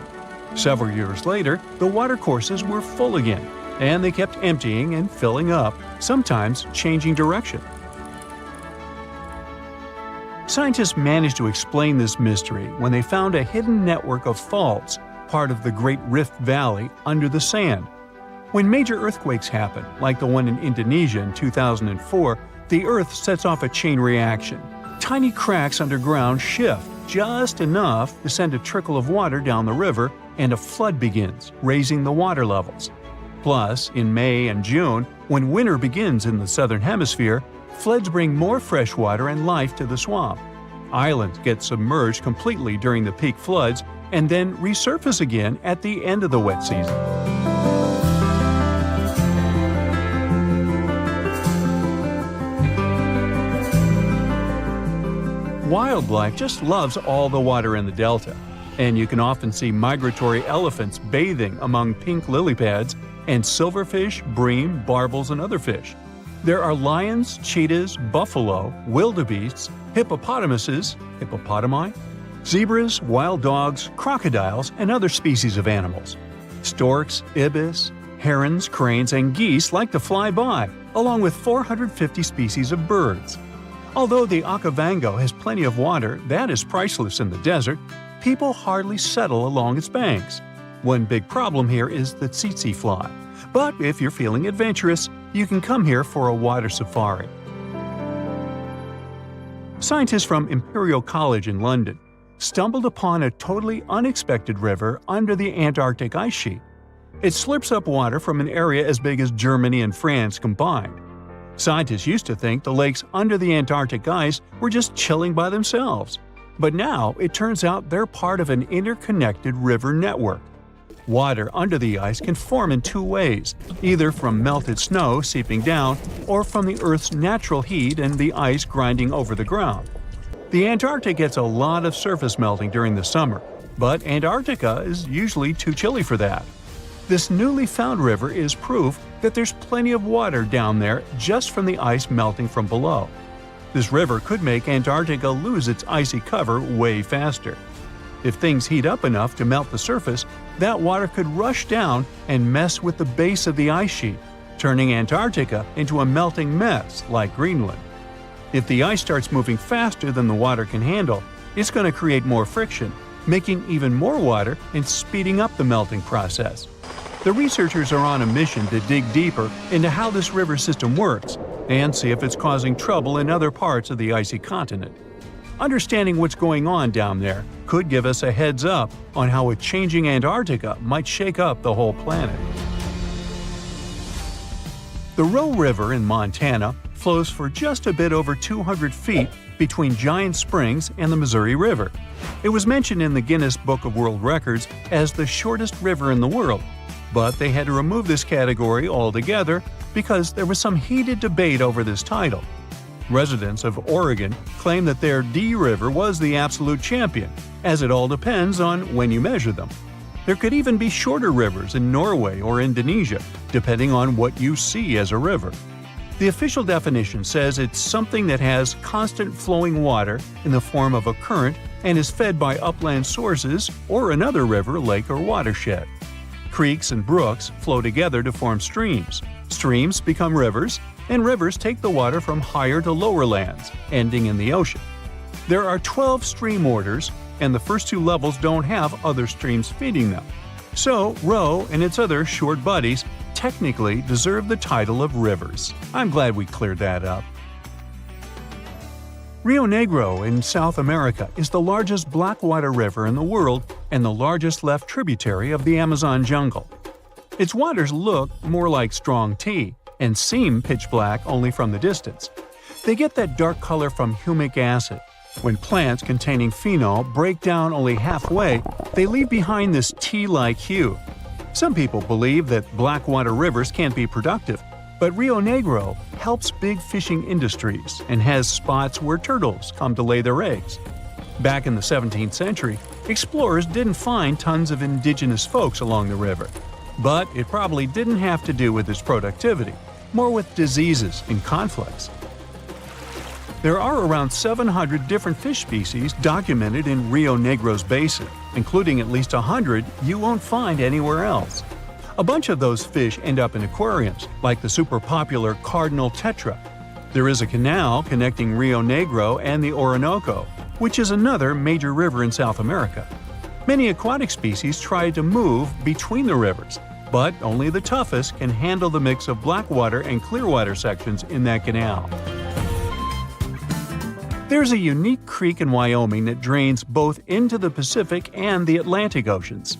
Several years later, the watercourses were full again, and they kept emptying and filling up, sometimes changing direction. Scientists managed to explain this mystery when they found a hidden network of faults, part of the Great Rift Valley, under the sand. When major earthquakes happen, like the one in Indonesia in 2004, the Earth sets off a chain reaction. Tiny cracks underground shift just enough to send a trickle of water down the river, and a flood begins, raising the water levels. Plus, in May and June, when winter begins in the southern hemisphere, floods bring more fresh water and life to the swamp. Islands get submerged completely during the peak floods and then resurface again at the end of the wet season. Wildlife just loves all the water in the delta, and you can often see migratory elephants bathing among pink lily pads and silverfish, bream, barbels, and other fish. There are lions, cheetahs, buffalo, wildebeests, hippopotamuses, hippopotami, zebras, wild dogs, crocodiles, and other species of animals. Storks, ibis, herons, cranes, and geese like to fly by, along with 450 species of birds. Although the Okavango has plenty of water that is priceless in the desert, people hardly settle along its banks. One big problem here is the tsetse fly. But if you're feeling adventurous, you can come here for a water safari. Scientists from Imperial College in London stumbled upon a totally unexpected river under the Antarctic ice sheet. It slurps up water from an area as big as Germany and France combined. Scientists used to think the lakes under the Antarctic ice were just chilling by themselves. But now it turns out they're part of an interconnected river network. Water under the ice can form in two ways, either from melted snow seeping down or from the Earth's natural heat and the ice grinding over the ground. The Antarctic gets a lot of surface melting during the summer, but Antarctica is usually too chilly for that. This newly found river is proof that there's plenty of water down there just from the ice melting from below. This river could make Antarctica lose its icy cover way faster. If things heat up enough to melt the surface, that water could rush down and mess with the base of the ice sheet, turning Antarctica into a melting mess like Greenland. If the ice starts moving faster than the water can handle, it's going to create more friction, making even more water and speeding up the melting process. The researchers are on a mission to dig deeper into how this river system works and see if it's causing trouble in other parts of the icy continent. Understanding what's going on down there could give us a heads up on how a changing Antarctica might shake up the whole planet. The Roe River in Montana flows for just a bit over 200 feet between Giant Springs and the Missouri River. It was mentioned in the Guinness Book of World Records as the shortest river in the world, but they had to remove this category altogether because there was some heated debate over this title. Residents of Oregon claim that their D River was the absolute champion, as it all depends on when you measure them. There could even be shorter rivers in Norway or Indonesia, depending on what you see as a river. The official definition says it's something that has constant flowing water in the form of a current and is fed by upland sources or another river, lake, or watershed. Creeks and brooks flow together to form streams. Streams become rivers, and rivers take the water from higher to lower lands, ending in the ocean. There are 12 stream orders, and the first two levels don't have other streams feeding them. So, Roe and its other short buddies technically deserve the title of rivers. I'm glad we cleared that up. Rio Negro in South America is the largest blackwater river in the world and the largest left tributary of the Amazon jungle. Its waters look more like strong tea and seem pitch black only from the distance. They get that dark color from humic acid. When plants containing phenol break down only halfway, they leave behind this tea-like hue. Some people believe that blackwater rivers can't be productive, but Rio Negro helps big fishing industries and has spots where turtles come to lay their eggs. Back in the 17th century, explorers didn't find tons of indigenous folks along the river. But it probably didn't have to do with its productivity, more with diseases and conflicts. There are around 700 different fish species documented in Rio Negro's basin, including at least 100 you won't find anywhere else. A bunch of those fish end up in aquariums, like the super popular cardinal tetra. There is a canal connecting Rio Negro and the Orinoco, which is another major river in South America. Many aquatic species try to move between the rivers, but only the toughest can handle the mix of blackwater and clearwater sections in that canal. There's a unique creek in Wyoming that drains both into the Pacific and the Atlantic Oceans.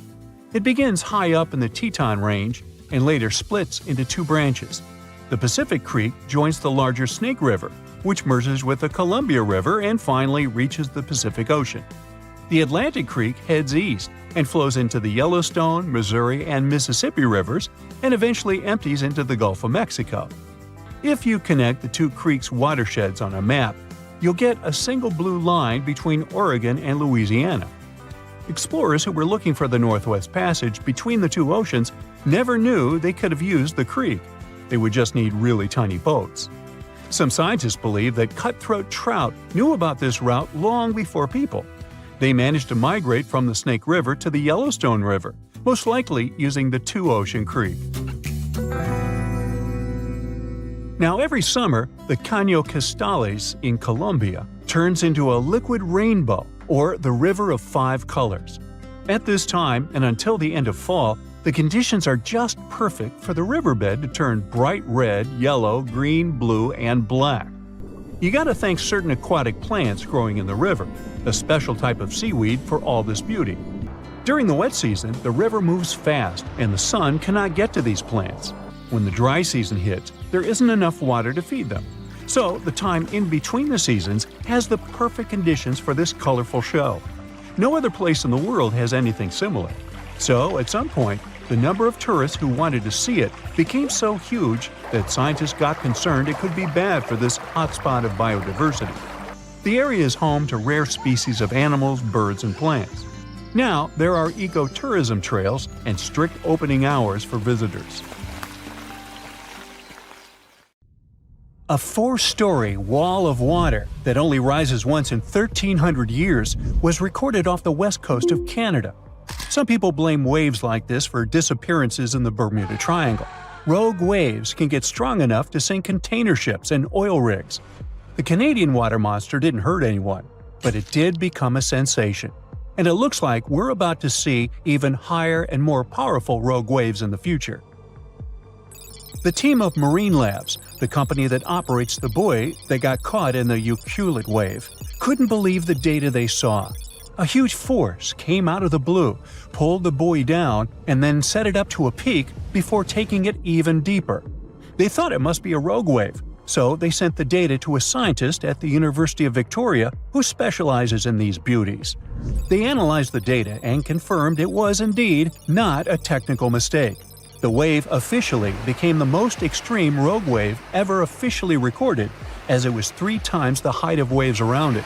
It begins high up in the Teton Range and later splits into two branches. The Pacific Creek joins the larger Snake River, which merges with the Columbia River and finally reaches the Pacific Ocean. The Atlantic Creek heads east and flows into the Yellowstone, Missouri, and Mississippi rivers and eventually empties into the Gulf of Mexico. If you connect the two creeks' watersheds on a map, you'll get a single blue line between Oregon and Louisiana. Explorers who were looking for the Northwest Passage between the two oceans never knew they could have used the creek. They would just need really tiny boats. Some scientists believe that cutthroat trout knew about this route long before people. They managed to migrate from the Snake River to the Yellowstone River, most likely using the Two-Ocean Creek. Now, every summer, the Caño Cristales in Colombia turns into a liquid rainbow, or the River of Five Colors. At this time, and until the end of fall, the conditions are just perfect for the riverbed to turn bright red, yellow, green, blue, and black. You gotta thank certain aquatic plants growing in the river, a special type of seaweed for all this beauty. During the wet season, the river moves fast and the sun cannot get to these plants. When the dry season hits, there isn't enough water to feed them. So the time in between the seasons has the perfect conditions for this colorful show. No other place in the world has anything similar. So, at some point, the number of tourists who wanted to see it became so huge that scientists got concerned it could be bad for this hotspot of biodiversity. The area is home to rare species of animals, birds, and plants. Now, there are ecotourism trails and strict opening hours for visitors. A 4-story wall of water that only rises once in 1,300 years was recorded off the west coast of Canada. Some people blame waves like this for disappearances in the Bermuda Triangle. Rogue waves can get strong enough to sink container ships and oil rigs. The Canadian water monster didn't hurt anyone, but it did become a sensation. And it looks like we're about to see even higher and more powerful rogue waves in the future. The team of Marine Labs, the company that operates the buoy that got caught in the Ecological wave, couldn't believe the data they saw. A huge force came out of the blue, pulled the buoy down, and then set it up to a peak before taking it even deeper. They thought it must be a rogue wave, so they sent the data to a scientist at the University of Victoria who specializes in these beauties. They analyzed the data and confirmed it was indeed not a technical mistake. The wave officially became the most extreme rogue wave ever officially recorded, as it was 3 times the height of waves around it.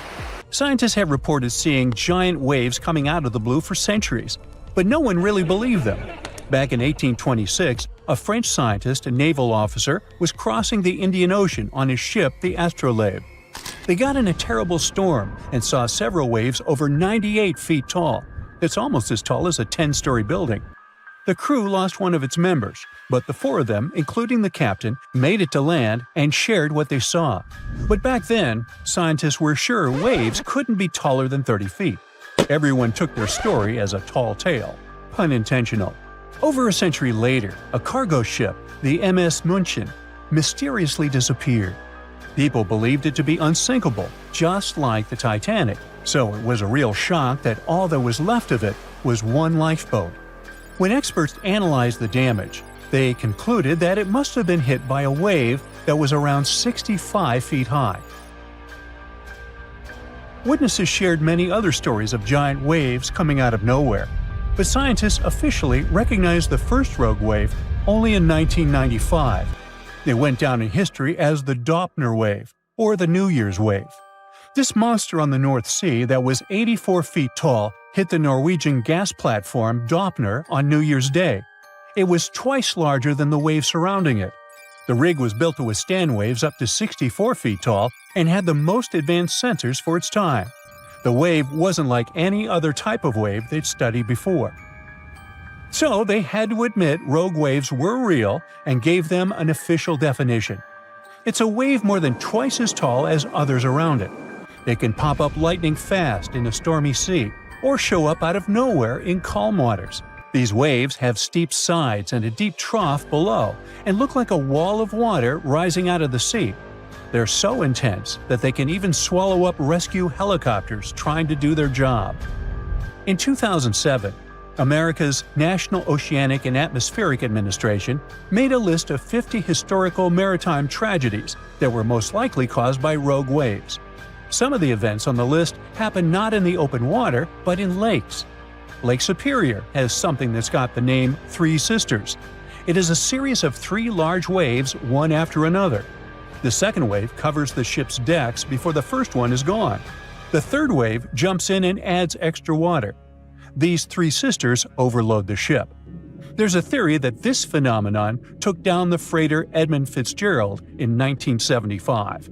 Scientists have reported seeing giant waves coming out of the blue for centuries, but no one really believed them. Back in 1826, a French scientist and naval officer was crossing the Indian Ocean on his ship, the Astrolabe. They got in a terrible storm and saw several waves over 98 feet tall. It's almost as tall as a 10-story building. The crew lost one of its members, but the 4 of them, including the captain, made it to land and shared what they saw. But back then, scientists were sure waves couldn't be taller than 30 feet. Everyone took their story as a tall tale. Pun intentional. Over a century later, a cargo ship, the MS München, mysteriously disappeared. People believed it to be unsinkable, just like the Titanic, so it was a real shock that all that was left of it was one lifeboat. When experts analyzed the damage, they concluded that it must have been hit by a wave that was around 65 feet high. Witnesses shared many other stories of giant waves coming out of nowhere, but scientists officially recognized the first rogue wave only in 1995. It went down in history as the Doppler wave, or the New Year's wave. This monster on the North Sea that was 84 feet tall hit the Norwegian gas platform Doppler on New Year's Day. It was twice larger than the wave surrounding it. The rig was built to withstand waves up to 64 feet tall and had the most advanced sensors for its time. The wave wasn't like any other type of wave they'd studied before. So they had to admit rogue waves were real and gave them an official definition. It's a wave more than twice as tall as others around it. It can pop up lightning fast in a stormy sea, or show up out of nowhere in calm waters. These waves have steep sides and a deep trough below, and look like a wall of water rising out of the sea. They're so intense that they can even swallow up rescue helicopters trying to do their job. In 2007, America's National Oceanic and Atmospheric Administration made a list of 50 historical maritime tragedies that were most likely caused by rogue waves. Some of the events on the list happen not in the open water, but in lakes. Lake Superior has something that's got the name Three Sisters. It is a series of 3 large waves, one after another. The second wave covers the ship's decks before the first one is gone. The third wave jumps in and adds extra water. These 3 sisters overload the ship. There's a theory that this phenomenon took down the freighter Edmund Fitzgerald in 1975.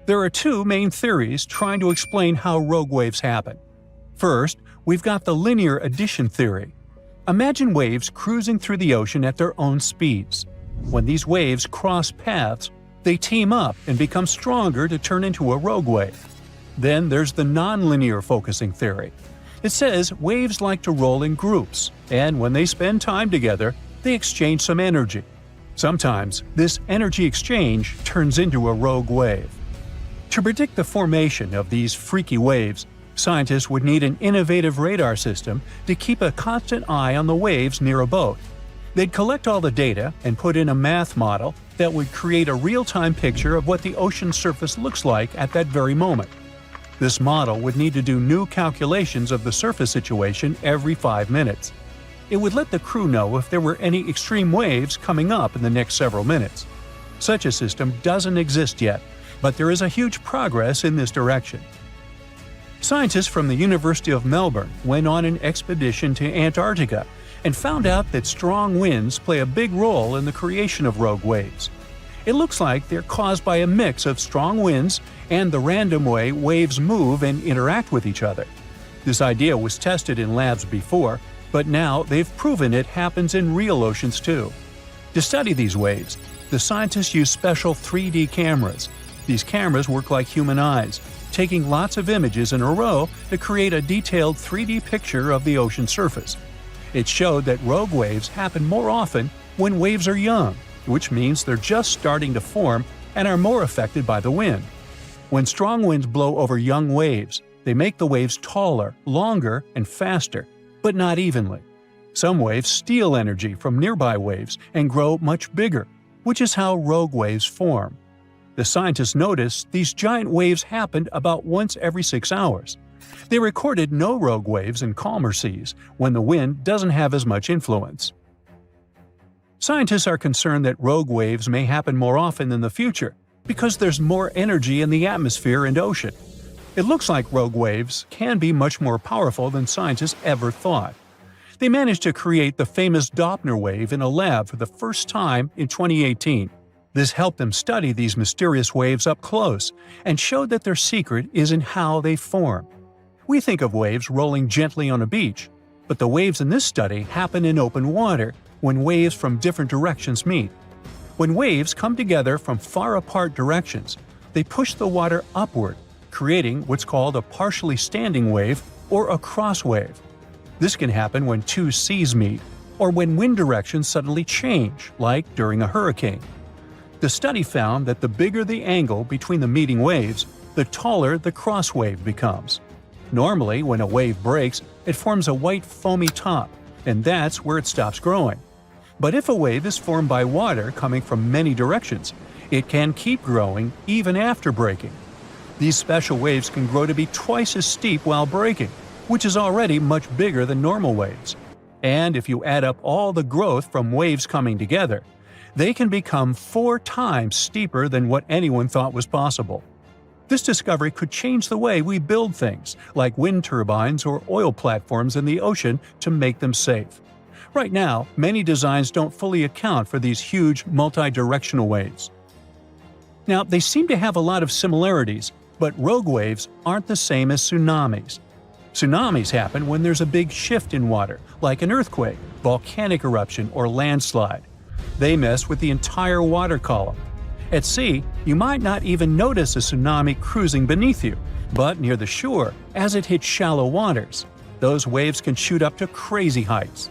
There are 2 main theories trying to explain how rogue waves happen. First, we've got the linear addition theory. Imagine waves cruising through the ocean at their own speeds. When these waves cross paths, they team up and become stronger to turn into a rogue wave. Then there's the nonlinear focusing theory. It says waves like to roll in groups, and when they spend time together, they exchange some energy. Sometimes, this energy exchange turns into a rogue wave. To predict the formation of these freaky waves, scientists would need an innovative radar system to keep a constant eye on the waves near a boat. They'd collect all the data and put in a math model that would create a real-time picture of what the ocean surface looks like at that very moment. This model would need to do new calculations of the surface situation every 5 minutes. It would let the crew know if there were any extreme waves coming up in the next several minutes. Such a system doesn't exist yet, but there is a huge progress in this direction. Scientists from the University of Melbourne went on an expedition to Antarctica and found out that strong winds play a big role in the creation of rogue waves. It looks like they're caused by a mix of strong winds and the random way waves move and interact with each other. This idea was tested in labs before, but now they've proven it happens in real oceans too. To study these waves, the scientists use special 3D cameras. These cameras work like human eyes, taking lots of images in a row to create a detailed 3D picture of the ocean surface. It showed that rogue waves happen more often when waves are young, which means they're just starting to form and are more affected by the wind. When strong winds blow over young waves, they make the waves taller, longer, and faster, but not evenly. Some waves steal energy from nearby waves and grow much bigger, which is how rogue waves form. The scientists noticed these giant waves happened about once every 6 hours. They recorded no rogue waves in calmer seas, when the wind doesn't have as much influence. Scientists are concerned that rogue waves may happen more often in the future because there's more energy in the atmosphere and ocean. It looks like rogue waves can be much more powerful than scientists ever thought. They managed to create the famous Doppler wave in a lab for the first time in 2018. This helped them study these mysterious waves up close and showed that their secret is in how they form. We think of waves rolling gently on a beach, but the waves in this study happen in open water when waves from different directions meet. When waves come together from far apart directions, they push the water upward, creating what's called a partially standing wave or a cross wave. This can happen when two seas meet, or when wind directions suddenly change, like during a hurricane. The study found that the bigger the angle between the meeting waves, the taller the cross wave becomes. Normally, when a wave breaks, it forms a white foamy top, and that's where it stops growing. But if a wave is formed by water coming from many directions, it can keep growing even after breaking. These special waves can grow to be twice as steep while breaking, which is already much bigger than normal waves. And if you add up all the growth from waves coming together, they can become 4 times steeper than what anyone thought was possible. This discovery could change the way we build things, like wind turbines or oil platforms in the ocean, to make them safe. Right now, many designs don't fully account for these huge multi-directional waves. Now, they seem to have a lot of similarities, but rogue waves aren't the same as tsunamis. Tsunamis happen when there's a big shift in water, like an earthquake, volcanic eruption, or landslide. They mess with the entire water column. At sea, you might not even notice a tsunami cruising beneath you, but near the shore, as it hits shallow waters, those waves can shoot up to crazy heights.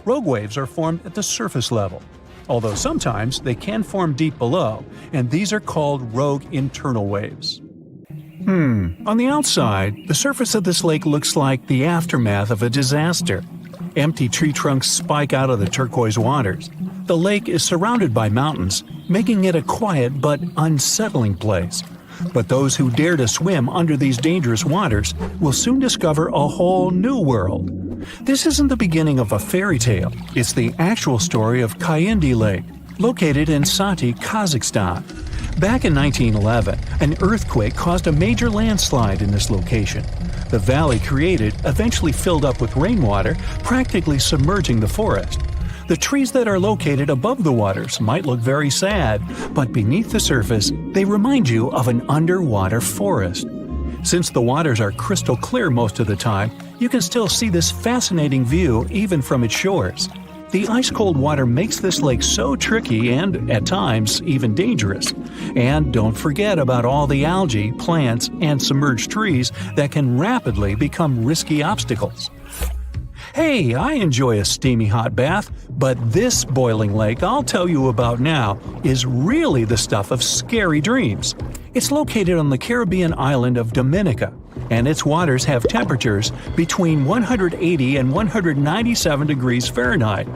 Rogue waves are formed at the surface level, although sometimes they can form deep below, and these are called rogue internal waves. On the outside, the surface of this lake looks like the aftermath of a disaster. Empty tree trunks spike out of the turquoise waters. The lake is surrounded by mountains, making it a quiet but unsettling place. But those who dare to swim under these dangerous waters will soon discover a whole new world. This isn't the beginning of a fairy tale. It's the actual story of Kaindi Lake, located in Sati, Kazakhstan. Back in 1911, an earthquake caused a major landslide in this location. The valley created eventually filled up with rainwater, practically submerging the forest. The trees that are located above the waters might look very sad, but beneath the surface, they remind you of an underwater forest. Since the waters are crystal clear most of the time, you can still see this fascinating view even from its shores. The ice-cold water makes this lake so tricky and, at times, even dangerous. And don't forget about all the algae, plants, and submerged trees that can rapidly become risky obstacles. Hey, I enjoy a steamy hot bath, but this boiling lake I'll tell you about now is really the stuff of scary dreams. It's located on the Caribbean island of Dominica, and its waters have temperatures between 180 and 197 degrees Fahrenheit.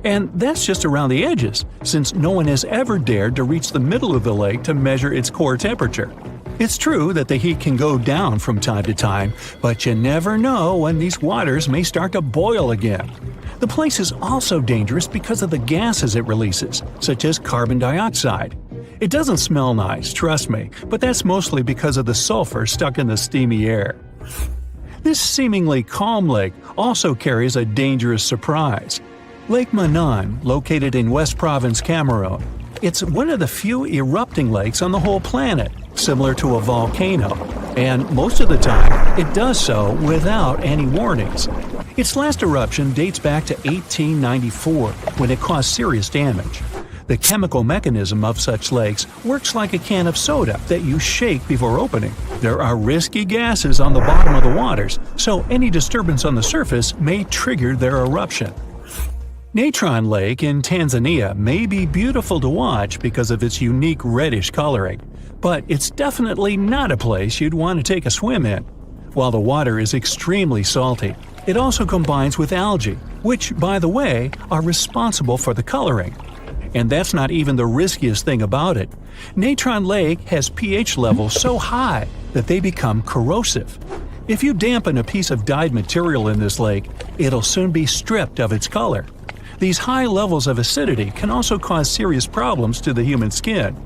And that's just around the edges, since no one has ever dared to reach the middle of the lake to measure its core temperature. It's true that the heat can go down from time to time, but you never know when these waters may start to boil again. The place is also dangerous because of the gases it releases, such as carbon dioxide. It doesn't smell nice, trust me, but that's mostly because of the sulfur stuck in the steamy air. This seemingly calm lake also carries a dangerous surprise. Lake Manan, located in West Province, Cameroon. It's one of the few erupting lakes on the whole planet, similar to a volcano, and most of the time it does so without any warnings. Its last eruption dates back to 1894, when it caused serious damage. The chemical mechanism of such lakes works like a can of soda that you shake before opening. There are risky gases on the bottom of the waters, so any disturbance on the surface may trigger their eruption. Natron Lake in Tanzania may be beautiful to watch because of its unique reddish coloring, but it's definitely not a place you'd want to take a swim in. While the water is extremely salty, it also combines with algae, which, by the way, are responsible for the coloring. And that's not even the riskiest thing about it. Natron Lake has pH levels so high that they become corrosive. If you dampen a piece of dyed material in this lake, it'll soon be stripped of its color. These high levels of acidity can also cause serious problems to the human skin.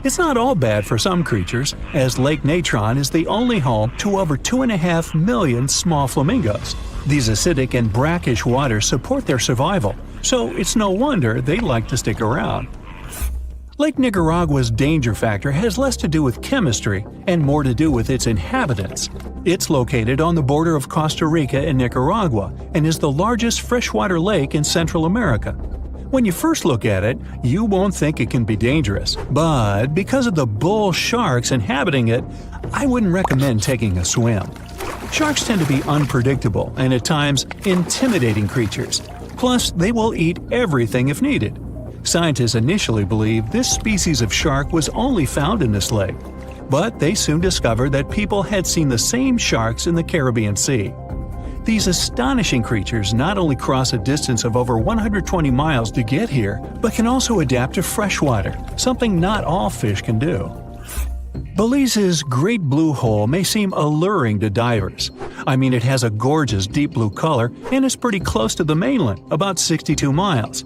It's not all bad for some creatures, as Lake Natron is the only home to over 2.5 million small flamingos. These acidic and brackish waters support their survival, so it's no wonder they like to stick around. Lake Nicaragua's danger factor has less to do with chemistry and more to do with its inhabitants. It's located on the border of Costa Rica and Nicaragua and is the largest freshwater lake in Central America. When you first look at it, you won't think it can be dangerous, but because of the bull sharks inhabiting it, I wouldn't recommend taking a swim. Sharks tend to be unpredictable and at times intimidating creatures. Plus, they will eat everything if needed. Scientists initially believed this species of shark was only found in this lake, but they soon discovered that people had seen the same sharks in the Caribbean Sea. These astonishing creatures not only cross a distance of over 120 miles to get here, but can also adapt to freshwater, something not all fish can do. Belize's Great Blue Hole may seem alluring to divers. I mean, it has a gorgeous deep blue color and is pretty close to the mainland, about 62 miles.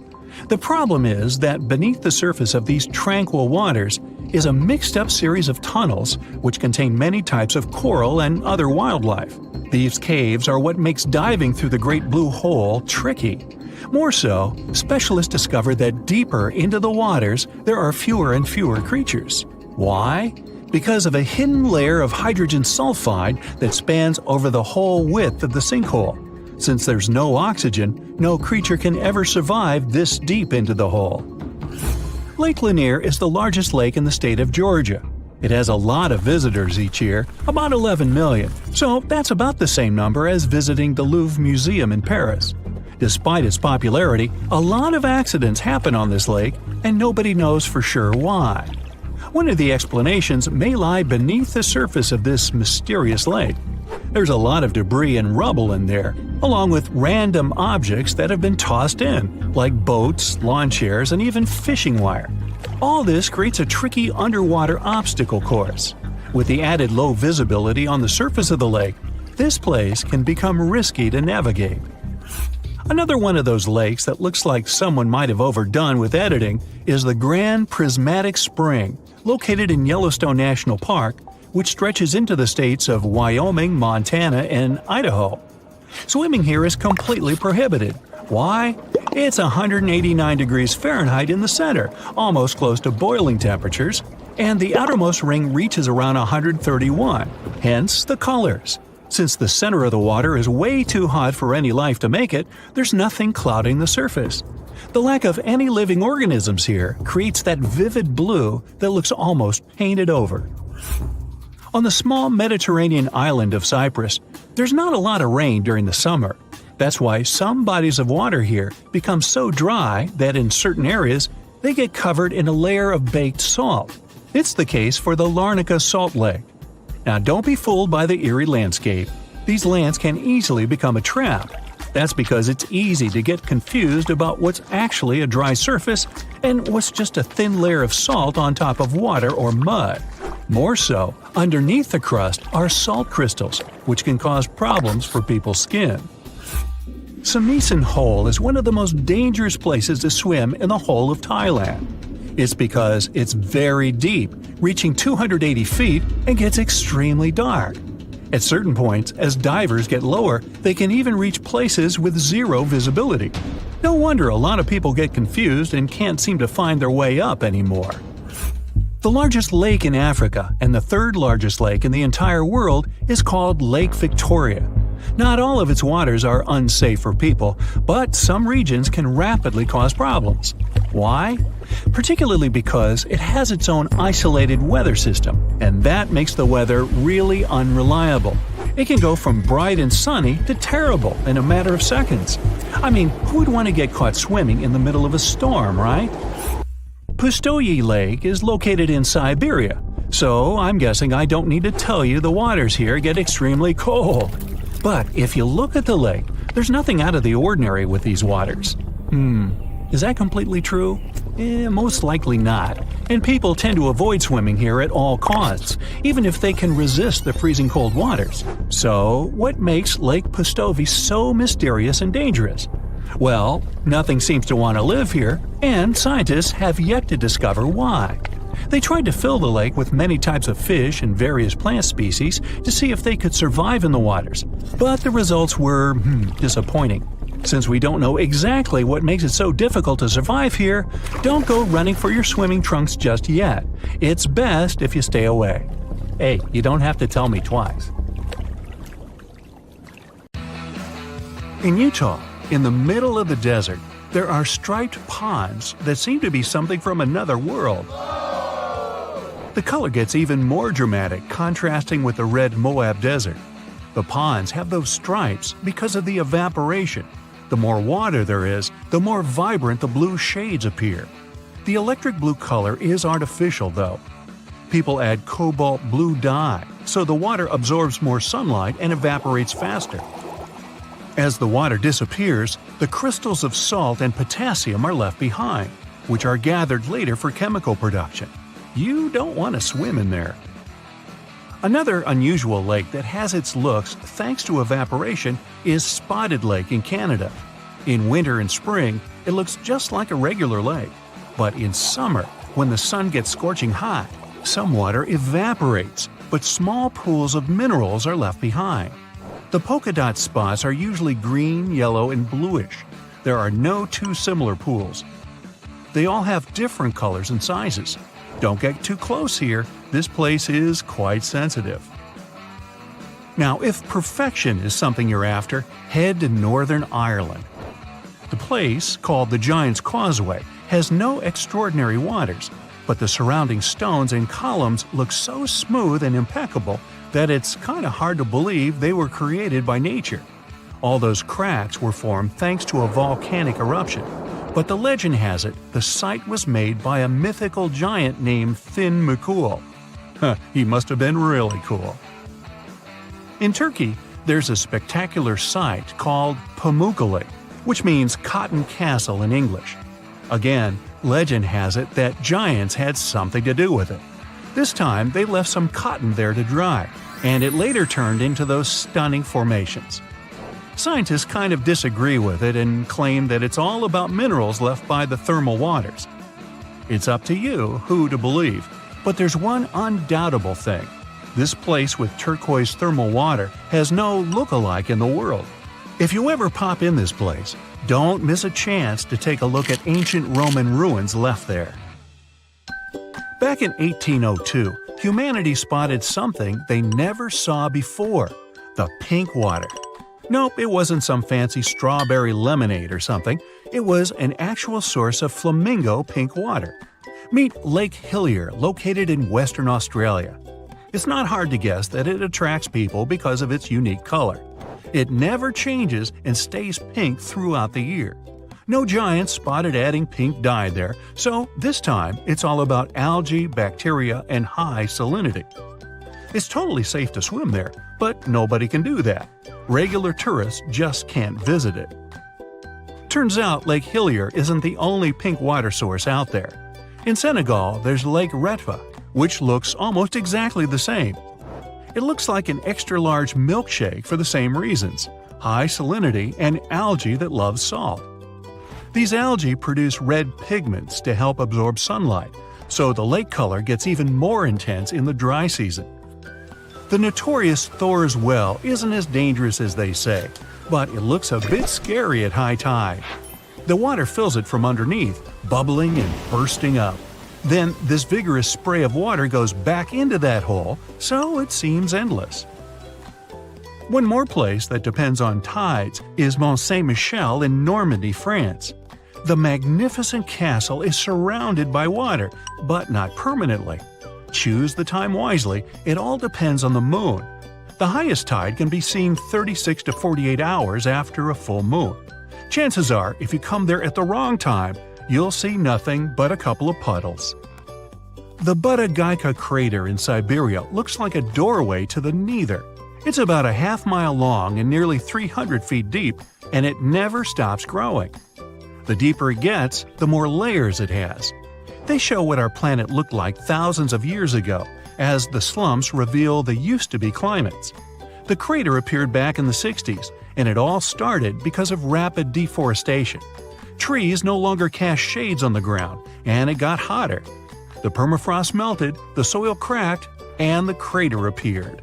The problem is that beneath the surface of these tranquil waters is a mixed-up series of tunnels which contain many types of coral and other wildlife. These caves are what makes diving through the Great Blue Hole tricky. More so, specialists discover that deeper into the waters there are fewer and fewer creatures. Why? Because of a hidden layer of hydrogen sulfide that spans over the whole width of the sinkhole. Since there's no oxygen, no creature can ever survive this deep into the hole. Lake Lanier is the largest lake in the state of Georgia. It has a lot of visitors each year, about 11 million, so that's about the same number as visiting the Louvre Museum in Paris. Despite its popularity, a lot of accidents happen on this lake, and nobody knows for sure why. One of the explanations may lie beneath the surface of this mysterious lake. There's a lot of debris and rubble in there, along with random objects that have been tossed in, like boats, lawn chairs, and even fishing wire. All this creates a tricky underwater obstacle course. With the added low visibility on the surface of the lake, this place can become risky to navigate. Another one of those lakes that looks like someone might have overdone with editing is the Grand Prismatic Spring, located in Yellowstone National Park, which stretches into the states of Wyoming, Montana, and Idaho. Swimming here is completely prohibited. Why? It's 189 degrees Fahrenheit in the center, almost close to boiling temperatures, and the outermost ring reaches around 131, hence the colors. Since the center of the water is way too hot for any life to make it, there's nothing clouding the surface. The lack of any living organisms here creates that vivid blue that looks almost painted over. On the small Mediterranean island of Cyprus, there's not a lot of rain during the summer. That's why some bodies of water here become so dry that in certain areas they get covered in a layer of baked salt. It's the case for the Larnaca Salt Lake. Now don't be fooled by the eerie landscape. These lands can easily become a trap. That's because it's easy to get confused about what's actually a dry surface and what's just a thin layer of salt on top of water or mud. More so, underneath the crust are salt crystals, which can cause problems for people's skin. Samisen Hole is one of the most dangerous places to swim in the whole of Thailand. It's because it's very deep, reaching 280 feet, and gets extremely dark. At certain points, as divers get lower, they can even reach places with zero visibility. No wonder a lot of people get confused and can't seem to find their way up anymore. The largest lake in Africa and the third largest lake in the entire world is called Lake Victoria. Not all of its waters are unsafe for people, but some regions can rapidly cause problems. Why? Particularly because it has its own isolated weather system, and that makes the weather really unreliable. It can go from bright and sunny to terrible in a matter of seconds. I mean, who would want to get caught swimming in the middle of a storm, right? Pustoye Lake is located in Siberia, so I'm guessing I don't need to tell you the waters here get extremely cold. But if you look at the lake, there's nothing out of the ordinary with these waters. Is that completely true? Most likely not, and people tend to avoid swimming here at all costs, even if they can resist the freezing cold waters. So, what makes Lake Pustoye so mysterious and dangerous? Well, nothing seems to want to live here, and scientists have yet to discover why. They tried to fill the lake with many types of fish and various plant species to see if they could survive in the waters, but the results were disappointing. Since we don't know exactly what makes it so difficult to survive here, don't go running for your swimming trunks just yet. It's best if you stay away. Hey, you don't have to tell me twice. In Utah, in the middle of the desert, there are striped ponds that seem to be something from another world. The color gets even more dramatic, contrasting with the red Moab Desert. The ponds have those stripes because of the evaporation. The more water there is, the more vibrant the blue shades appear. The electric blue color is artificial, though. People add cobalt blue dye, so the water absorbs more sunlight and evaporates faster. As the water disappears, the crystals of salt and potassium are left behind, which are gathered later for chemical production. You don't want to swim in there. Another unusual lake that has its looks thanks to evaporation is Spotted Lake in Canada. In winter and spring, it looks just like a regular lake. But in summer, when the sun gets scorching hot, some water evaporates, but small pools of minerals are left behind. The polka dot spots are usually green, yellow, and bluish. There are no two similar pools. They all have different colors and sizes. Don't get too close here, this place is quite sensitive. Now, if perfection is something you're after, head to Northern Ireland. The place, called the Giant's Causeway, has no extraordinary waters, but the surrounding stones and columns look so smooth and impeccable that it's kind of hard to believe they were created by nature. All those cracks were formed thanks to a volcanic eruption. But the legend has it the site was made by a mythical giant named Thin Mukul. He must have been really cool. In Turkey, there's a spectacular site called Pamukkale, which means cotton castle in English. Again, legend has it that giants had something to do with it. This time, they left some cotton there to dry, and it later turned into those stunning formations. Scientists kind of disagree with it and claim that it's all about minerals left by the thermal waters. It's up to you who to believe, but there's one undoubtable thing. This place with turquoise thermal water has no look-alike in the world. If you ever pop in this place, don't miss a chance to take a look at ancient Roman ruins left there. Back in 1802, humanity spotted something they never saw before: the pink water. Nope, it wasn't some fancy strawberry lemonade or something. It was an actual source of flamingo pink water. Meet Lake Hillier, located in Western Australia. It's not hard to guess that it attracts people because of its unique color. It never changes and stays pink throughout the year. No giants spotted adding pink dye there, so this time it's all about algae, bacteria, and high salinity. It's totally safe to swim there, but nobody can do that. Regular tourists just can't visit it. Turns out Lake Hillier isn't the only pink water source out there. In Senegal, there's Lake Nerpa, which looks almost exactly the same. It looks like an extra-large milkshake for the same reasons. high salinity, and algae that love salt. These algae produce red pigments to help absorb sunlight, so the lake color gets even more intense in the dry season. The notorious Thor's Well isn't as dangerous as they say, but it looks a bit scary at high tide. The water fills it from underneath, bubbling and bursting up. Then this vigorous spray of water goes back into that hole, so it seems endless. One more place that depends on tides is Mont Saint-Michel in Normandy, France. The magnificent castle is surrounded by water, but not permanently. Choose the time wisely, it all depends on the moon. The highest tide can be seen 36 to 48 hours after a full moon. Chances are, if you come there at the wrong time, you'll see nothing but a couple of puddles. The Budagaika crater in Siberia looks like a doorway to the neither. It's about a half-mile long and nearly 300 feet deep, and it never stops growing. The deeper it gets, the more layers it has. They show what our planet looked like thousands of years ago, as the slumps reveal the used-to-be climates. The crater appeared back in the 60s, and it all started because of rapid deforestation. Trees no longer cast shades on the ground, and it got hotter. The permafrost melted, the soil cracked, and the crater appeared.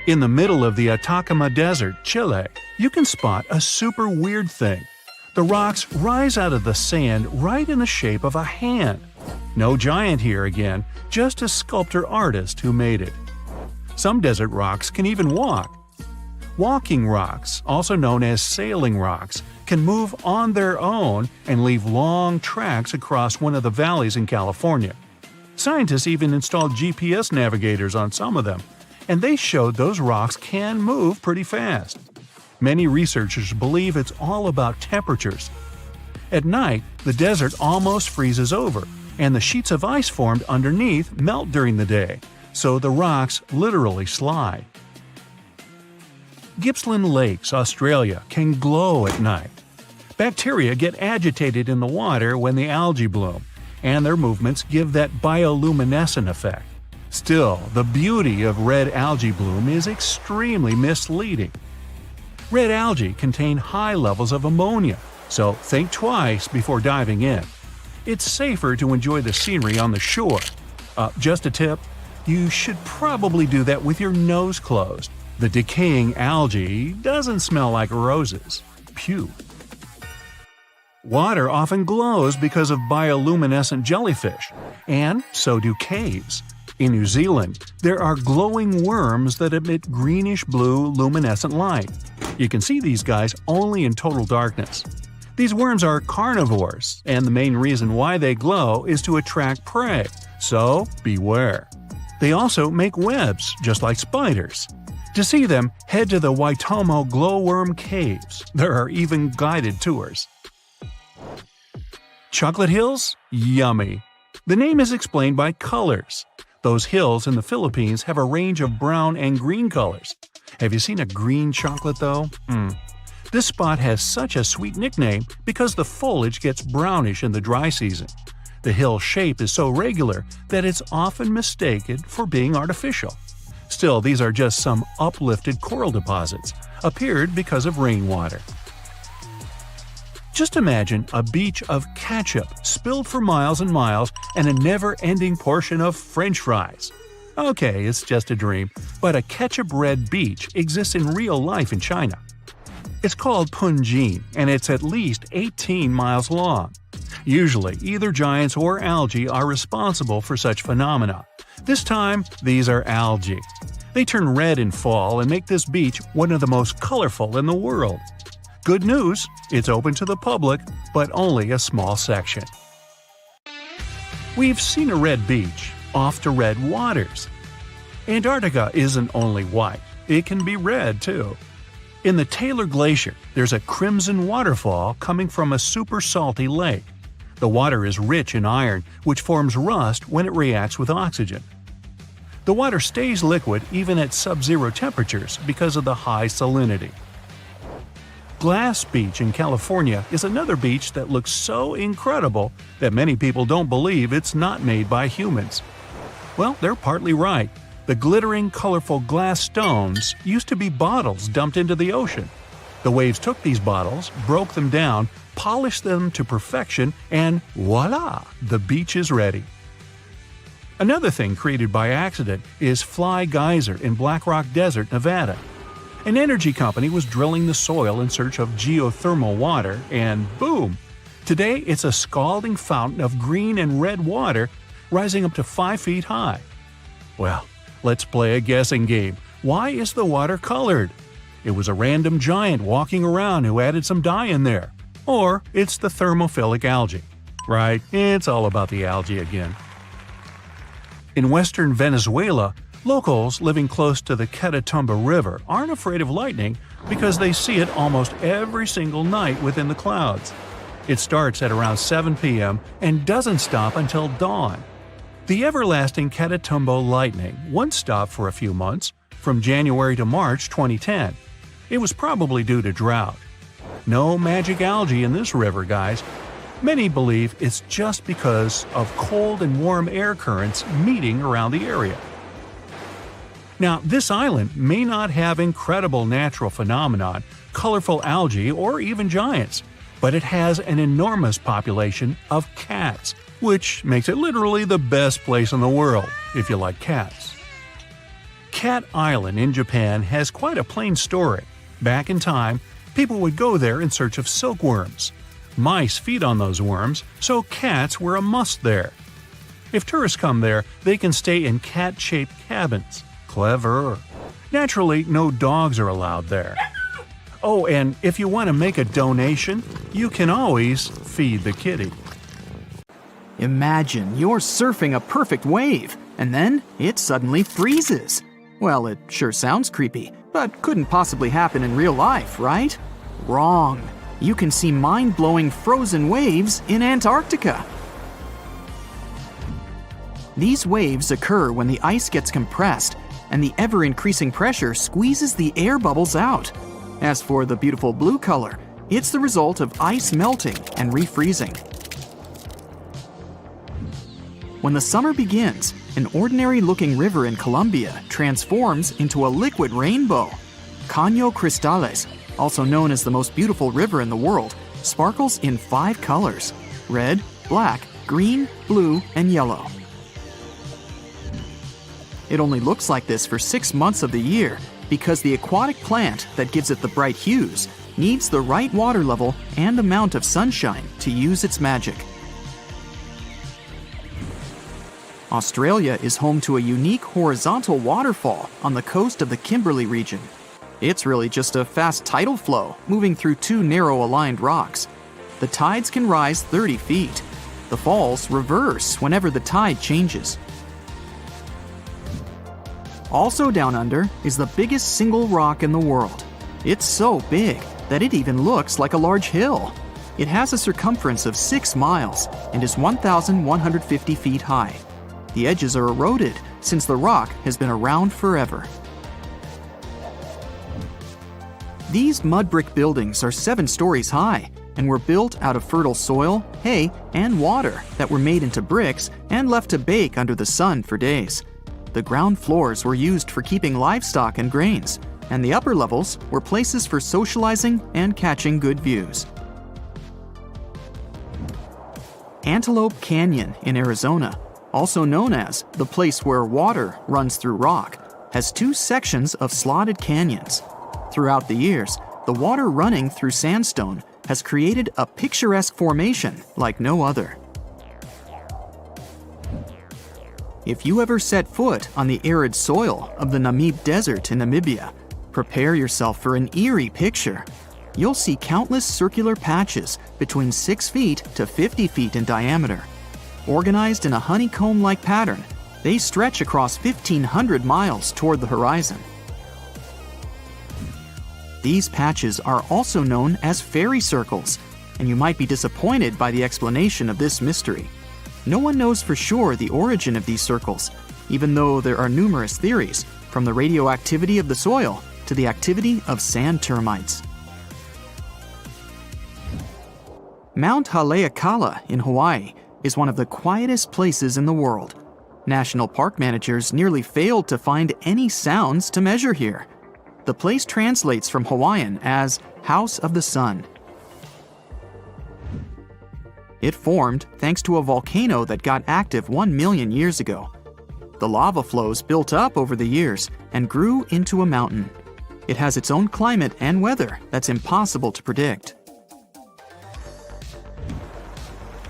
In the middle of the Atacama Desert, Chile, you can spot a super weird thing. The rocks rise out of the sand right in the shape of a hand. No giant here again, just a sculptor-artist who made it. Some desert rocks can even walk. Walking rocks, also known as sailing rocks, can move on their own and leave long tracks across one of the valleys in California. Scientists even installed GPS navigators on some of them, and they showed those rocks can move pretty fast. Many researchers believe it's all about temperatures. At night, the desert almost freezes over, and the sheets of ice formed underneath melt during the day, so the rocks literally slide. Gippsland Lakes, Australia, can glow at night. Bacteria get agitated in the water when the algae bloom, and their movements give that bioluminescent effect. Still, the beauty of red algae bloom is extremely misleading. Red algae contain high levels of ammonia, so think twice before diving in. It's safer to enjoy the scenery on the shore. Just a tip, you should probably do that with your nose closed. The decaying algae doesn't smell like roses. Phew. Water often glows because of bioluminescent jellyfish, and so do caves. In New Zealand, there are glowing worms that emit greenish-blue luminescent light. You can see these guys only in total darkness. These worms are carnivores, and the main reason why they glow is to attract prey, so beware. They also make webs, just like spiders. To see them, head to the Waitomo glowworm caves. There are even guided tours. Chocolate hills? Yummy! The name is explained by colors. Those hills in the Philippines have a range of brown and green colors. Have you seen a green chocolate though? This spot has such a sweet nickname because the foliage gets brownish in the dry season. The hill shape is so regular that it's often mistaken for being artificial. Still, these are just some uplifted coral deposits, appeared because of rainwater. Just imagine a beach of ketchup spilled for miles and miles and a never-ending portion of French fries. Okay, it's just a dream, but a ketchup-red beach exists in real life in China. It's called Punjin, and it's at least 18 miles long. Usually, either giants or algae are responsible for such phenomena. This time, these are algae. They turn red in fall and make this beach one of the most colorful in the world. Good news, it's open to the public, but only a small section. We've seen a red beach, off to red waters. Antarctica isn't only white, it can be red too. In the Taylor Glacier, there's a crimson waterfall coming from a super salty lake. The water is rich in iron, which forms rust when it reacts with oxygen. The water stays liquid even at sub-zero temperatures because of the high salinity. Glass Beach in California is another beach that looks so incredible that many people don't believe it's not made by humans. Well, they're partly right. The glittering, colorful glass stones used to be bottles dumped into the ocean. The waves took these bottles, broke them down, polished them to perfection, and voila! The beach is ready. Another thing created by accident is Fly Geyser in Black Rock Desert, Nevada. An energy company was drilling the soil in search of geothermal water, and boom! Today it's a scalding fountain of green and red water rising up to 5 feet high. Well, let's play a guessing game. Why is the water colored? It was a random giant walking around who added some dye in there. Or it's the thermophilic algae. Right, it's all about the algae again. In western Venezuela, locals living close to the Kettle River aren't afraid of lightning because they see it almost every single night within the clouds. It starts at around 7 p.m. and doesn't stop until dawn. The everlasting Catatumbo lightning once stopped for a few months, from January to March 2010. It was probably due to drought. No magic algae in this river, guys. Many believe it's just because of cold and warm air currents meeting around the area. Now, this island may not have incredible natural phenomenon, colorful algae, or even giants, but it has an enormous population of cats, which makes it literally the best place in the world, if you like cats. Cat Island in Japan has quite a plain story. Back in time, people would go there in search of silkworms. Mice feed on those worms, so cats were a must there. If tourists come there, they can stay in cat-shaped cabins. Clever. Naturally, no dogs are allowed there. Oh, and if you want to make a donation, you can always feed the kitty. Imagine you're surfing a perfect wave, and then it suddenly freezes. Well, it sure sounds creepy, but couldn't possibly happen in real life, right? Wrong. You can see mind-blowing frozen waves in Antarctica. These waves occur when the ice gets compressed, and the ever-increasing pressure squeezes the air bubbles out. As for the beautiful blue color, it's the result of ice melting and refreezing. When the summer begins, an ordinary-looking river in Colombia transforms into a liquid rainbow. Caño Cristales, also known as the most beautiful river in the world, sparkles in 5 colors: red, black, green, blue, and yellow. It only looks like this for 6 months of the year because the aquatic plant that gives it the bright hues needs the right water level and amount of sunshine to use its magic. Australia is home to a unique horizontal waterfall on the coast of the Kimberley region. It's really just a fast tidal flow moving through 2 narrow aligned rocks. The tides can rise 30 feet. The falls reverse whenever the tide changes. Also down under is the biggest single rock in the world. It's so big that it even looks like a large hill. It has a circumference of 6 miles and is 1,150 feet high. The edges are eroded since the rock has been around forever. These mud brick buildings are 7 stories high and were built out of fertile soil, hay, and water that were made into bricks and left to bake under the sun for days. The ground floors were used for keeping livestock and grains, and the upper levels were places for socializing and catching good views. Antelope Canyon in Arizona, also known as the place where water runs through rock, has 2 sections of slotted canyons. Throughout the years, the water running through sandstone has created a picturesque formation like no other. If you ever set foot on the arid soil of the Namib Desert in Namibia, prepare yourself for an eerie picture. You'll see countless circular patches between 6 feet to 50 feet in diameter. Organized in a honeycomb-like pattern, they stretch across 1,500 miles toward the horizon. These patches are also known as fairy circles, and you might be disappointed by the explanation of this mystery. No one knows for sure the origin of these circles, even though there are numerous theories, from the radioactivity of the soil to the activity of sand termites. Mount Haleakala in Hawaii is one of the quietest places in the world. National park managers nearly failed to find any sounds to measure here. The place translates from Hawaiian as House of the Sun. It formed thanks to a volcano that got active 1 million years ago. The lava flows built up over the years and grew into a mountain. It has its own climate and weather that's impossible to predict.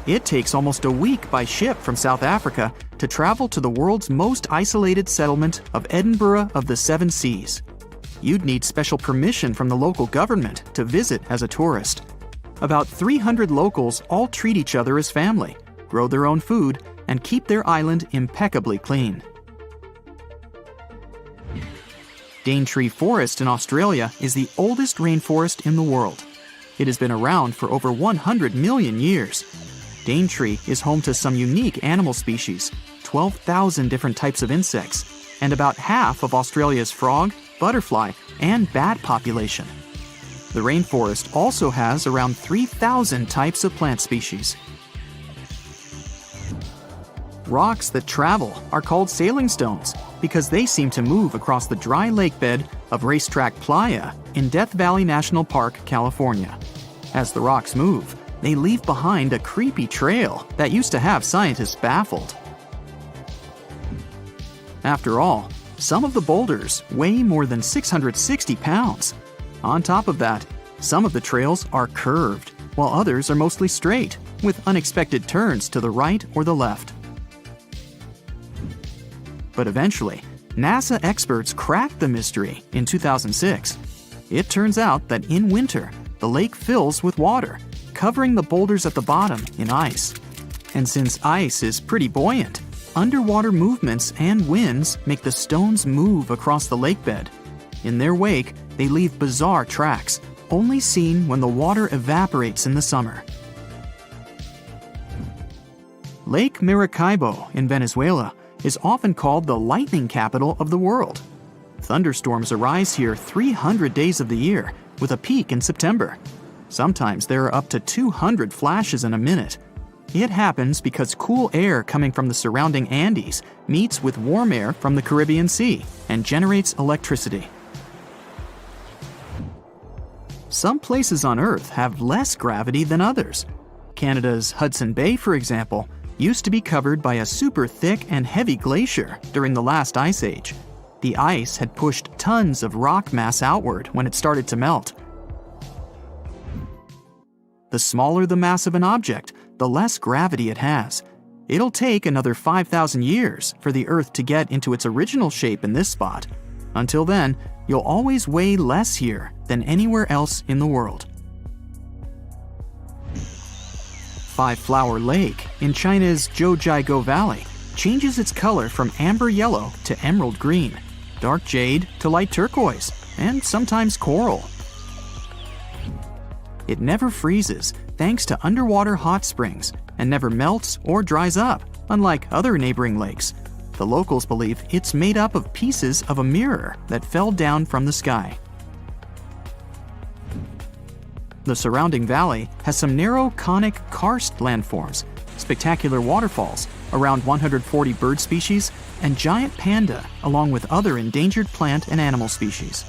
It takes almost a week by ship from South Africa to travel to the world's most isolated settlement of Edinburgh of the Seven Seas. You'd need special permission from the local government to visit as a tourist. About 300 locals all treat each other as family, grow their own food, and keep their island impeccably clean. Daintree Forest in Australia is the oldest rainforest in the world. It has been around for over 100 million years. Daintree is home to some unique animal species, 12,000 different types of insects, and about half of Australia's frog, butterfly, and bat population. The rainforest also has around 3,000 types of plant species. Rocks that travel are called sailing stones because they seem to move across the dry lakebed of Racetrack Playa in Death Valley National Park, California. As the rocks move, they leave behind a creepy trail that used to have scientists baffled. After all, some of the boulders weigh more than 660 pounds. On top of that, some of the trails are curved, while others are mostly straight, with unexpected turns to the right or the left. But eventually, NASA experts cracked the mystery in 2006. It turns out that in winter, the lake fills with water, covering the boulders at the bottom in ice. And since ice is pretty buoyant, underwater movements and winds make the stones move across the lakebed. In their wake, they leave bizarre tracks, only seen when the water evaporates in the summer. Lake Maracaibo in Venezuela is often called the lightning capital of the world. Thunderstorms arise here 300 days of the year, with a peak in September. Sometimes there are up to 200 flashes in a minute. It happens because cool air coming from the surrounding Andes meets with warm air from the Caribbean Sea and generates electricity. Some places on Earth have less gravity than others. Canada's Hudson Bay, for example, used to be covered by a super thick and heavy glacier during the last ice age. The ice had pushed tons of rock mass outward when it started to melt. The smaller the mass of an object, the less gravity it has. It'll take another 5,000 years for the Earth to get into its original shape in this spot. Until then, you'll always weigh less here than anywhere else in the world. Five Flower Lake in China's Zhoujiago Valley changes its color from amber yellow to emerald green, dark jade to light turquoise, and sometimes coral. It never freezes thanks to underwater hot springs and never melts or dries up, unlike other neighboring lakes. The locals believe it's made up of pieces of a mirror that fell down from the sky. The surrounding valley has some narrow conic karst landforms, spectacular waterfalls, around 140 bird species, and giant panda, along with other endangered plant and animal species.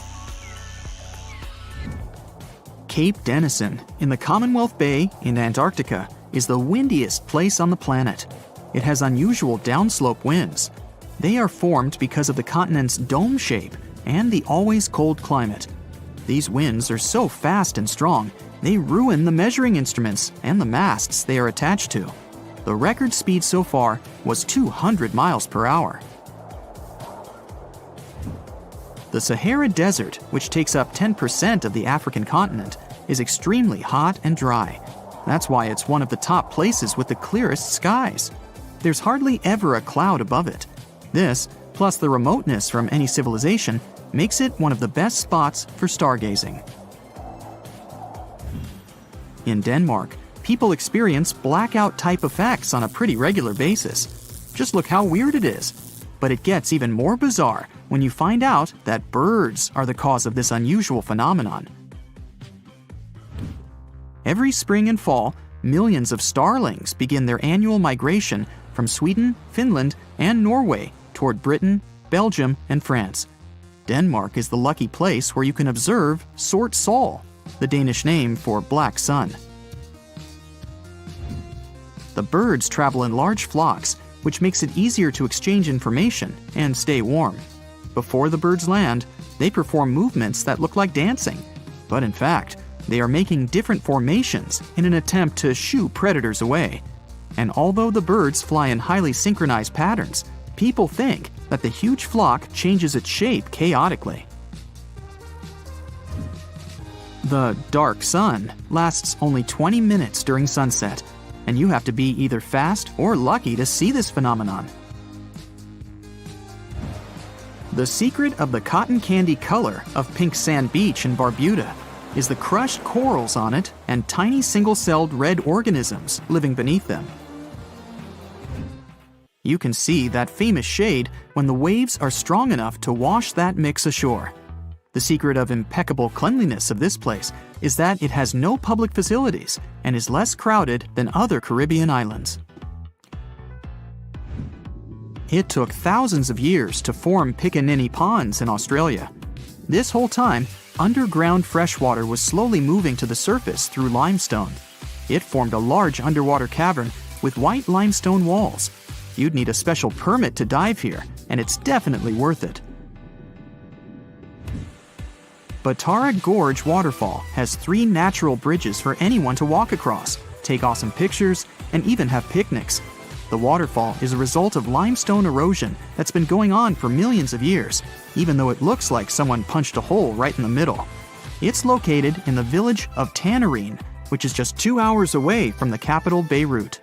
Cape Denison in the Commonwealth Bay in Antarctica is the windiest place on the planet. It has unusual downslope winds. They are formed because of the continent's dome shape and the always cold climate. These winds are so fast and strong, they ruin the measuring instruments and the masts they are attached to. The record speed so far was 200 miles per hour. The Sahara Desert, which takes up 10% of the African continent, is extremely hot and dry. That's why it's one of the top places with the clearest skies. There's hardly ever a cloud above it. This, plus the remoteness from any civilization, makes it one of the best spots for stargazing. In Denmark, people experience blackout-type effects on a pretty regular basis. Just look how weird it is. But it gets even more bizarre when you find out that birds are the cause of this unusual phenomenon. Every spring and fall, millions of starlings begin their annual migration from Sweden, Finland, and Norway toward Britain, Belgium, and France. Denmark is the lucky place where you can observe Sort Sol, the Danish name for black sun. The birds travel in large flocks, which makes it easier to exchange information and stay warm. Before the birds land, they perform movements that look like dancing, but in fact, they are making different formations in an attempt to shoo predators away. And although the birds fly in highly synchronized patterns, people think that the huge flock changes its shape chaotically. The dark sun lasts only 20 minutes during sunset, and you have to be either fast or lucky to see this phenomenon. The secret of the cotton candy color of Pink Sand Beach in Barbuda is the crushed corals on it and tiny single-celled red organisms living beneath them. You can see that famous shade when the waves are strong enough to wash that mix ashore. The secret of impeccable cleanliness of this place is that it has no public facilities and is less crowded than other Caribbean islands. It took thousands of years to form Picaninny ponds in Australia. This whole time, underground freshwater was slowly moving to the surface through limestone. It formed a large underwater cavern with white limestone walls. You'd need a special permit to dive here, and it's definitely worth it. Batara Gorge Waterfall has 3 natural bridges for anyone to walk across, take awesome pictures, and even have picnics. The waterfall is a result of limestone erosion that's been going on for millions of years, even though it looks like someone punched a hole right in the middle. It's located in the village of Tanarine, which is just 2 hours away from the capital Beirut.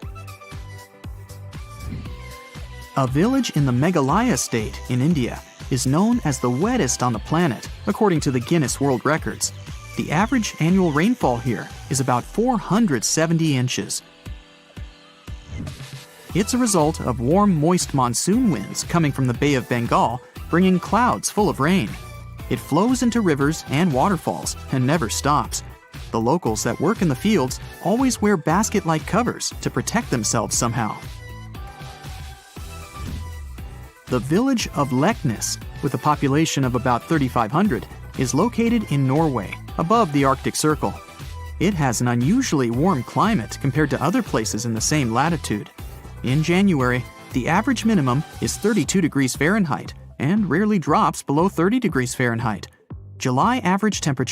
A village in the Meghalaya state in India is known as the wettest on the planet, according to the Guinness World Records. The average annual rainfall here is about 470 inches. It's a result of warm, moist monsoon winds coming from the Bay of Bengal, bringing clouds full of rain. It flows into rivers and waterfalls and never stops. The locals that work in the fields always wear basket-like covers to protect themselves somehow. The village of Leknes, with a population of about 3,500, is located in Norway, above the Arctic Circle. It has an unusually warm climate compared to other places in the same latitude. In January, the average minimum is 32 degrees Fahrenheit and rarely drops below 30 degrees Fahrenheit. July average temperature